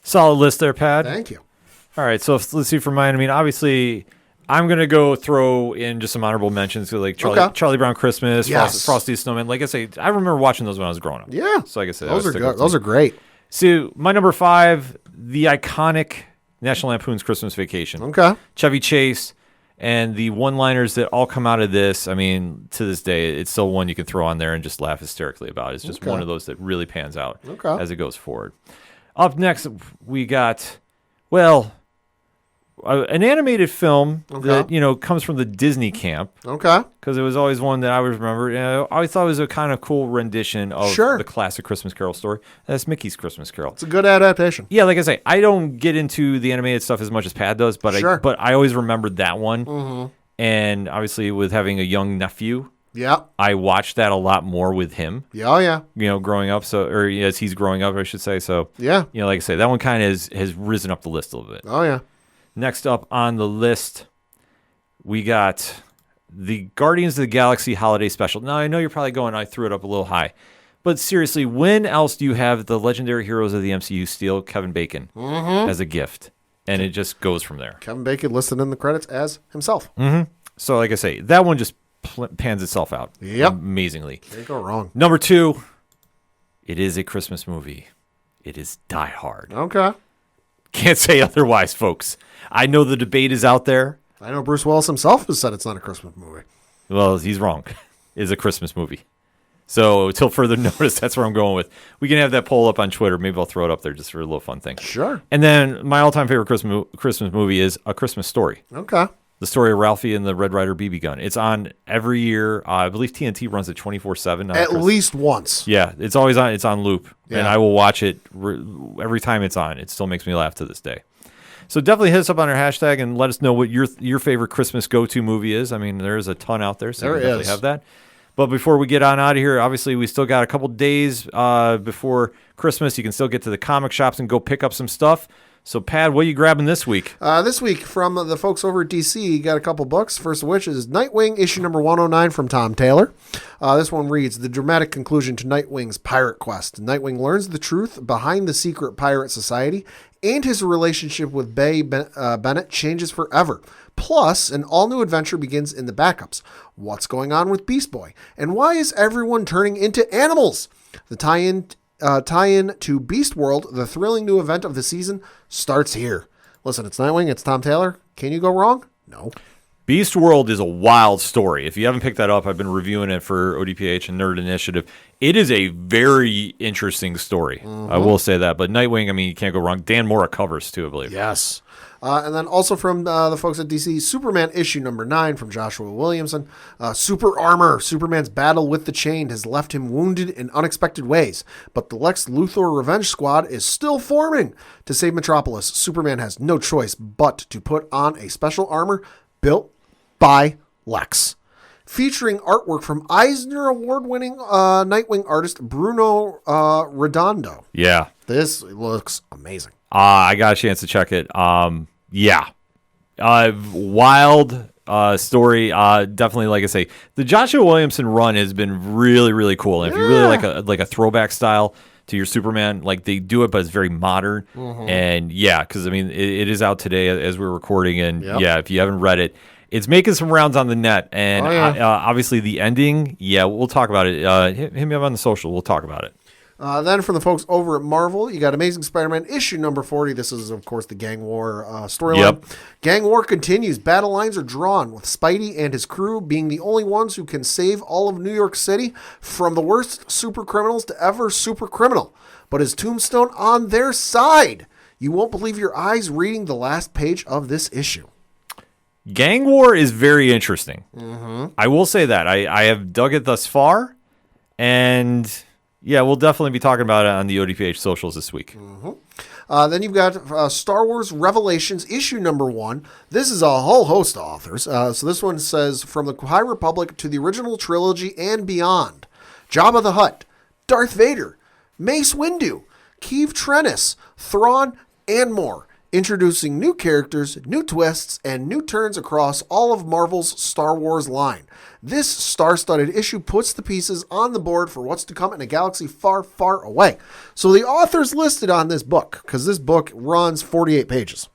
Solid list there, Pat. Thank you. All right, so let's see for mine. I mean, obviously, I'm going to go throw in just some honorable mentions to like Charlie Brown Christmas, yes. Frosty the Snowman. Like I say, I remember watching those when I was growing up. Yeah. So like I said, those are good. Those are great. So my number 5, the iconic National Lampoon's Christmas Vacation. Okay. Chevy Chase and the one-liners that all come out of this. I mean, to this day, it's still one you can throw on there and just laugh hysterically about. It's just one of those that really pans out as it goes forward. Up next, we got, an animated film that, comes from the Disney camp. Okay. Because it was always one that I always remember. I always thought it was a kind of cool rendition of the classic Christmas Carol story. That's Mickey's Christmas Carol. It's a good adaptation. Yeah, like I say, I don't get into the animated stuff as much as Pat does, but I always remembered that one. Mm-hmm. And obviously with having a young nephew, Yeah. I watched that a lot more with him, Yeah. Oh, yeah. growing up. So, or as he's growing up, I should say. So, Yeah. like I say, that one kind of has risen up the list a little bit. Oh, yeah. Next up on the list, we got the Guardians of the Galaxy Holiday Special. Now, I know you're probably going, I threw it up a little high. But seriously, when else do you have the legendary heroes of the MCU steal Kevin Bacon as a gift? And it just goes from there. Kevin Bacon listed in the credits as himself. So, like I say, that one just pans itself out Yep. amazingly. Can't go wrong. Number 2, it is a Christmas movie. It is Die Hard. Okay. Can't say otherwise, folks. I know the debate is out there. I know Bruce Willis himself has said it's not a Christmas movie. Well, he's wrong. It's a Christmas movie. So, until further notice, that's where I'm going with. We can have that poll up on Twitter. Maybe I'll throw it up there just for a little fun thing. Sure. And then my all-time favorite Christmas movie is A Christmas Story. Okay. The story of Ralphie and the Red Ryder BB gun. It's on every year. I believe TNT runs it 24/7. At least once. Yeah, it's always on. It's on loop, and Yeah. I will watch it every time it's on. It still makes me laugh to this day. So definitely hit us up on our hashtag and let us know what your favorite Christmas go-to movie is. I mean, there's a ton out there, so There you can definitely is. have that. But before we get on out of here, obviously we still got a couple days before Christmas. You can still get to the comic shops and go pick up some stuff. So, Pad, what are you grabbing this week? This week from the folks over at DC, you got a couple books. First of which is Nightwing, issue number 109 from Tom Taylor. This one reads, The dramatic conclusion to Nightwing's pirate quest. Nightwing learns the truth behind the secret pirate society, and his relationship with Bay Bennett changes forever. Plus, an all-new adventure begins in the backups. What's going on with Beast Boy? And why is everyone turning into animals? The tie-in to Beast World, the thrilling new event of the season, starts here. Listen, it's Nightwing, it's Tom Taylor. Can you go wrong? No. Beast World is a wild story. If you haven't picked that up, I've been reviewing it for ODPH and Nerd Initiative. It is a very interesting story. I will say that. But Nightwing, I mean, you can't go wrong. Dan Mora covers, too, I believe. Yes. And then also from the folks at DC, Superman issue number 9 from Joshua Williamson. Super Armor. Superman's battle with the Chained has left him wounded in unexpected ways, but the Lex Luthor Revenge Squad is still forming. To save Metropolis, Superman has no choice but to put on a special armor built by Lex. Featuring artwork from Eisner Award-winning Nightwing artist Bruno Redondo. Yeah. This looks amazing. I got a chance to check it. Yeah. Wild story. Definitely, like I say, the Joshua Williamson run has been really, really cool. And if you really like a throwback style to your Superman, like they do it, but it's very modern. And yeah, because I mean, it is out today as we're recording. And yeah, if you haven't read it, it's making some rounds on the net. And obviously the ending, yeah, we'll talk about it. Hit me up on the social. We'll talk about it. Then from the folks over at Marvel, you got Amazing Spider-Man issue number 40. This is, of course, the Gang War storyline. Yep. Gang War continues. Battle lines are drawn, with Spidey and his crew being the only ones who can save all of New York City from the worst super criminals to ever super criminal. But is Tombstone on their side? You won't believe your eyes reading the last page of this issue. Gang War is very interesting. I will say that. I have dug it thus far, and yeah, we'll definitely be talking about it on the ODPH socials this week. Then you've got Star Wars Revelations issue number 1. This is a whole host of authors. So this one says, From the High Republic to the original trilogy and beyond. Jabba the Hutt, Darth Vader, Mace Windu, Keeve Trennis, Thrawn, and more. Introducing new characters, new twists, and new turns across all of Marvel's Star Wars line. This star-studded issue puts the pieces on the board for what's to come in a galaxy far, far away. So the authors listed on this book, because this book runs 48 pages.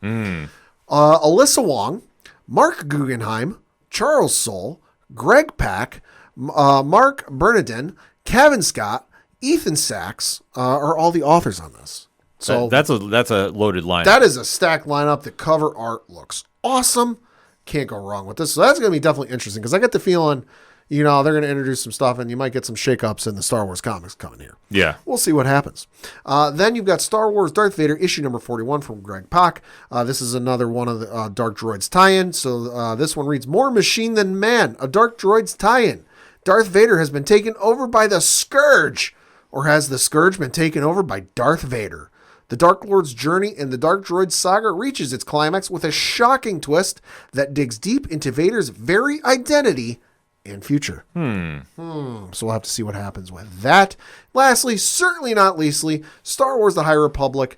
Alyssa Wong, Mark Guggenheim, Charles Soule, Greg Pak, Mark Bernardin, Kevin Scott, Ethan Sachs are all the authors on this. So that's a loaded line. that is a stacked lineup. The cover art looks awesome. Can't go wrong with this. So that's going to be definitely interesting because I get the feeling, they're going to introduce some stuff and you might get some shakeups in the Star Wars comics coming here. Yeah. We'll see what happens. Then you've got Star Wars Darth Vader issue number 41 from Greg Pak. This is another one of the Dark Droids tie-in. So this one reads, More Machine Than Man, a Dark Droids tie-in. Darth Vader has been taken over by the Scourge. Or has the Scourge been taken over by Darth Vader? The Dark Lord's journey in the Dark Droid saga reaches its climax with a shocking twist that digs deep into Vader's very identity and future. So we'll have to see what happens with that. Lastly, certainly not leastly, Star Wars The High Republic,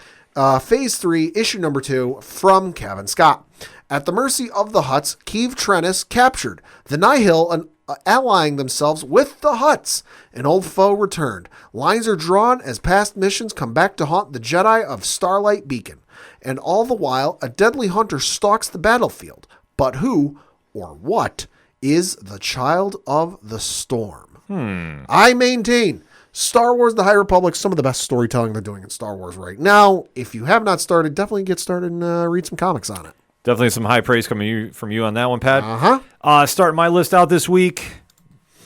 Phase 3, Issue number 2, from Kevin Scott. At the mercy of the Hutts, Keeve Trennis captured. The Nihil allying themselves with the Hutts. An old foe returned. Lines are drawn as past missions come back to haunt the Jedi of Starlight Beacon. And all the while, a deadly hunter stalks the battlefield. But who, or what, is the child of the storm? I maintain Star Wars The High Republic, some of the best storytelling they're doing in Star Wars right now. If you have not started, definitely get started and read some comics on it. Definitely some high praise coming from you on that one, Pat. Uh-huh. Starting my list out this week,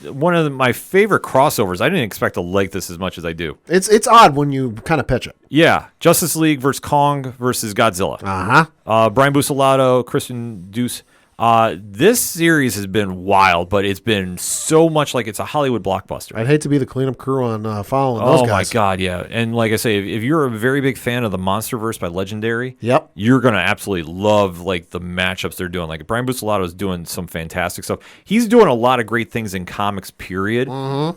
one of my favorite crossovers. I didn't expect to like this as much as I do. It's odd when you kind of pitch it. Yeah, Justice League versus Kong versus Godzilla. Uh-huh. Brian Buccellato, Christian Deuce. This series has been wild, but it's been so much like it's a Hollywood blockbuster. I'd hate to be the cleanup crew on following those guys. Oh, my God, yeah. And like I say, if you're a very big fan of the MonsterVerse by Legendary, Yep. you're going to absolutely love like the matchups they're doing. Like Brian Buccellato is doing some fantastic stuff. He's doing a lot of great things in comics, period.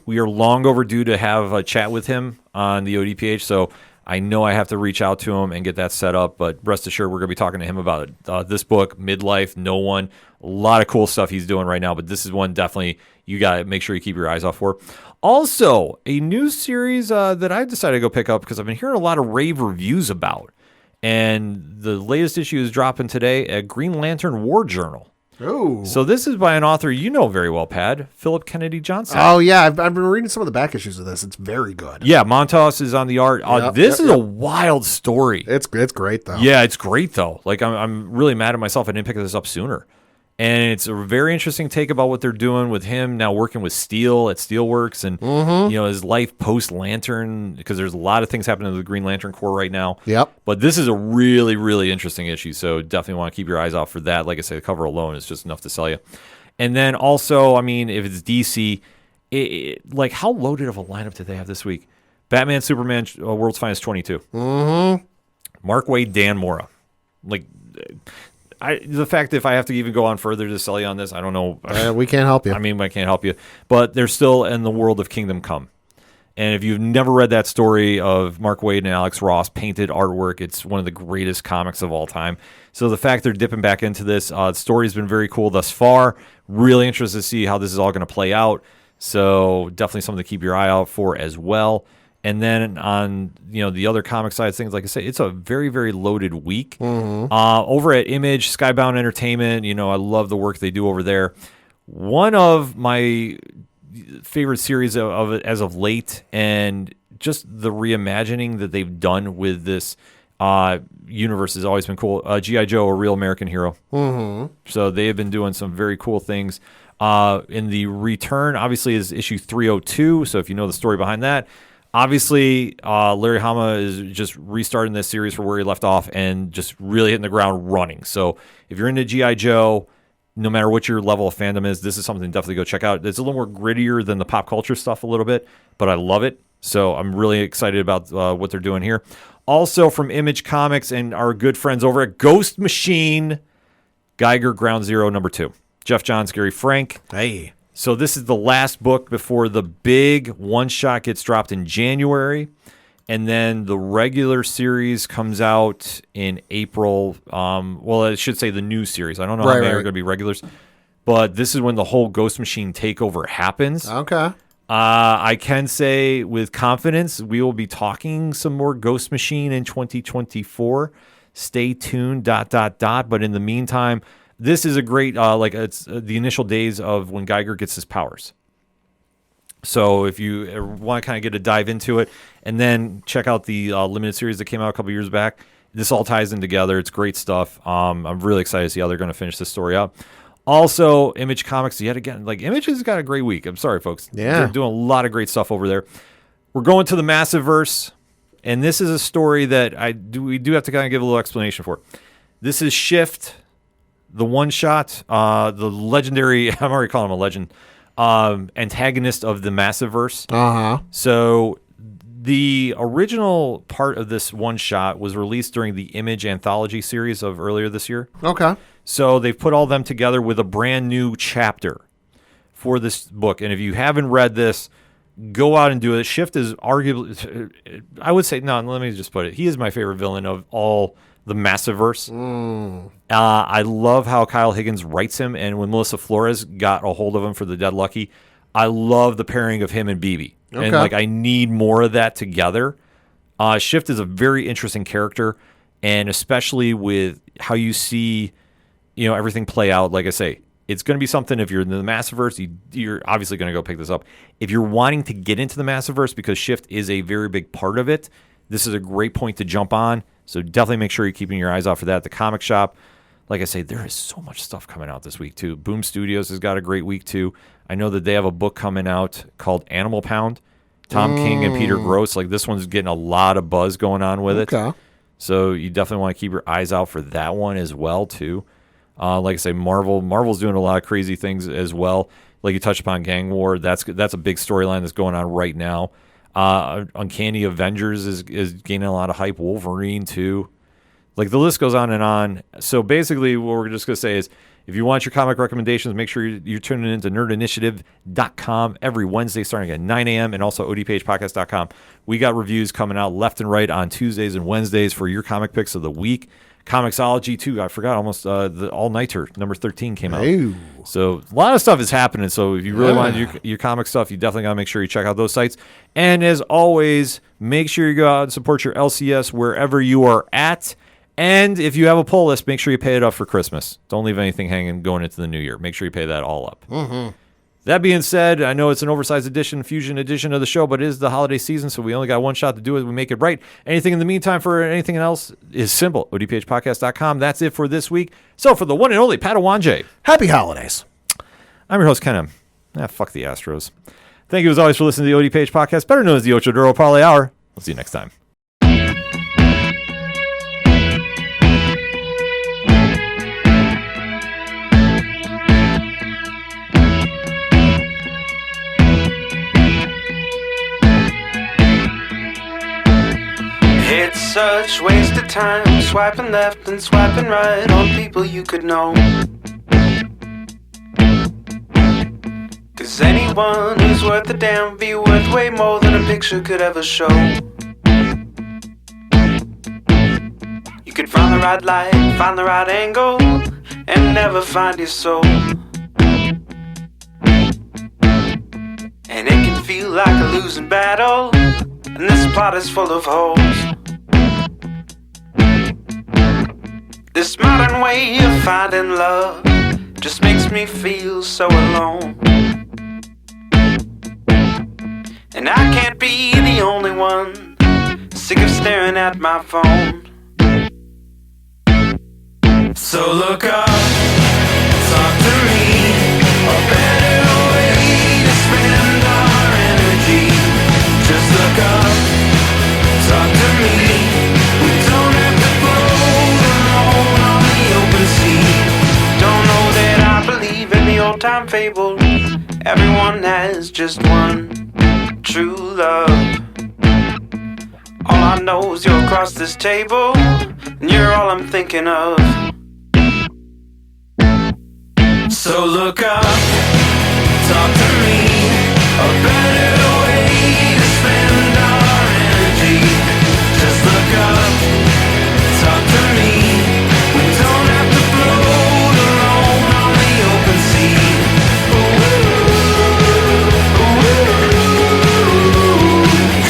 We are long overdue to have a chat with him on the ODPH, so I know I have to reach out to him and get that set up, but rest assured we're going to be talking to him about this book, Midlife, No One. A lot of cool stuff he's doing right now, but this is one definitely you got to make sure you keep your eyes out for. Also, a new series that I decided to go pick up because I've been hearing a lot of rave reviews about, and the latest issue is dropping today, a Green Lantern War Journal. Ooh. So this is by an author you know very well, Pad, Philip Kennedy Johnson. Oh, yeah. I've been reading some of the back issues of this. It's very good. Yeah, Montas is on the art. This is a wild story. It's great, though. Yeah, it's great, though. Like, I'm really mad at myself I didn't pick this up sooner. And it's a very interesting take about what they're doing with him now working with Steel at Steelworks and, you know, his life post-Lantern, because there's a lot of things happening to the Green Lantern Corps right now. Yep. But this is a really, really interesting issue, so definitely want to keep your eyes out for that. Like I say, the cover alone is just enough to sell you. And then also, I mean, if it's DC, like, how loaded of a lineup did they have this week? Batman, Superman, World's Finest 22. Mark Waid, Dan Mora. Like, the fact that if I have to even go on further to sell you on this, I don't know. We can't help you. I mean, I can't help you. But they're still in the world of Kingdom Come. And if you've never read that story of Mark Waid and Alex Ross painted artwork, it's one of the greatest comics of all time. So the fact they're dipping back into this, the story's been very cool thus far. Really interested to see how this is all going to play out. So definitely something to keep your eye out for as well. And then on the other comic side of things, like I say, it's a very, very loaded week. Over at Image, Skybound Entertainment, I love the work they do over there. One of my favorite series of it as of late, and just the reimagining that they've done with this universe has always been cool. G.I. Joe, A Real American Hero. So they have been doing some very cool things. In the return, obviously, is issue 302. So if you know the story behind that, obviously, Larry Hama is just restarting this series for where he left off and just really hitting the ground running. So if you're into G.I. Joe, no matter what your level of fandom is, this is something to definitely go check out. It's a little more grittier than the pop culture stuff a little bit, but I love it. So I'm really excited about what they're doing here. Also from Image Comics and our good friends over at Ghost Machine, Geiger Ground Zero #2. Jeff Johns, Gary Frank. Hey. So this is the last book before the big one-shot gets dropped in January. And then the regular series comes out in April. Well, I should say the new series. I don't know how many are going to be regulars. But this is when the whole Ghost Machine takeover happens. Okay. I can say with confidence we will be talking some more Ghost Machine in 2024. Stay tuned, ... But in the meantime, this is a great, it's the initial days of when Geiger gets his powers. So if you want to kind of get a dive into it, and then check out the limited series that came out a couple years back, this all ties in together. It's great stuff. I'm really excited to see how they're going to finish this story out. Also, Image Comics, yet again, Image has got a great week. I'm sorry, folks. Yeah. They're doing a lot of great stuff over there. We're going to the Massiveverse, and this is a story that we do have to kind of give a little explanation for. This is Shift, the one-shot, the legendary, I'm already calling him a legend, antagonist of the Massiveverse. So the original part of this one-shot was released during the Image anthology series of earlier this year. Okay. So they've put all them together with a brand new chapter for this book. And if you haven't read this, go out and do it. Shift is arguably, I would say, no, let me just put it. He is my favorite villain of all the Massiverse. I love how Kyle Higgins writes him. And when Melissa Flores got a hold of him for The Dead Lucky, I love the pairing of him and BB. Okay. And like, I need more of that together. Shift is a very interesting character, and especially with how you see, everything play out. Like I say, it's going to be something. If you're in the Massiverse, you're obviously going to go pick this up. If you're wanting to get into the Massiverse, because Shift is a very big part of it, this is a great point to jump on. So definitely make sure you're keeping your eyes out for that at the comic shop. Like I say, there is so much stuff coming out this week too. Boom Studios has got a great week too. I know that they have a book coming out called Animal Pound. Tom King and Peter Gross. Like, this one's getting a lot of buzz going on with it. So you definitely want to keep your eyes out for that one as well too. Like I say, Marvel's doing a lot of crazy things as well. Like you touched upon Gang War. That's a big storyline that's going on right now. Uncanny Avengers is gaining a lot of hype. Wolverine too. Like, the list goes on and on. So basically what we're just going to say is, if you want your comic recommendations, make sure you're tuning into nerdinitiative.com every Wednesday starting at 9 a.m. and also odphpodcast.com. We got reviews coming out left and right on Tuesdays and Wednesdays for your comic picks of the week. Comixology, too. I forgot almost the All-Nighter, number 13 came out. Ew. So a lot of stuff is happening. So if you really want your comic stuff, you definitely got to make sure you check out those sites. And as always, make sure you go out and support your LCS wherever you are at. And if you have a pull list, make sure you pay it up for Christmas. Don't leave anything hanging going into the new year. Make sure you pay that all up. That being said, I know it's an oversized edition, fusion edition of the show, but it is the holiday season, so we only got one shot to do it. We make it right. Anything in the meantime for anything else is simple. ODPHpodcast.com. That's it for this week. So for the one and only Padawanje, Happy holidays. I'm your host, Ken M. Fuck the Astros. Thank you as always for listening to the ODPH Podcast, better known as the Ocho Duro Parlay Hour. We'll see you next time. It's such waste of time swiping left and swiping right on people you could know. 'Cause anyone who's worth a damn be worth way more than a picture could ever show. You could find the right light, find the right angle, and never find your soul. And it can feel like a losing battle, and this plot is full of holes. This modern way of finding love just makes me feel so alone. And I can't be the only one sick of staring at my phone. So look up, talk to me, a better way to spend our energy. Just look up, talk to me. We don't have to float alone on the open sea. Don't know that I believe in the old time fable. Everyone has just one true love. All I know is you're across this table, and you're all I'm thinking of. So look up, talk to me, a better way to spend our energy. Just look up, talk to me. We don't have to float alone on the open sea. Ooh, ooh,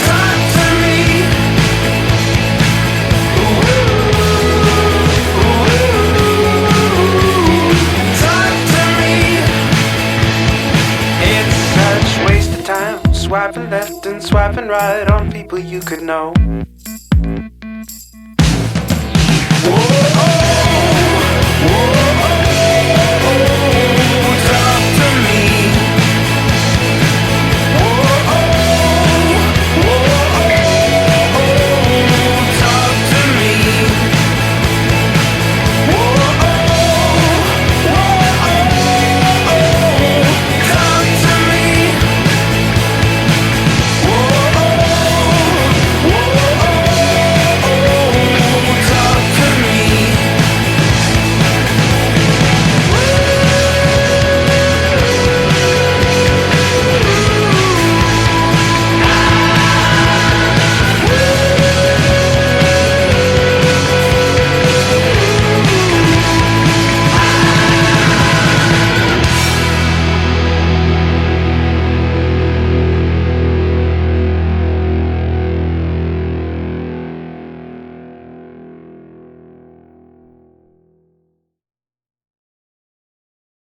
talk to me. Ooh, talk to me. It's such waste of time swiping left and swiping right on people you could know.